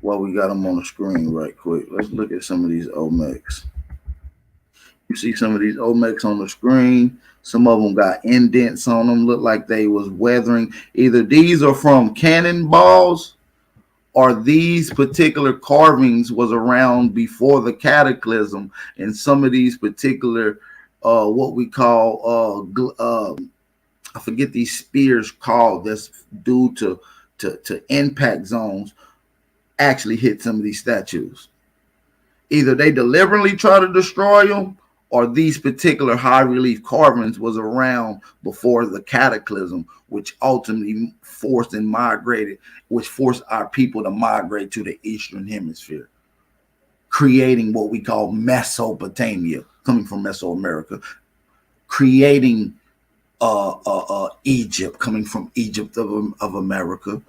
while we got them on the screen right quick. Let's look at some of these Olmecs. You see some of these Olmecs on the screen. Some of them got indents on them. Look like they was weathering. Either these are from cannonballs or these particular carvings was around before the cataclysm. And some of these particular what we call I forget these spears called, that's due to impact zones, actually hit some of these statues. Either they deliberately try to destroy them or these particular high relief carvings was around before the cataclysm, which ultimately forced and migrated, which forced our people to migrate to the Eastern Hemisphere, creating what we call Mesopotamia, coming from Mesoamerica, creating Egypt, coming from Egypt of America.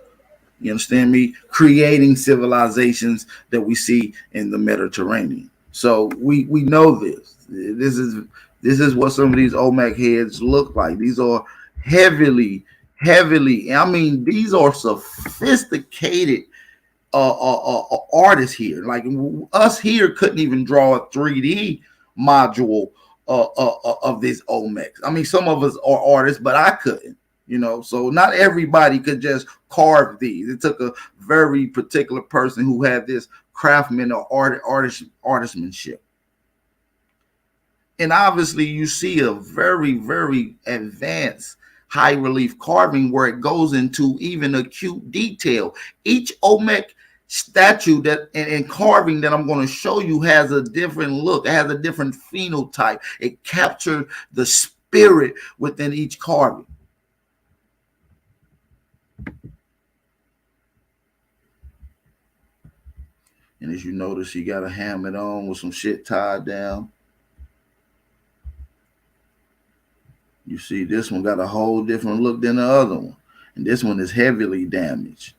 You understand me? Creating civilizations that we see in the Mediterranean. So we know this. This is what some of these Olmec heads look like. These are heavily, I mean, these are sophisticated artists here. Like us here couldn't even draw a 3D module of this Olmecs. I mean, some of us are artists, but I couldn't. You know, so not everybody could just carve these. It took a very particular person who had this craftsman or artistmanship. And obviously, you see a very, very advanced high relief carving where it goes into even acute detail. Each Olmec statue that and carving that I'm going to show you has a different look. It has a different phenotype. It captured the spirit within each carving. And as you notice, he got a helmet on with some shit tied down. You see, this one got a whole different look than the other one. And this one is heavily damaged.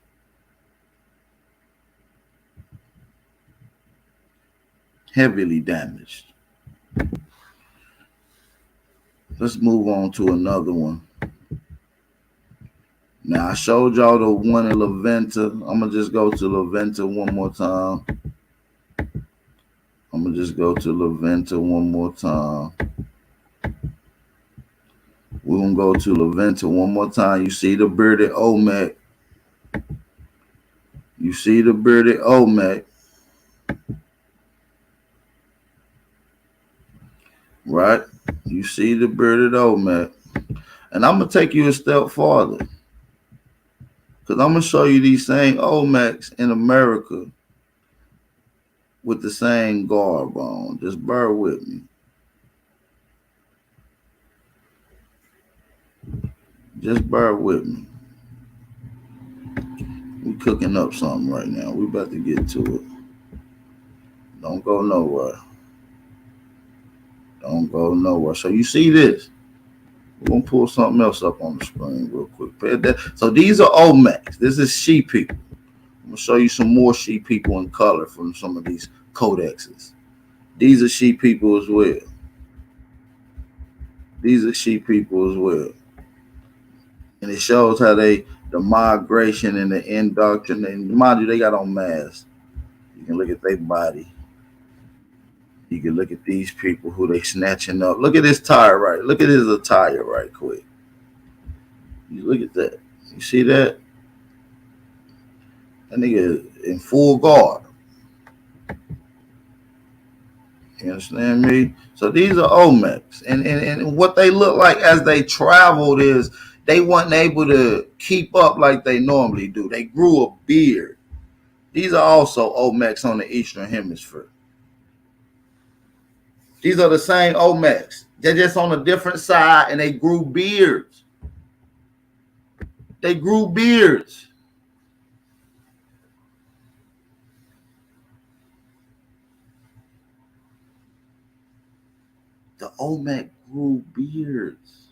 Heavily damaged. Let's move on to another one. Now, I showed y'all the one in La Venta. I'm going to just go to La Venta one more time. We're going to go to La Venta one more time. You see the bearded Olmec. Right? You see the bearded Olmec. And I'm going to take you a step farther. Because I'm going to show you these same Olmecs in America with the same garb on. Just bear with me. We cooking up something right now. We about to get to it. Don't go nowhere. So you see this. We're going to pull something else up on the screen real quick. So these are Olmecs. This is she people. I'm going to show you some more she people in color from some of these codexes. These are she people as well. And it shows how the migration and the indoctrination. Mind you, they got on masks. You can look at their body. You can look at these people who they snatching up. Look at his attire right. Look at his attire right quick. You look at that. You see that? That nigga in full guard. You understand me? So these are Olmecs. And what they look like as they traveled is they weren't able to keep up like they normally do. They grew a beard. These are also Olmecs on the Eastern Hemisphere. These are the same Olmecs. They're just on a different side and they grew beards. The Olmec grew beards.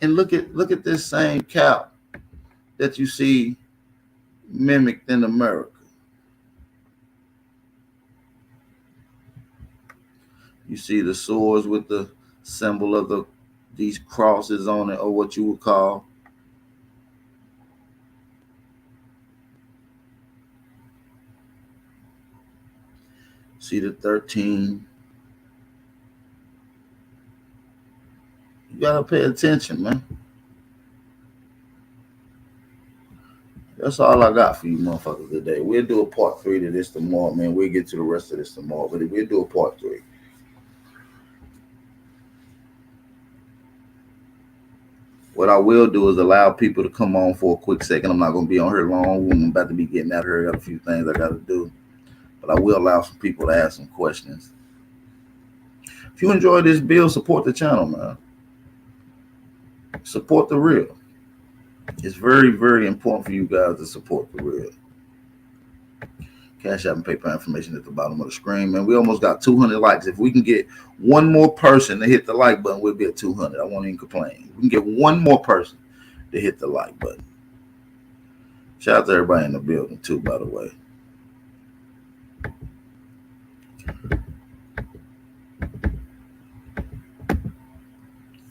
And look at this same cap that you see mimicked in America. You see the swords with the symbol of these crosses on it, or what you would call. See the 13. You gotta pay attention, man. That's all I got for you motherfuckers today. We'll do a part 3 to this tomorrow, man. We'll get to the rest of this tomorrow, but we'll do a part 3. What I will do is allow people to come on for a quick second. I'm not going to be on here long. I'm about to be getting out of here. I got a few things I got to do. but I will allow some people to ask some questions. If you enjoy this build, support the channel, man. Support the real. It's very, very important for you guys to support the real. Cash App and PayPal information at the bottom of the screen, man. We almost got 200 likes. If we can get one more person to hit the like button, we'll be at 200. I won't even complain. If we can get one more person to hit the like button. Shout out to everybody in the building, too, by the way.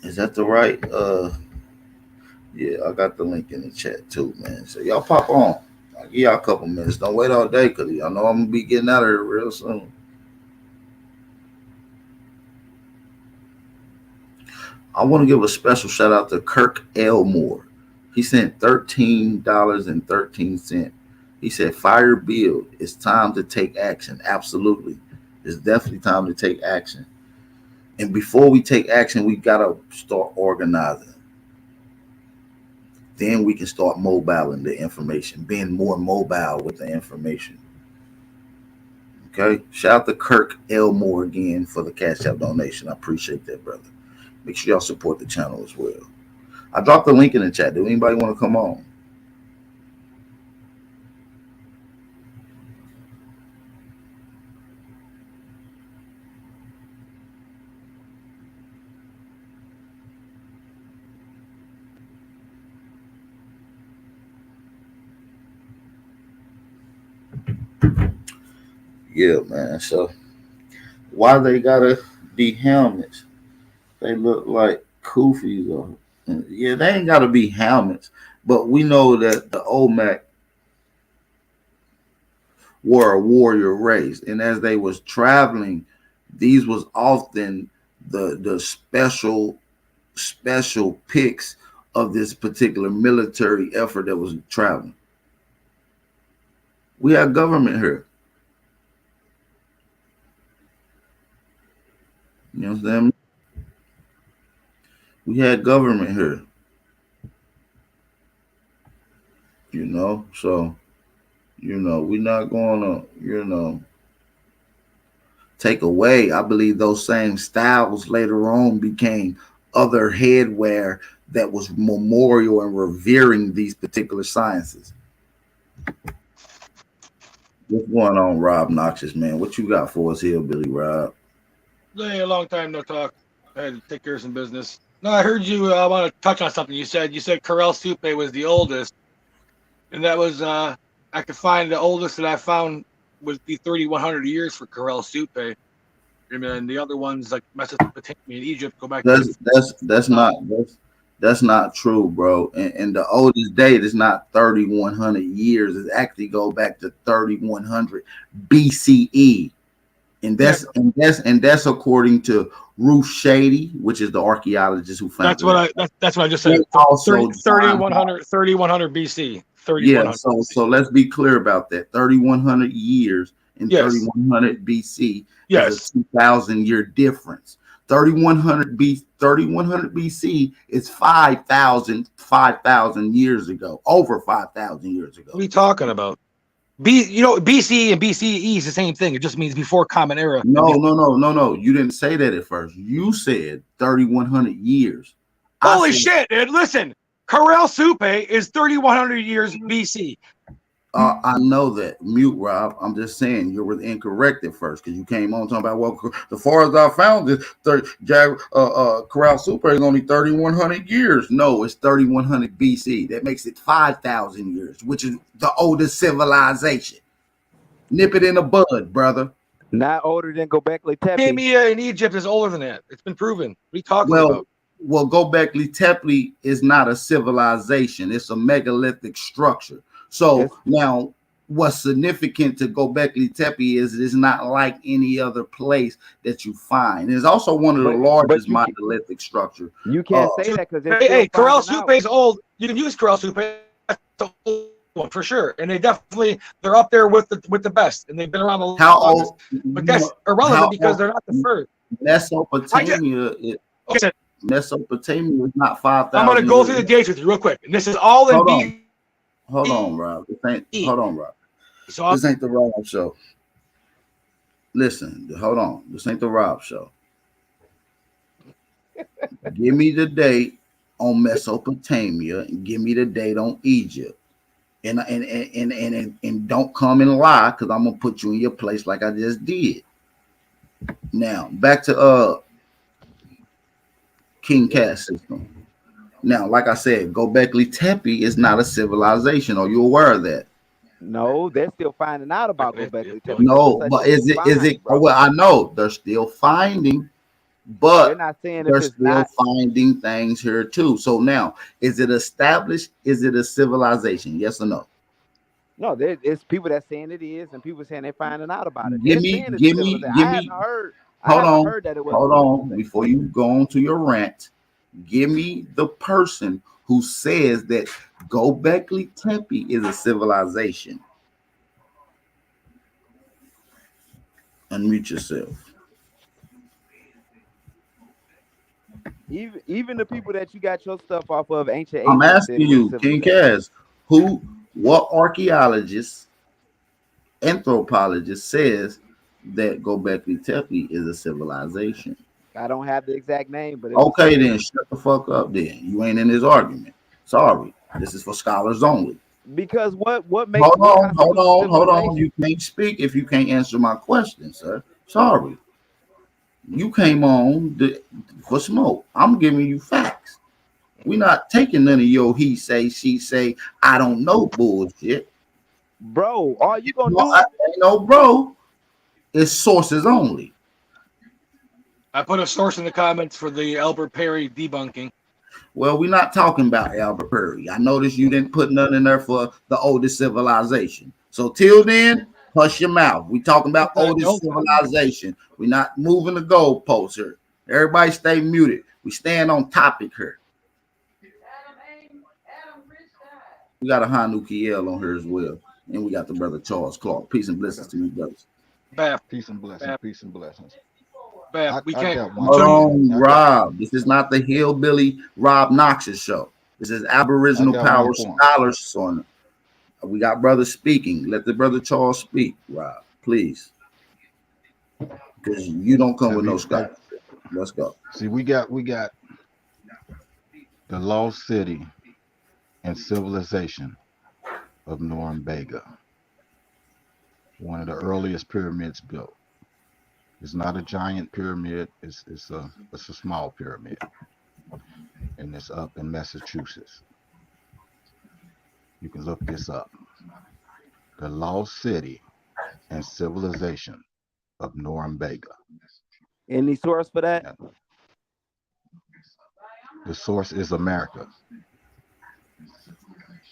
Is that the right? Yeah, I got the link in the chat, too, man. So y'all pop on. I'll give y'all a couple minutes. Don't wait all day, because y'all know I'm going to be getting out of here real soon. I want to give a special shout out to Kirk Elmore. He sent $13.13. He said, fire build. It's time to take action. Absolutely. It's definitely time to take action. And before we take action, we got to start organizing. Then we can start mobiling the information, being more mobile with the information. Okay. Shout out to Kirk Elmore again for the Cash App donation. I appreciate that, brother. Make sure y'all support the channel as well. I dropped the link in the chat. Do anybody want to come on? Yeah, man. So why they gotta be helmets? They look like koofies. Or, yeah, they ain't gotta be helmets. But we know that the Olmec were a warrior race, and as they was traveling, these was often the special picks of this particular military effort that was traveling. We have government here. You know what I'm saying? We had government here. You know, so, you know, we're not going to, you know, take away. I believe those same styles later on became other headwear that was memorial and revering these particular sciences. What's going on, Rob Noxious, man? What you got for us here, Billy Rob? Hey, a long time no talk. I had to take care of some business. No, I heard you. I want to touch on something you said. You said Corral Supe was the oldest, and that was I could find the oldest that I found would be 3,100 years for Corral Supe, and then the other ones like Mesopotamia and Egypt go back. That's not true, bro. And the oldest date is not 3,100 years. It actually go back to 3,100 BCE. And that's according to Ruth Shady, which is the archaeologist who found that's what I just said. Also 3,100 BC. 3,100. Yeah, so let's be clear about that. 3,100 years and 3,100 BC is a 2,000-year difference. 3,100 BC is 5,000 years ago, over 5,000 years ago. What are you talking about? BC and BCE is the same thing. It just means before Common Era. No. You didn't say that at first. You said 3,100 years. Holy shit, dude. Listen, Corral Supe is 3,100 years BC. I know that. Mute, Rob. I'm just saying you were incorrect at first because you came on talking about, well, as far as I found this, Corral Supe is only 3,100 years. No, it's 3,100 BC. That makes it 5,000 years, which is the oldest civilization. Nip it in the bud, brother. Not older than Göbekli Tepe. Hemisphere in Egypt is older than that. It's been proven. What are you talking about? Well, Göbekli Tepe is not a civilization. It's a megalithic structure. So now what's significant to Göbekli Tepe is it's not like any other place that you find. It's also one of the largest monolithic structure. You can't say that because Corral Supe is old. You can use Corral Supe. That's the old one for sure. And they're up there with the best. And they've been around the longest. How old? But that's irrelevant because they're not the first. Mesopotamia is not 5,000. I'm going to go through the dates with you real quick. And this is all in B. Hold on, Rob. Hold on, Rob. This ain't the Rob show. Listen, hold on. This ain't the Rob show. Give me the date on Mesopotamia and give me the date on Egypt. And don't come and lie because I'm gonna put you in your place like I just did. Now back to King Cat system. Now, like I said, Gobekli Tepe is not a civilization. Are you aware of that? No, they're still finding out about Gobekli Tepe. No, Such but a is big it? find, bro. Well, I know they're still finding, They're but not saying if they're it's still not. finding things here too. So now, is it established? Is it a civilization? Yes or no? No, it's people that saying it is, and people saying they're finding out about it. Give They're me, saying it's a give me, civilization. give I haven't me. heard. I Hold haven't on, heard that it wasn't hold a on. civilization. Before you go on to your rant, give me the person who says that Gobekli Tepe is a civilization. Unmute yourself. Even the people that you got your stuff off of, ancient I'm Egypt, said asking it was a you, King civilization. Kaz, what archaeologist, anthropologist says that Gobekli Tepe is a civilization? I don't have the exact name, but it was Okay, said then shut the fuck up. Then you ain't in this argument. Sorry, this is for scholars only. because what makes Hold what on, hold constitutes a on, hold on. civilization? You can't speak if you can't answer my question, sir. Sorry, you came on for smoke. I'm giving you facts. We're not taking none of your he say, she say, I don't know bullshit. Bro, all you gonna No, I do? ain't no bro. It's sources only. I put a source in the comments for the Albert Perry debunking. Well, we're not talking about Albert Perry. I noticed you didn't put nothing in there for the oldest civilization. So till then, hush your mouth. We talking about What's that? oldest No comment. civilization. We're not moving the goalposts here. Everybody stay muted. We stand on topic here. We got a Hanu Kiel on here as well. And we got the brother Charles Clark. Peace and blessings to you, brothers. Bap, Peace and blessings. bap, Peace and blessings. bap. We I can't. got We one Hold couldn't. point. on, I got Rob. This is not the hillbilly Rob Knox's show. This is Aboriginal one Power point. Scholars on. We got brothers speaking. Let the brother Charles speak, Rob, please, because you don't come with no scholarship. Let's go. See, we got the lost city and civilization of Norumbega, one of the earliest pyramids built. It's not a giant pyramid. It's a small pyramid, and it's up in Massachusetts. You can look this up. The lost city and civilization of Norumbega. Any source for that? The source is America.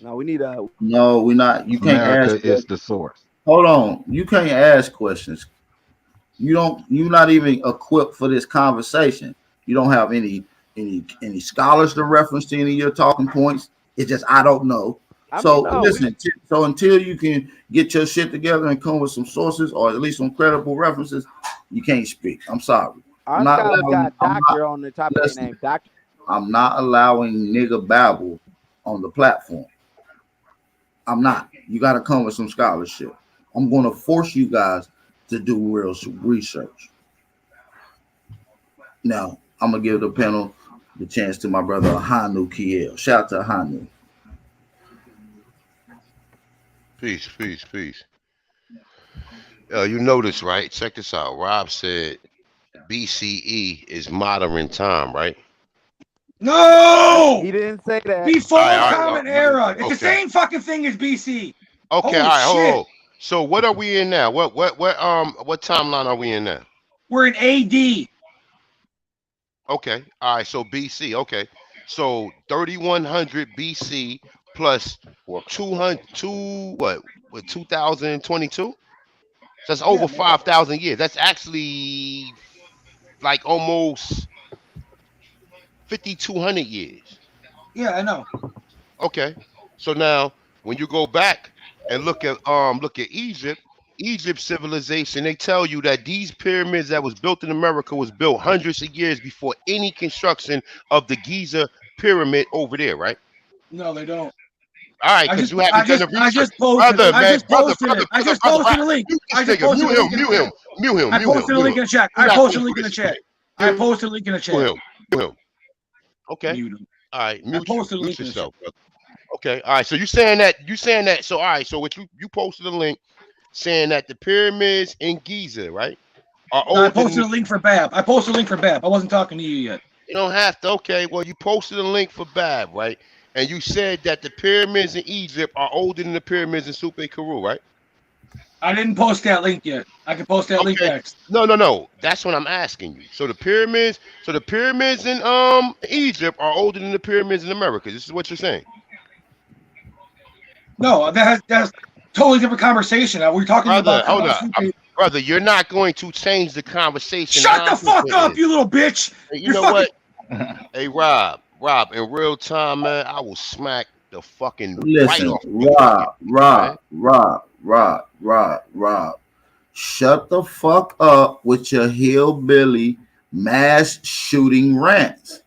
No, we need a. No, we're not. You can't ask. America is the source. Hold on. You can't ask questions. You don't. You're not even equipped for this conversation. You don't have any scholars to reference to any of your talking points. It's just I don't know. I mean, So no, listen. So until you can get your shit together and come with some sources or at least some credible references, you can't speak. I'm sorry. I'm our not scholars allowing. got doctor on the top of their Listen, name. Doctor. I'm not allowing nigga babble on the platform. I'm not. You got to come with some scholarship. I'm going to force you guys to do real research. Now, I'm going to give the panel the chance to my brother Hanu Kiel. Shout out to Hanu. Peace, peace, peace. You notice, right? Check this out. Rob said BCE is modern time, right? No! He didn't say that. Before All Common right, Era. It's the okay, same fucking thing as BC. okay. All Holy right, shit. hold. So what are we in now? What timeline are we in now? We're in AD. Okay, all right. So BC. Okay, so 3100 BC plus 200 what 2022. So that's Yeah, over man. 5,000 years. That's actually like almost 5,200 years. Yeah, I know. Okay. So now when you go back and look at Egypt civilization, they tell you that these pyramids that was built in America was built hundreds of years before any construction of the Giza pyramid over there, right? No, they don't. All right, because you haven't done the I research. just posted. Brother, I man, just posted it. I just posted the link. Mute I this just nigga. posted Mute the him. link in the Mute him. chat. Mute him. I Mute him. posted the Mute link him. in the chat. You're I not posted the gonna link do in the this to chat. me. I posted the link in the Mute chat. him. Mute him. Okay. Mute him. All right. I Mute you. posted the Mute link in the chat. yourself, brother. Okay. All right. So you saying that. So all right. So what you posted a link saying that the pyramids in Giza, right, are No, I older than posted a link for Bab. I posted a link for Bab. I wasn't talking to you yet. you don't have to. Okay. Well, you posted a link for Bab, right? And you said that the pyramids in Egypt are older than the pyramids in Supe Kuru, right? I didn't post that link yet. I can post that link Okay. next. No. That's what I'm asking you. So the pyramids in Egypt are older than the pyramids in America. This is what you're saying. No, that's totally different conversation. We're talking Brother, about hold Karel up. Supe. Brother, you're not going to change the conversation. Shut the fuck up, you little bitch! Hey, you You're know fucking. what? Hey, Rob, in real time, man, I will smack the fucking right Listen, off you nigga, man. Rob. Shut the fuck up with your hillbilly mass shooting rants.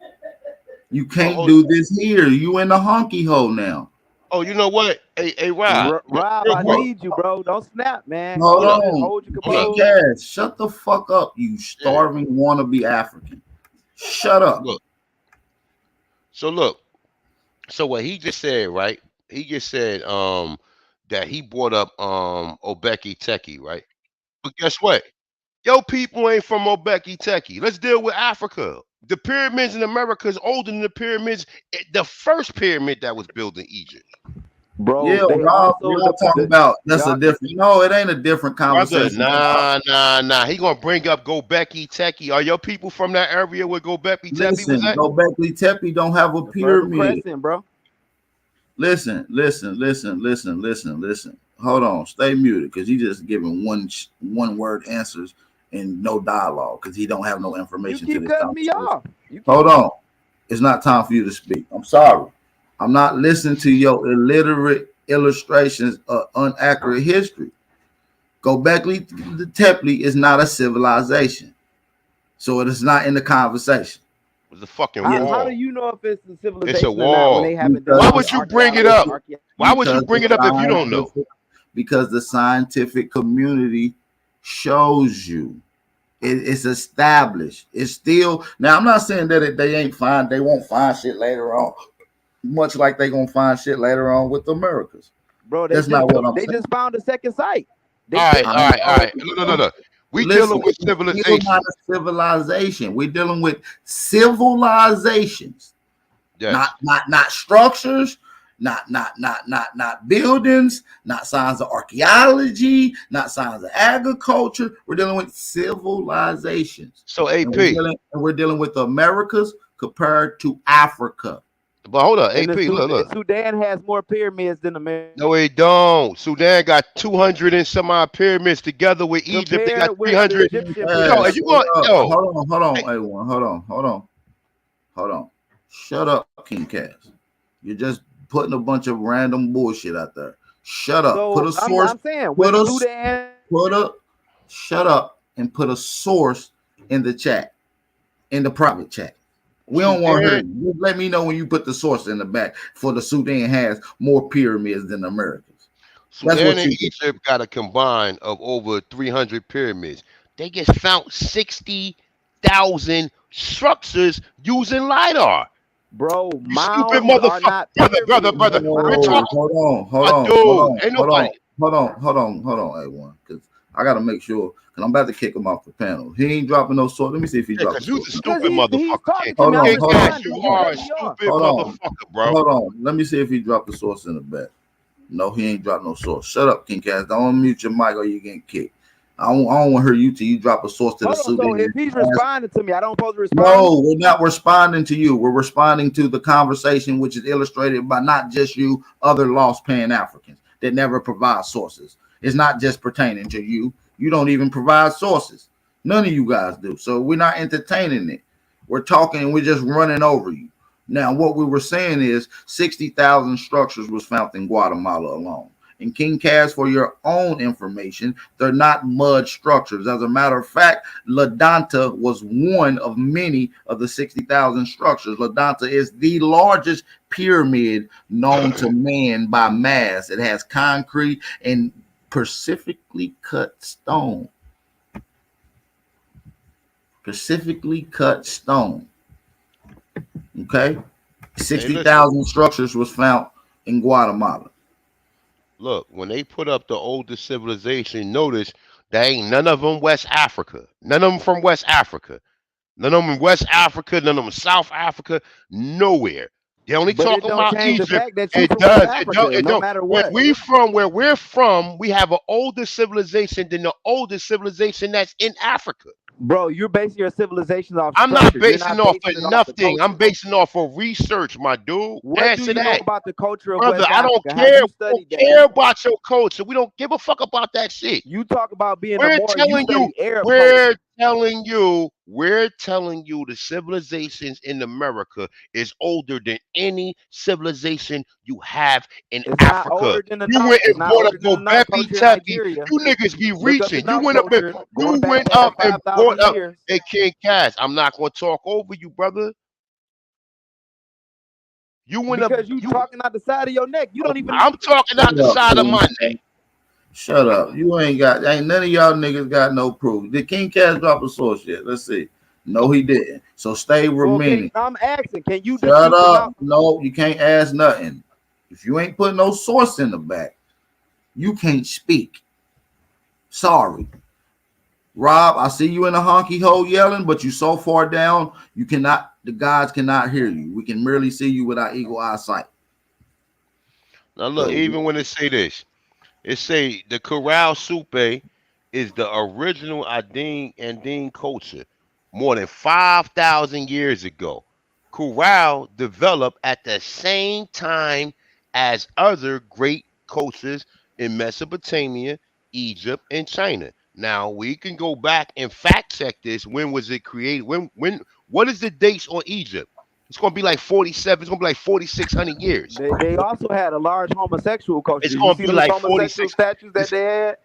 You can't do this here. You in the honky hole now. Oh, you know what? Hey, Rob, Rob, real I quick. need you, bro. Don't snap, man. Hold Hold up. on. Hold your Hold up. composure. Cass, shut the fuck up, you starving wannabe African. Shut up. Look. So what he just said, right? He just said that he brought up Obeki Teki, right? But guess what? Yo, people ain't from Obeki Teki. Let's deal with Africa. The pyramids in America is older than the pyramids, the first pyramid that was built in Egypt. Bro, Yeah, they Rob, also you're not talking about that's a y'all- different. No, it ain't a different Brother, conversation. nah. He gonna bring up Gobekli Tepe. Are your people from that area where Gobekli Tepe was Listen, at? Gobekli Tepe don't have a the Fertile pyramid. Crescent, bro. Listen. Hold on, stay muted because he just giving one word answers and no dialogue because he don't have no You information to keep this cutting me conversation. off. Hold on, it's not time for you to speak. I'm sorry, I'm not listening to your illiterate illustrations of inaccurate history. Gobekli Tepe is not a civilization, so it is not in the conversation. It was a fucking How wall. do you know if it's a It's civilization a or not when wall. they haven't done Why any would you bring it archaeology? up? Why would you bring it up if you don't know? Because the scientific community shows you. It's established. It's still now. I'm not saying that they ain't find. They won't find shit later on. Much like they gonna find shit later on with the Americas. Bro, That's not what I'm they saying. just found a second site. All right. No. We dealing with Still civilization. not a civilization. We're dealing with civilizations. Yes. Not structures, not buildings, not signs of archaeology, not signs of agriculture. We're dealing with civilizations. So AP, we're dealing with the Americas compared to Africa. But hold up, And AP, look. Sudan has more pyramids than America. No, it don't. Sudan got 200 and some odd pyramids together with Egypt. They got 300. Yo, you want Hold on, A1. Hold on. Shut up, King Cass. You're just putting a bunch of random bullshit out there. Shut up. So, Put a source. I'm saying, Shut up and put a source in the chat, in the private chat. We don't want to hear you. Just let me know when you put the source in the back for the Sudan has more pyramids than the Americans. Sudan and Egypt got a combined of over 300 pyramids. They just found 60,000 structures using LiDAR. Bro, you stupid motherfucker. Brother. Hold on, A1, because I gotta make sure, because I'm about to kick him off the panel. He ain't dropping no sword. Let me see if he drops. You the stupid motherfucker. Hold on. You are a stupid motherfucker, bro. Hold on. Let me see if he dropped the source in the back. No, he ain't dropped no source. Shut up, King Cass. Don't unmute your mic or you getting kicked. I don't want to hear you till you drop a source to the Sudan. So if he's responding to me, I don't supposed to respond. No, we're not responding to you. We're responding to the conversation, which is illustrated by not just you, other lost Pan-Africans that never provide sources. It's not just pertaining to you. You don't even provide sources. None of you guys do. So we're not entertaining it. We're talking and we're just running over you. Now, what we were saying is 60,000 structures was found in Guatemala alone. And King Cass, for your own information, they're not mud structures. As a matter of fact, Ladanta was one of many of the 60,000 structures. Ladanta is the largest pyramid known to man by mass. It has concrete and specifically cut stone. Specifically cut stone. Okay? 60,000 structures was found in Guatemala. Look, when they put up the oldest civilization, notice there ain't none of them West Africa. None of them from West Africa. None of them in West Africa. None of them South Africa. Nowhere. They only But it talking don't about change the Egypt. fact that you It from does. West It Africa, don't. It no don't. matter Where what. we're from, we have an older civilization than the oldest civilization that's in Africa. Bro, you're basing your civilizations off I'm not structure. You're basing not off basing of it off the nothing. I'm culture. basing off of research, my dude. What do Answer you know that. about the culture of Brother, West I don't Africa? care. Have you We studied don't that? care about your culture. We don't give a fuck about that shit. You talk about being a We're more, you telling you, study Arab culture. we're telling you the civilizations in America is older than any civilization you have in It's not Africa. older than the You Nut. went It's and not brought up older than the Nut Gobekli culture in Tepe. Nigeria. You niggas be Look up the reaching. Nut culture going back over And 5,000 brought up years. a King Cass. I'm not gonna talk over you, brother. You went up. Because you talking out the side of your neck. You don't even. I'm talking out the side of my neck. Shut up. You ain't none of y'all niggas got no proof. Did King Cass drop a source yet? Let's see. No, he didn't. So stay remaining. I'm asking, can you Shut up. No, you can't ask nothing. If you ain't putting no source in the back, you can't speak. Sorry. Rob, I see you in the honky hole yelling, but you so far down, the gods cannot hear you. We can merely see you with our eagle eyesight. Now look, even when it say this, it say the Corral Supe is the original Andine culture more than 5,000 years ago. Corral developed at the same time as other great cultures in Mesopotamia, Egypt, and China. Now we can go back and fact check this. When was it created? What is the dates on Egypt? It's gonna be like 47. It's gonna be like 4,600 years. They also had a large homosexual culture. It's Did gonna you see be those like homosexual 46. statues that they had?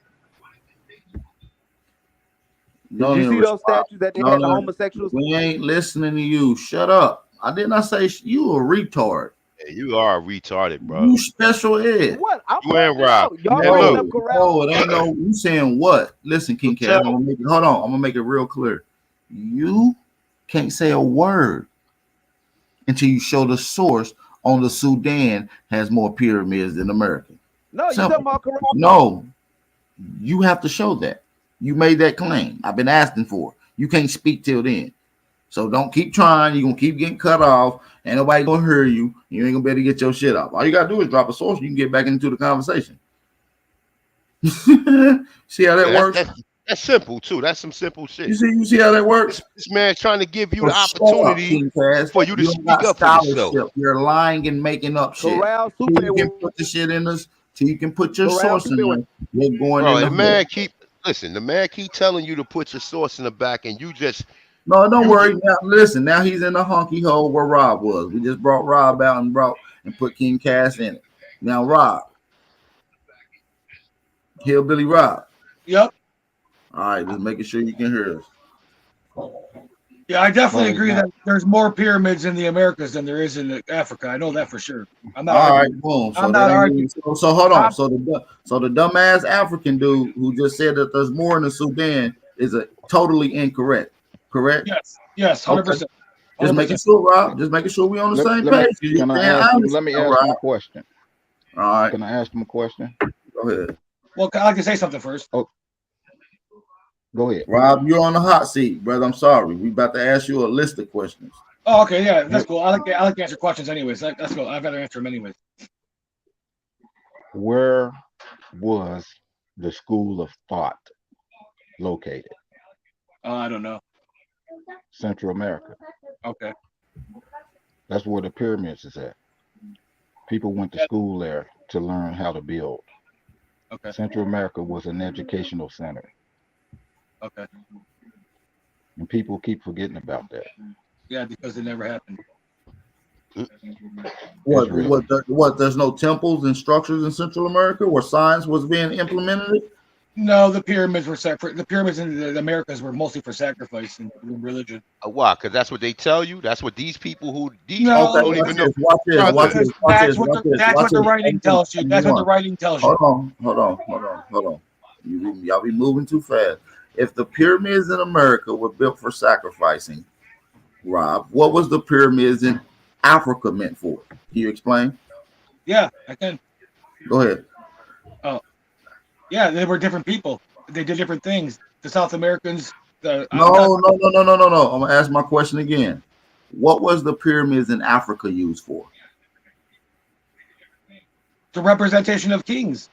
Did you see those statues that they had the homosexuals? We ain't listening to you. Shut up. I did not say you a retard. Yeah, you are retarded, bro. You special ed. What? I'm You ain't right. Y'all Hey, bringing look. up Corral. No, it ain't no. You saying what? Listen, King Cass. Hold on. I'm gonna make it real clear. You can't say a word until you show the source on the Sudan has more pyramids than America. No, you talking about Corral? No, you have to show that. You made that claim. I've been asking for it. You can't speak till then. So don't keep trying. You're gonna keep getting cut off. Ain't nobody gonna hear you. You ain't gonna be able to get your shit off. All you gotta do is drop a source. You can get back into the conversation. See how that works? That's simple too. That's some simple shit. You see how that works? This man's trying to give you the opportunity for you to speak up for yourself. You're lying and making up shit. Corral Till you can put the shit in us. Till you can put your source in there. You're going in the man the man keep telling you to put your source in the back, and you just No, don't worry. Now listen, now he's in the honky hole where Rob was. We just brought Rob out and put King Cass in it. Now Rob, Hillbilly Rob. Yep. All right, just making sure you can hear us. Yeah, I definitely agree that there's more pyramids in the Americas than there is in Africa. I know that for sure. I'm not All arguing. right, boom. I'm not arguing. So hold on. So the dumbass African dude who just said that there's more in the Sudan is totally incorrect. Correct? Yes, 100%. Okay. Just making sure, Rob. Just making sure we on the same page. Let me ask him a question. All right. Can I ask him a question? Go ahead. Well, I like to say something first. Oh, go ahead, Rob. You're on the hot seat, brother. I'm sorry. We about to ask you a list of questions. Oh, okay, yeah, that's cool. I like to answer questions anyways. That's cool. I'd rather answer them anyways. Where was the school of thought located? I don't know. Central America. Okay. That's where the pyramids is at. People went to school there to learn how to build. Okay. Central America was an educational center. Okay. And people keep forgetting about that. Yeah, because it never happened. Israel. What? There's no temples and structures in Central America where science was being implemented. No, the pyramids were separate. The pyramids in the Americas were mostly for sacrifice and religion. Why? Because that's what they tell you. That's what these people No, don't even know. Watch this. That's what the writing tells you. That's what the writing tells you. Hold on. Y'all be moving too fast. If the pyramids in America were built for sacrificing, Rob, what was the pyramids in Africa meant for? Can you explain? Yeah, I can. Go ahead. Oh, yeah, they were different people. They did different things. The South Americans. No. I'm gonna ask my question again. What was the pyramids in Africa used for? The representation of kings.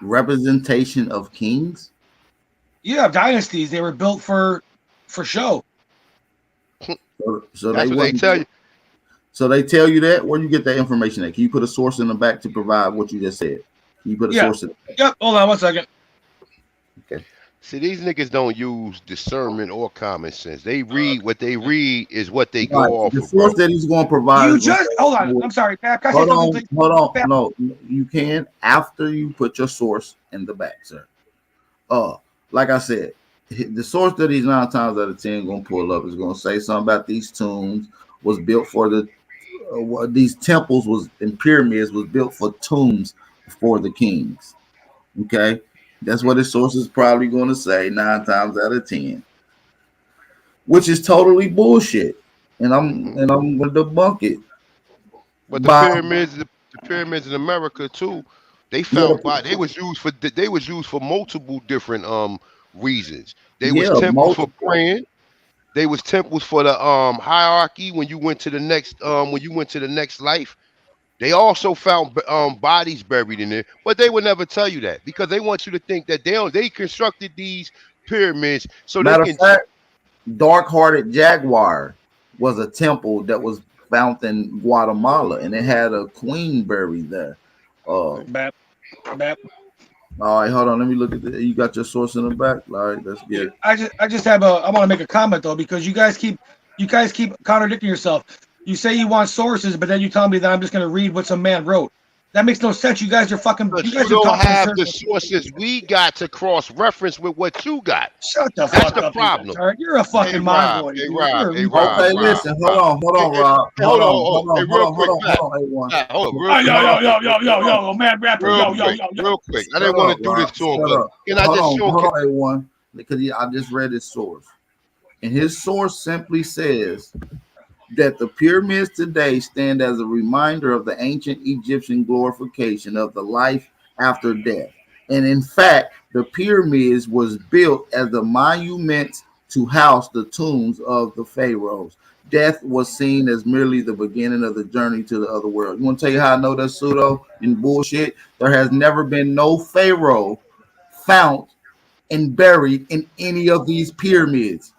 Representation of kings? Yeah, dynasties. They were built for show. So that's what they tell you. So they tell you that? Where do you get that information at? Can you put a source in the back to provide what you just said? Can you put a source in the back? Yep. Hold on 1 second. Okay. See, these niggas don't use discernment or common sense. They read what they read is what they go off the of. source that he's going to provide. You just hold on. I'm sorry. Hold on. No, you can after you put your source in the back, sir. Like I said, the source that he's 9 times out of 10 going to pull up is going to say something about these tombs was built for these temples was and pyramids was built for tombs for the kings. Okay. That's what his source is probably going to say 9 times out of 10, which is totally bullshit. And I'm going to debunk it. But the pyramids in America too, they found they was used for multiple different reasons. They was temples for praying. They was temples for the hierarchy when you went to the next life. They also found bodies buried in there, but they would never tell you that because they want you to think that they constructed these pyramids so Matter they can. Of fact, Dark-Hearted Jaguar was a temple that was found in Guatemala, and it had a queen buried there. Bap. All right, hold on. Let me look at the. You got your source in the back. All right, let's get it. I want to make a comment though because you guys keep contradicting yourself. You say you want sources, but then you tell me that I'm just going to read what some man wrote. That makes no sense. You guys are fucking. You guys don't have the sources we got to cross-reference with what you got. Shut the That's fuck the up. problem. You're a fucking mongol. Okay, listen. Hold on, Rob. Yo, man rapper. Real quick. I didn't want to do this to him, but can I just show A1? Because I just read his source. And his source simply says that the pyramids today stand as a reminder of the ancient Egyptian glorification of the life after death. And in fact, the pyramids was built as the monuments to house the tombs of the pharaohs. Death was seen as merely the beginning of the journey to the other world. You want to tell you how I know that's pseudo and bullshit? There has never been no pharaoh found and buried in any of these pyramids.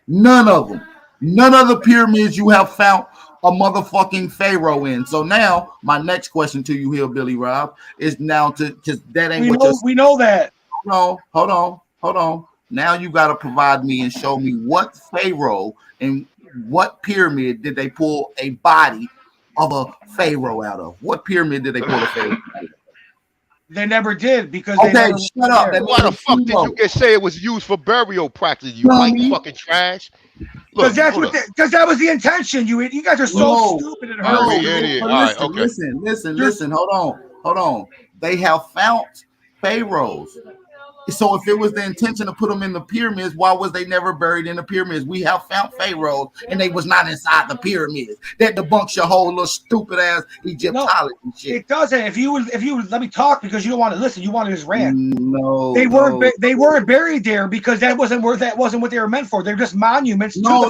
None of them. None of the pyramids you have found a motherfucking pharaoh in. So now my next question to you, Hillbilly Rob, is now because that ain't we know that. Hold on. Now you got to provide me and show me what pharaoh and what pyramid did they pull a body of a pharaoh out of? What pyramid did they pull a pharaoh out of? They never did because shut up. Why the fuck did you get say it was used for burial practice? You white fucking trash. Because that was the intention. You guys are so stupid and hurt. Listen. Hold on. They have found pharaohs. So if it was the intention to put them in the pyramids, why was they never buried in the pyramids? We have found pharaohs and they was not inside the pyramids. That debunks your whole little stupid ass Egyptology shit. It doesn't. If you would let me talk because you don't want to listen, you want to just rant. No, they weren't buried there because that wasn't what they were meant for. They're just monuments. No.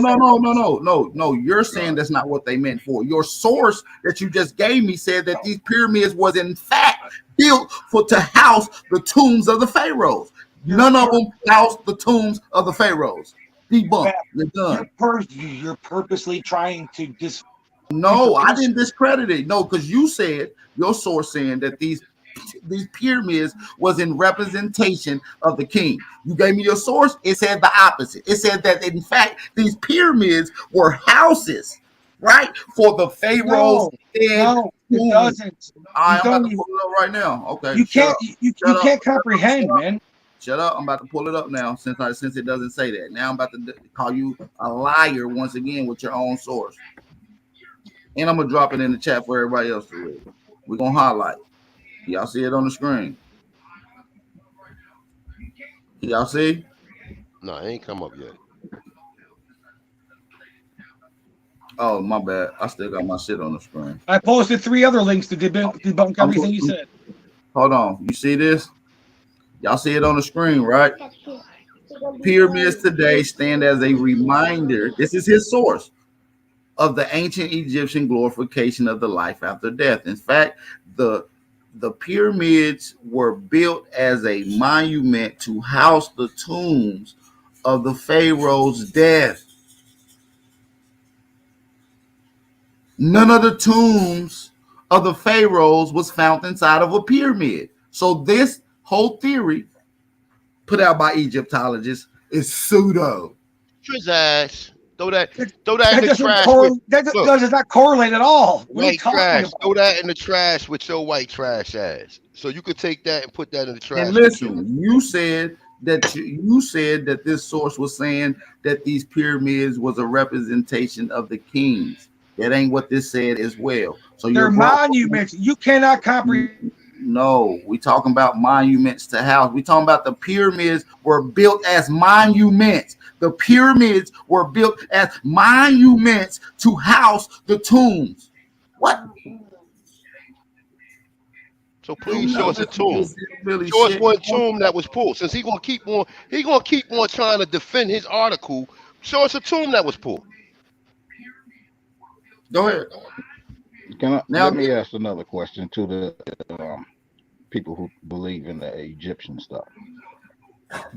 You're saying that's not what they meant for. Your source that you just gave me said that these pyramids was in fact built to house the tombs of the pharaohs. None of them house the tombs of the pharaohs. Debunked. You're done. You're purposely trying to No, I didn't discredit it. No, because you said your source saying that these these pyramids was in representation of the king. You gave me your source. It said the opposite. It said that in fact these pyramids were houses, right, for the pharaohs and No, it doesn't. You I'm about don't. to pull it up right now. Okay, You shut can't. up. You Shut up. can't comprehend, man. Shut up. I'm about to pull it up now since it doesn't say that. Now I'm about to call you a liar once again with your own source. And I'm gonna drop it in the chat for everybody else to read. We're gonna highlight. Y'all see it on the screen. Y'all see? No, it ain't come up yet. Oh, my bad. I still got my shit on the screen. I posted 3 other links to debunk everything you said. Hold on. You see this? Y'all see it on the screen, right? Pyramids today stand as a reminder. This is his source of the ancient Egyptian glorification of the life after death. In fact, the pyramids were built as a monument to house the tombs of the pharaoh's death. None of the tombs of the pharaohs was found inside of a pyramid. So this whole theory put out by Egyptologists is pseudo. His ass. Throw that in the trash. Does not correlate at all. What are you White talking trash. about? Throw that in the trash with your white trash ass. So you could take that and put that in the trash. And listen, you said that this source was saying that these pyramids was a representation of the kings. That ain't what this said as well. So they're monuments. You cannot comprehend. No, we talking about monuments to house. We talking about the pyramids were built as monuments. The pyramids were built as monuments to house the tombs. What? So please show us a tomb. Show us one tomb that was pulled. Since he gonna keep on trying to defend his article. Show us a tomb that was pulled. Go ahead. Let me ask another question to the people who believe in the Egyptian stuff.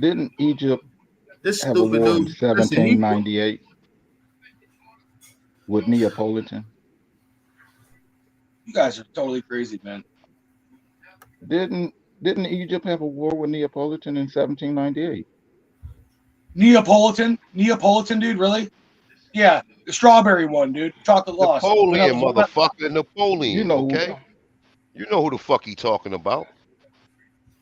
Didn't Egypt have a war in 1798 with Neapolitan? You guys are totally crazy, man. Didn't Egypt have a war with Neapolitan in 1798? Neapolitan, dude, really? Yeah, the strawberry one, dude. Chocolate lost. Napoleon, motherfucker, Napoleon. You know, okay? You know who the fuck he talking about.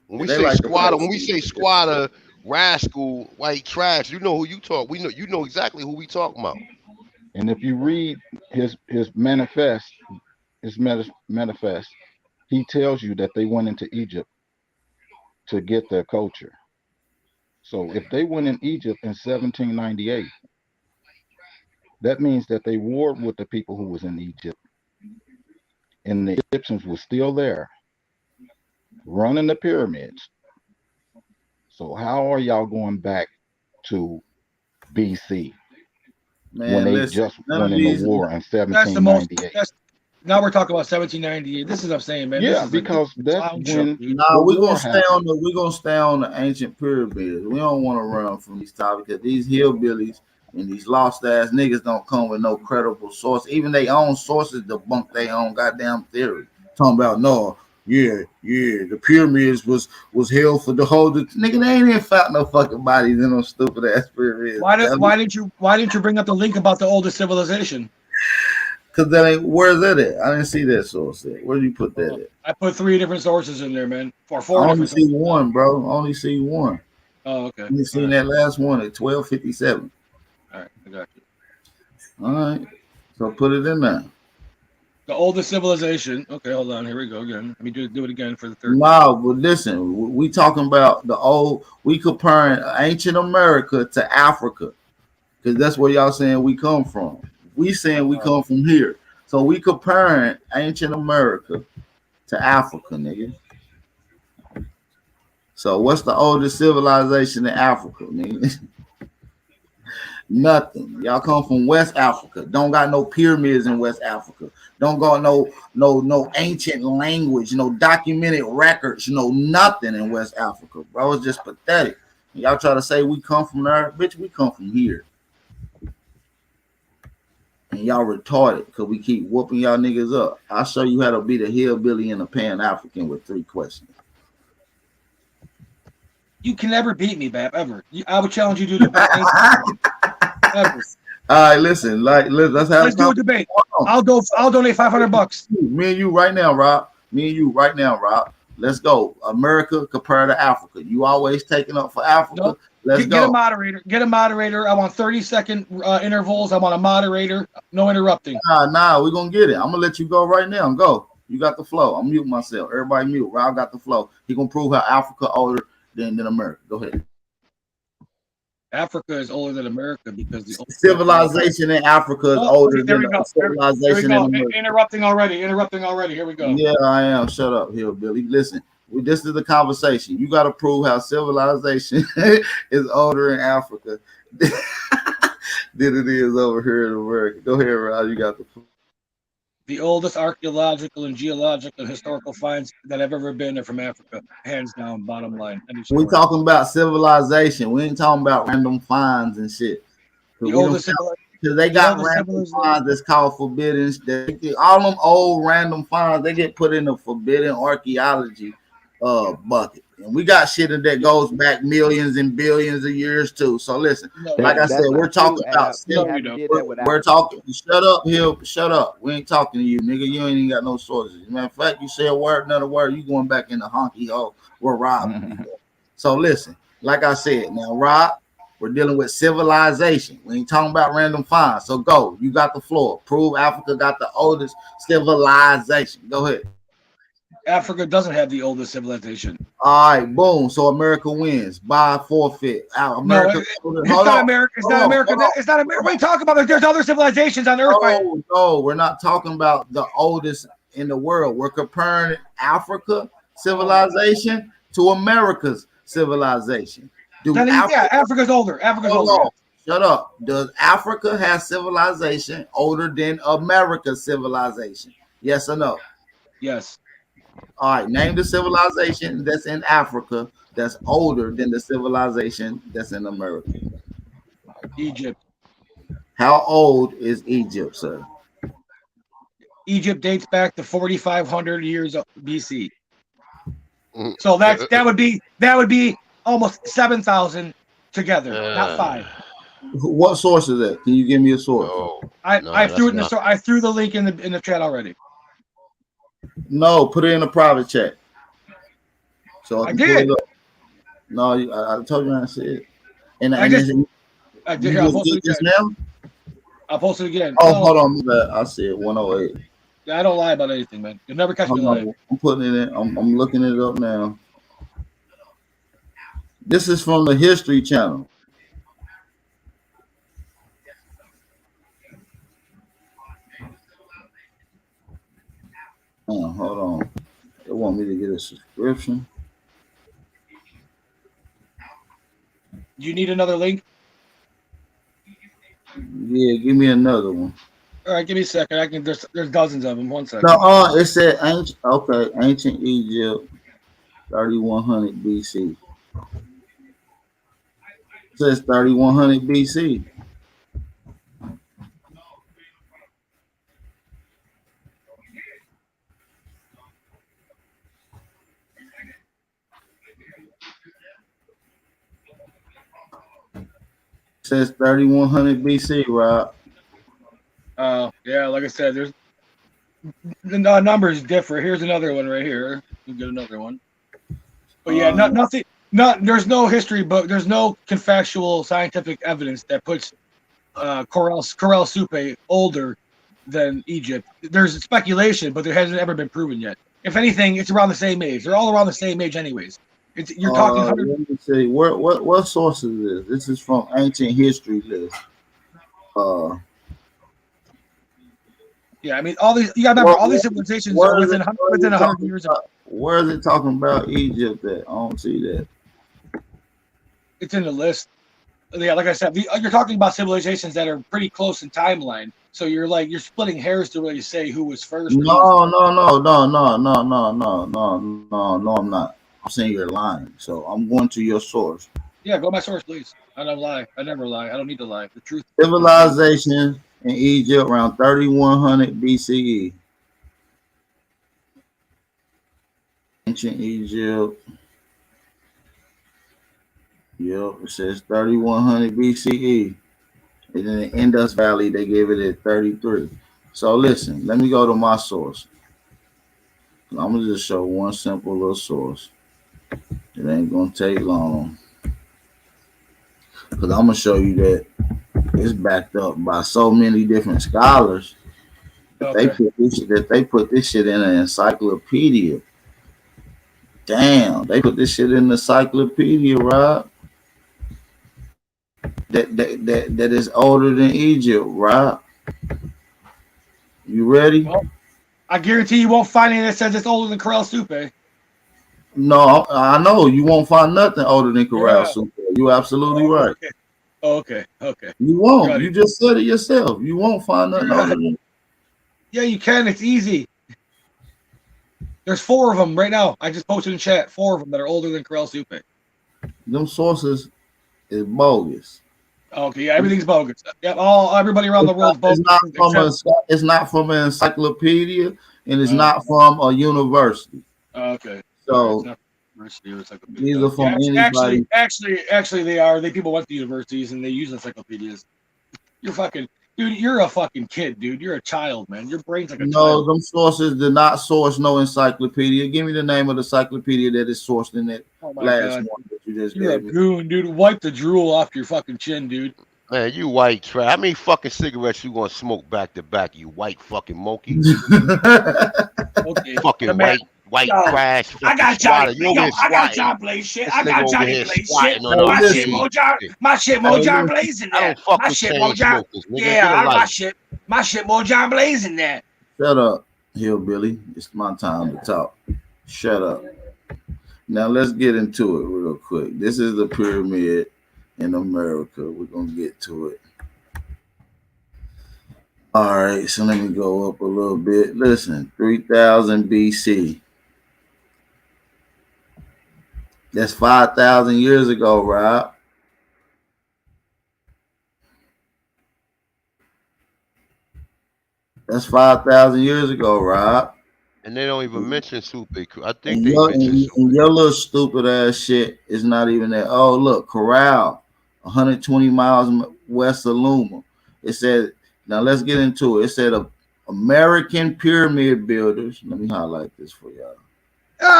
When we say squatter, rascal, white trash, you know who you talk. You know exactly who we talking about. And if you read his manifest, he tells you that they went into Egypt to get their culture. So if they went in Egypt in 1798, that means that they warred with the people who was in Egypt. And the Egyptians were still there, running the pyramids. So how are y'all going back to BC when they just went in the war in 1798? Now we're talking about 1798. This is what I'm saying, man. Yeah, because that's when. We're gonna stay on the ancient pyramids. We don't want to run from these topics because these hillbillies and these lost ass niggas don't come with no credible source. Even their own sources debunk their own goddamn theory. Talking about the pyramids was held for the whole nigga. They ain't even found no fucking bodies in those stupid ass pyramids. Why didn't you bring up the link about the oldest civilization? Because that ain't, where's that at? I didn't see that source at. Where did you put that at? I put 3 different sources in there, man. Or 4 I only different see one, bro. I only see one. Oh, okay. You seen that last one at 12:57. All right, I got you. All right. So put it in there. The oldest civilization. Okay, hold on. Here we go again. Let me do it again for the third. No, but listen, we talking about we comparing ancient America to Africa. Because that's where y'all saying we come from. We saying we come from here. So we comparing ancient America to Africa, nigga. So what's the oldest civilization in Africa, nigga? Nothing. Y'all come from West Africa. Don't got no pyramids in West Africa. Don't got no ancient language, no documented records, nothing in West Africa, bro. It's just pathetic. Y'all try to say we come from there, bitch. We come from here. and y'all retarded because we keep whooping y'all niggas up. I'll show you how to beat a hillbilly and a Pan-African with 3 questions. You can never beat me, Bab, ever. I would challenge you to a debate anytime. Ever. All right, listen, let's do a debate. I'll donate $500. Me and you right now, Rob. Let's go. America compared to Africa. You always taking up for Africa. Nope. Let's go. Get a moderator. I want 30-second intervals. I want a moderator. No interrupting. Nah, we're gonna get it. I'm gonna let you go right now. Go. You got the flow. I'm mute myself. Everybody mute. Rob got the flow. He gonna prove how Africa older than America. Go ahead. Africa is older than America because the civilization in Africa is older than civilization in America. Interrupting already. Here we go. Yeah, I am. Shut up, hillbilly. Listen, this is the conversation. You got to prove how civilization is older in Africa than it is over here in America. Go ahead, Rod. You got the oldest archaeological and geological historical finds that have ever been are from Africa, hands down. Bottom line. We talking about civilization. We ain't talking about random finds and shit. Because they got random finds that's called forbidden. All them old random finds, they get put in the forbidden archaeology bucket. And we got shit that goes back millions and billions of years too. So listen, like I said, we're talking about we're talking. Shut up, Hill. Shut up. We ain't talking to you, nigga. You ain't even got no sources. Matter of fact, you say a word, another word, you going back in the honky hole where Rob. So listen, like I said, now Rob, we're dealing with civilization. We ain't talking about random finds. So go. You got the floor. Prove Africa got the oldest civilization. Go ahead. Africa doesn't have the oldest civilization. All right, boom. So America wins by forfeit. America, it's not America. It's not America. It's not America. We talk about it. There's other civilizations on Earth. No, we're not talking about the oldest in the world. We're comparing Africa civilization to America's civilization. Africa's older. Africa's older. Shut up. Does Africa have civilization older than America's civilization? Yes or no? Yes. All right, name the civilization that's in Africa that's older than the civilization that's in America. Egypt. How old is Egypt, sir? Egypt dates back to 4,500 years BC. So that would be almost 7,000 together, not 5. What source is that? Can you give me a source? I threw the link in the chat already. No, put it in a private chat. So I did. No, I told you I said it. And I did. I'll post it now. I'll post it again. Oh, hold on. I said 108. Yeah, I don't lie about anything, man. You'll never catch me lying. I'm putting it in. I'm looking it up now. This is from the History Channel. Oh, hold on. They want me to get a subscription. Do you need another link? Yeah, give me another one. All right, give me a second. There's dozens of them. 1 second. No, it said ancient Egypt, 3100 BC. It says 3100 BC. Says 3100 BC, Rob. Yeah, like I said, there's the numbers differ. Here's another one right here. You get another one. But yeah, there's no history book. There's no confactual scientific evidence that puts Coral Supe older than Egypt. There's speculation, but there hasn't ever been proven yet. If anything, it's around the same age. They're all around the same age, anyways. You're talking. Let me see. What source is this? This is from Ancient History List. Yeah, I mean, all these. You got to remember, all these civilizations are within 100 years. Where is it talking about Egypt at? I don't see that. It's in the list. Yeah, like I said, you're talking about civilizations that are pretty close in timeline. So you're splitting hairs to really say who was first. No, I'm not. I'm saying you're lying. So I'm going to your source. Yeah, go to my source, please. I don't lie. I never lie. I don't need to lie. The truth. Civilization in Egypt around 3100 BCE. Ancient Egypt. Yep, it says 3100 BCE. And in the Indus Valley, they gave it at 33. So listen, let me go to my source. I'm gonna just show one simple little source. It ain't gonna take long. Because I'm gonna show you that it's backed up by so many different scholars that they put this shit in an encyclopedia. Damn, they put this shit in the encyclopedia, Rob. That is older than Egypt, Rob. You ready? Well, I guarantee you won't find anything that says it's older than Corral Supe. No, I know you won't find nothing older than Corral Soup. You're absolutely right. Okay. Okay. You won't. You just said it yourself. You won't find nothing older than. Yeah, you can. It's easy. There's 4 of them right now. I just posted in chat 4 of them that are older than Corral Supe. Them sources is bogus. Okay, yeah, everything's bogus. Yeah, everybody around the world's bogus. It's not from an encyclopedia, and it's not from a university. Okay. So these are from anybody. Actually, they are. People went to universities and they use encyclopedias. You're fucking, dude. You're a fucking kid, dude. You're a child, man. Your brain's like a child. No, them sources did not source no encyclopedia. Give me the name of the encyclopedia that is sourced in that last one that you just You're gave a goon, dude. Wipe the drool off your fucking chin, dude. Man, you white trash. How many fucking cigarettes you gonna smoke back to back, you white fucking monkey? Okay. Fucking white trash. I got Johnny. I got John Blaze shit. I got Johnny Blaze shit. My shit more John Blaze in there. My shit more John. Yeah, my shit more John Blaze in there. Shut up, hillbilly. It's my time to talk. Shut up. Now let's get into it real quick. This is the pyramid in America. We're gonna get to it. All right, so let me go up a little bit. Listen, 3000 BC. That's 5,000 years ago, Rob. That's 5,000 years ago, Rob. And they don't even mention Supe. I think And they mention Supe. your little stupid ass shit is not even there. Oh, look, Corral, 120 miles west of Luma. It said, now let's get into it. It said American pyramid builders. Let me highlight this for y'all.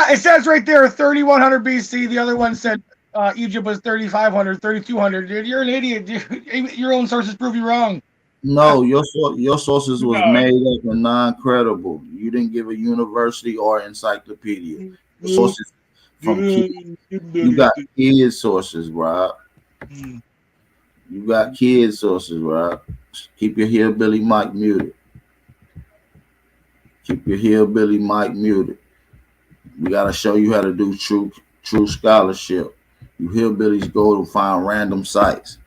It says right there 3100 BC. The other one said Egypt was 3500, 3200. Dude, you're an idiot, dude. Your own sources prove you wrong. No, your sources was made up and non-credible. You didn't give a university or encyclopedia. Your sources from kids. You got kid sources, Rob. You got kid sources, Rob. Keep your hillbilly mic muted. Keep your hillbilly mic muted. We gotta show you how to do true scholarship. You hillbillies go to find random sites.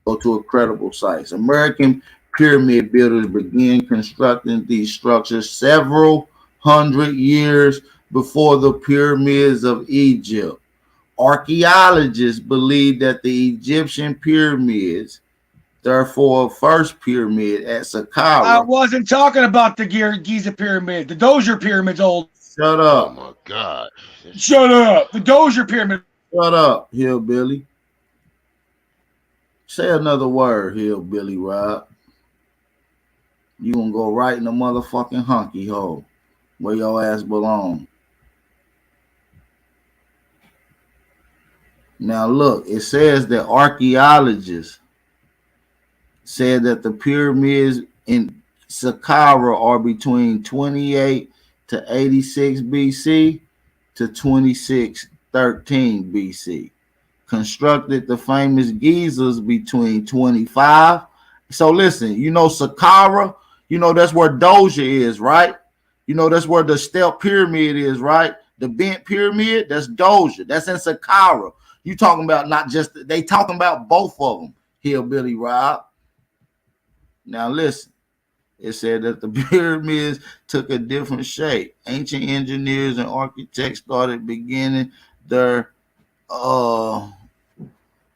Go to a credible sites. American pyramid builders began constructing these structures several hundred years before the pyramids of Egypt. Archaeologists believe that the Egyptian pyramids, therefore, first pyramid at Saqqara. I wasn't talking about the Giza pyramid. The Dozier pyramid's old. Shut up. Oh my God. Shut up. The Dozier pyramid. Shut up, hillbilly. Say another word, hillbilly, Rob. You gonna go right in the motherfucking hunky hole where your ass belong. Now look, it says that archaeologists said that the pyramids in Saqqara are between 28 to 86 BC to 2613 BC. Constructed the famous Gizas between 25. So listen, you know Saqqara, you know that's where Dozier is, right? You know that's where the step pyramid is, right? The bent pyramid, that's Dozier. That's in Saqqara. You talking about not just, they talking about both of them, hillbilly Rob. Now listen, it said that the pyramids took a different shape. Ancient engineers and architects started beginning their, the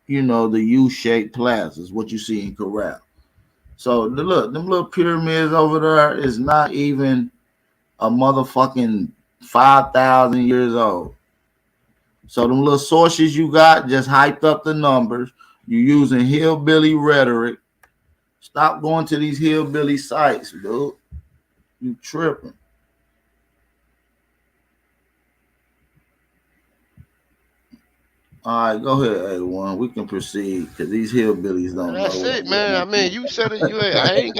U-shaped plazas, what you see in Corral. So look, them little pyramids over there is not even a motherfucking 5,000 years old. So them little sources you got just hyped up the numbers. You using hillbilly rhetoric. Stop going to these hillbilly sites, dude. You tripping. All right, go ahead, A1. We can proceed because these hillbillies don't know That's what it, I'm man. I mean, you said it. I ain't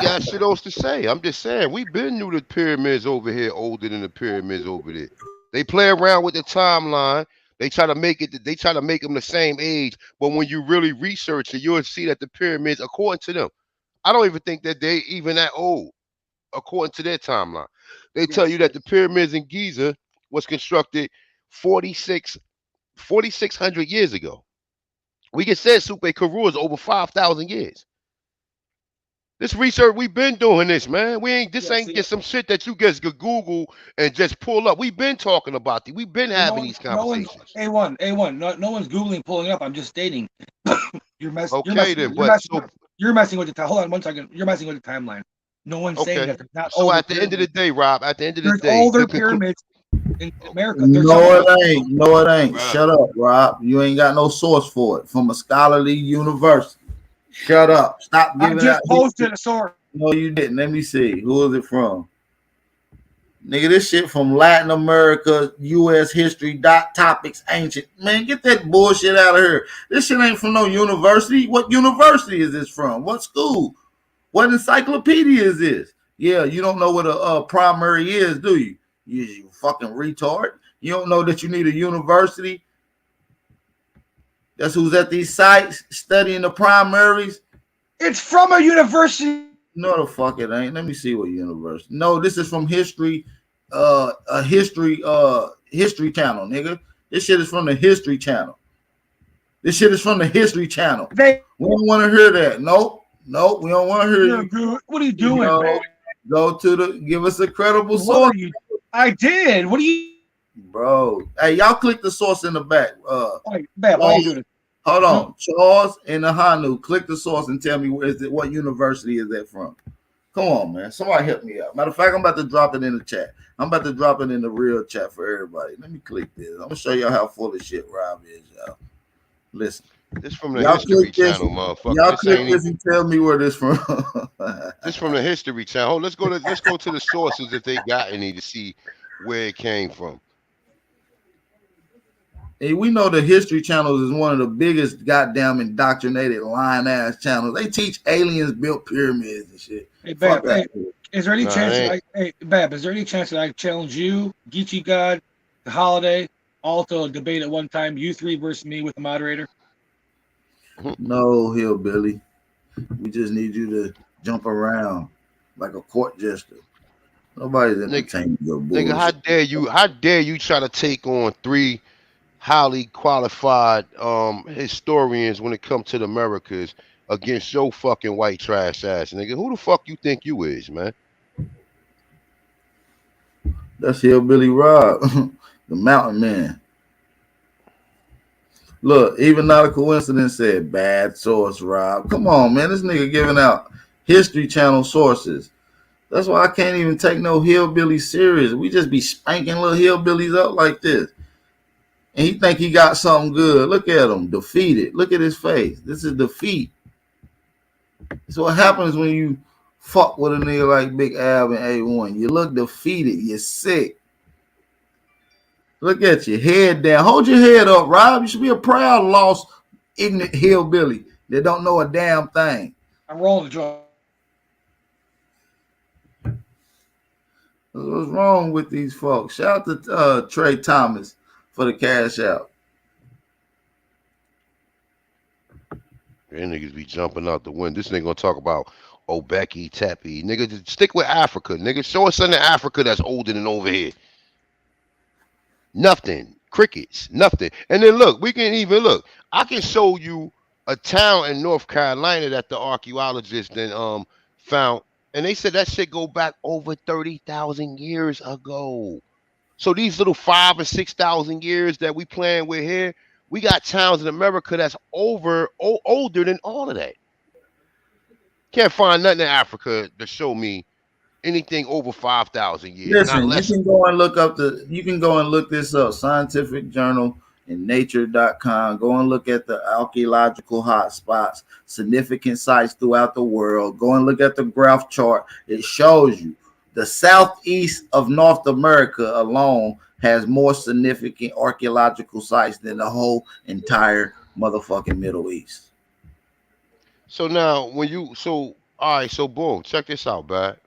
got shit else to say. I'm just saying we been knew the pyramids over here older than the pyramids over there. They play around with the timeline. They try to make it. They try to make them the same age. But when you really research it, you'll see that the pyramids, according to them, I don't even think that they even that old. According to their timeline, they tell you that the pyramids in Giza was constructed 4,600 years ago. We can say Supe Karu is over 5,000 years. This research, we've been doing this, man. We ain't this ain't just some shit that you guys could Google and just pull up. We've been talking about it. We've been having these conversations. A1. No one's googling, pulling up. I'm just stating. You're messing. Okay, then, but You're messing with the time. Hold on 1 second. You're messing with the timeline. No one's saying that there's not so older at the end of the day, Rob, at the end of the there's day, older pyramids in America. No, it ain't. No, it ain't. Shut up, Rob. You ain't got no source for it from a scholarly university. Shut up. Stop giving I just out. posted a source. No, you didn't. Let me see. Who is it from? Nigga, this shit from Latin America, U.S. history, dot topics, ancient. Man, get that bullshit out of here. This shit ain't from no university. What university is this from? What school? What encyclopedia is this? Yeah, you don't know what a primary is, do you? You fucking retard. You don't know that you need a university. That's who's at these sites studying the primaries. It's from a university. No, the fuck it ain't. Let me see what university. No, this is from history. A history channel, nigga. This shit is from the History Channel. We don't want to hear that. Nope. We don't want to hear you. What are you doing, man? Go to give us a credible source. I did. What are you, bro? Hey, y'all click the source in the back. Why are you doing it? Hold on, Charles and the Hanu. Click the source and tell me what university is that from? Come on, man. Somebody help me out. Matter of fact, I'm about to drop it in the chat. I'm about to drop it in the real chat for everybody. Let me click this. I'm gonna show y'all how full of shit Rob is, y'all. Listen. This from the History Channel, motherfucker. Y'all click this and tell me where this from. This from the History Channel. Let's go to the sources if they got any to see where it came from. Hey, we know the History Channel is one of the biggest goddamn indoctrinated lying ass channels. They teach aliens built pyramids and shit. Hey, Bab, is there any chance that I challenge you, Geechee God, the Holiday, all to a debate at one time, you three versus me with the moderator? No, hillbilly. We just need you to jump around like a court jester. Nobody's entertaining your bullshit. Nigga, how dare you try to take on 3 highly qualified historians when it comes to the Americas against your fucking white trash ass, nigga. Who the fuck you think you is, man? That's Hillbilly Rob, the mountain man. Look, even not a coincidence said bad source, Rob. Come on, man. This nigga giving out History Channel sources. That's why I can't even take no hillbilly serious. We just be spanking little hillbillies up like this. And he think he got something good. Look at him, defeated. Look at his face. This is defeat. That's what happens when you fuck with a nigga like Big Ab and A1. You look defeated. You're sick. Look at you, head down. Hold your head up, Rob. You should be a proud, lost, ignorant hillbilly that don't know a damn thing. I'm rolling the joint. What's wrong with these folks? Shout out to Trey Thomas for the cash out. They niggas be jumping out the window. This nigga gonna talk about Obeki Tepe. Nigga, just stick with Africa. Nigga, show us something in Africa that's older than over here. Nothing. Crickets. Nothing. And then look, we can even look. I can show you a town in North Carolina that the archaeologists then found, and they said that shit go back over 30,000 years ago. So these little 5,000 or 6,000 years that we playing with here, we got towns in America that's older than all of that. can't find nothing in Africa to show me anything over 5,000 years. Listen, not less. You can go and look this up. Scientific Journal and Nature.com. Go and look at the archaeological hotspots, significant sites throughout the world. Go and look at the graph chart. It shows you the southeast of North America alone has more significant archaeological sites than the whole entire motherfucking Middle East. So now all right, so boom, check this out, bad.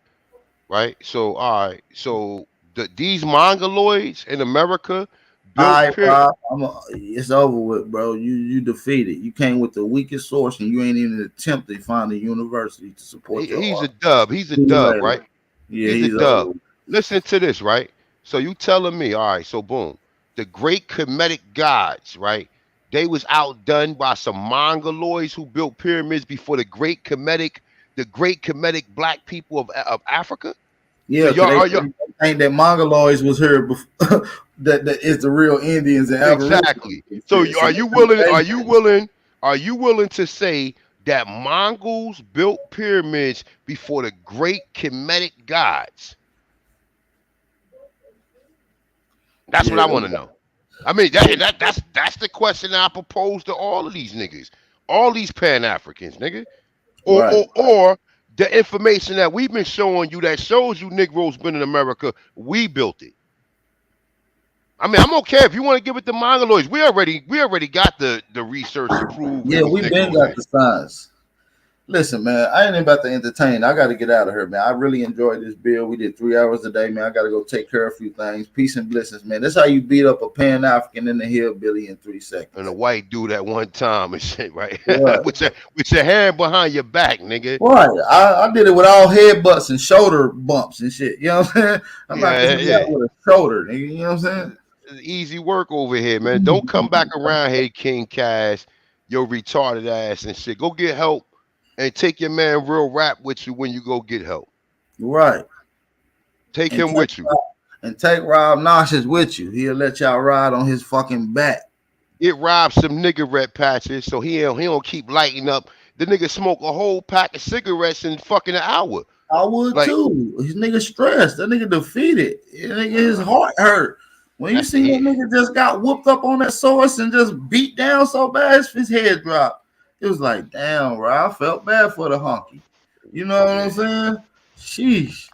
Right? So all right, so these mongoloids in America built all right, Rob, it's over with, bro. You defeated. You came with the weakest source, and you ain't even attempt to find a university to support your He's art. a dub. He's a dub, right? Yeah, he's a dub. Listen to this, right? So you telling me, all right, so boom, the great Kemetic gods, right? They was outdone by some mongoloids who built pyramids before the great Kemetic black people of Africa. Yeah, so they think that mongoloids was here before that is the real Indians and exactly. So are you willing to say that Mongols built pyramids before the great Kemetic gods? That's what I want to know. I mean, that's the question I propose to all of these niggas, all these Pan-Africans, nigga, or the information that we've been showing you that shows you Negroes been in America, we built it. I mean, I'm okay if you want to give it to Mongoloids. We already got the research to prove. Yeah, we been got the signs. Listen, man, I ain't about to entertain. I got to get out of here, man. I really enjoyed this bill. We did 3 hours a day, man. I got to go take care of a few things. Peace and blessings, man. That's how you beat up a Pan-African in the hillbilly in 3 seconds. And a white dude at one time and shit, right? with your hand behind your back, nigga. Right. I did it with all headbutts and shoulder bumps and shit. You know what I'm saying? I'm not going to do that with a shoulder, nigga. You know what I'm saying? Easy work over here, man. Don't come back around here, King Cash, your retarded ass and shit. Go get help. And take your man Real Rap with you when you go get help. Right. Take him with you. And take Rob Nauseous with you. He'll let y'all ride on his fucking back. Get Rob some niggerette patches so he don't keep lighting up. The nigga smoke a whole pack of cigarettes in fucking an hour. I would too. His nigga stressed. That nigga defeated. His heart hurt. When you see that nigga just got whooped up on that source and just beat down so bad, his head dropped. It was like, damn, bro, I felt bad for the honky. You know what I'm saying? Sheesh.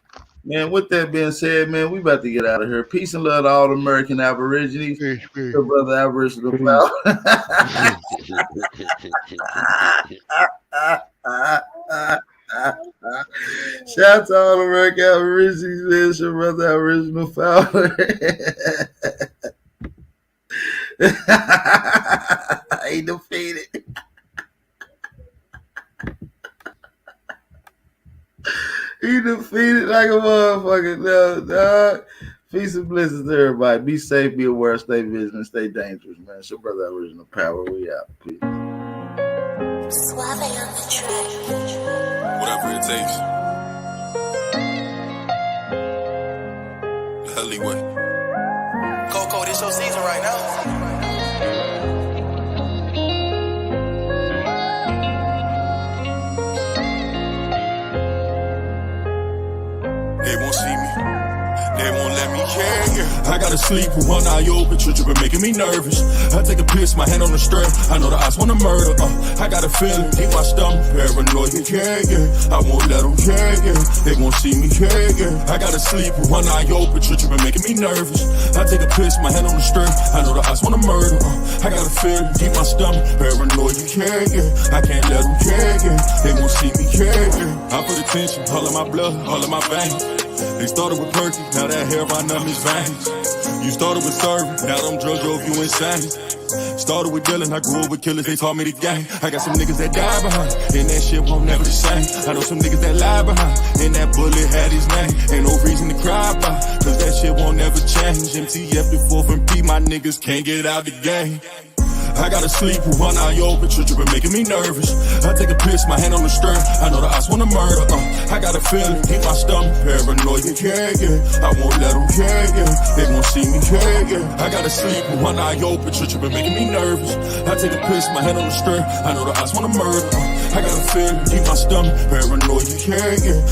Man, with that being said, man, we about to get out of here. Peace and love to all the American Aborigines. Your brother Aboriginal Power. Shout out to all the American Aborigines, man. It's your brother Aboriginal Power. He defeated. He defeated like a motherfucker. No, dog. Peace and blessings to everybody. Be safe, be aware, stay vigilant, stay dangerous, man. It's your brother Original Power. We out. Peace. Suave on the track. Whatever it takes. Hollywood. Coco, this your season right now. They won't see me. They won't let me care. I gotta sleep with one eye open, tripping, making me nervous. I take a piss, my hand on the strap. I know the eyes wanna murder. I got a feeling, keep my stomach paranoid. Yeah. I won't let them care. They won't see me care. I gotta sleep with one eye open, tripping, making me nervous. I take a piss, my hand on the strap. I know the eyes wanna murder. I got a feeling, keep my stomach paranoid. Yeah. I can't let them care. They won't see me care. I put attention, all of my blood, all of my veins. They started with Perky, now that hair right up his veins. You started with serving, now them drugs drove you insane. Started with dealing, I grew up with killers, they taught me the game. I got some niggas that die behind, and that shit won't never the same. I know some niggas that lie behind, and that bullet had his name. Ain't no reason to cry about, cause that shit won't never change. MTF to 4th and P, my niggas can't get out the game. I gotta sleep with one eye open, been making me nervous. I take a piss, my hand on the stern. I know the odds wanna murder. I got a feeling, keep my stomach paranoid. Yeah. I won't let them, yeah. They won't see me, yeah. I gotta sleep with one eye open, been making me nervous. I take a piss, my hand on the stern. I know the odds wanna murder. I got a feeling, keep my stomach paranoid. Yeah.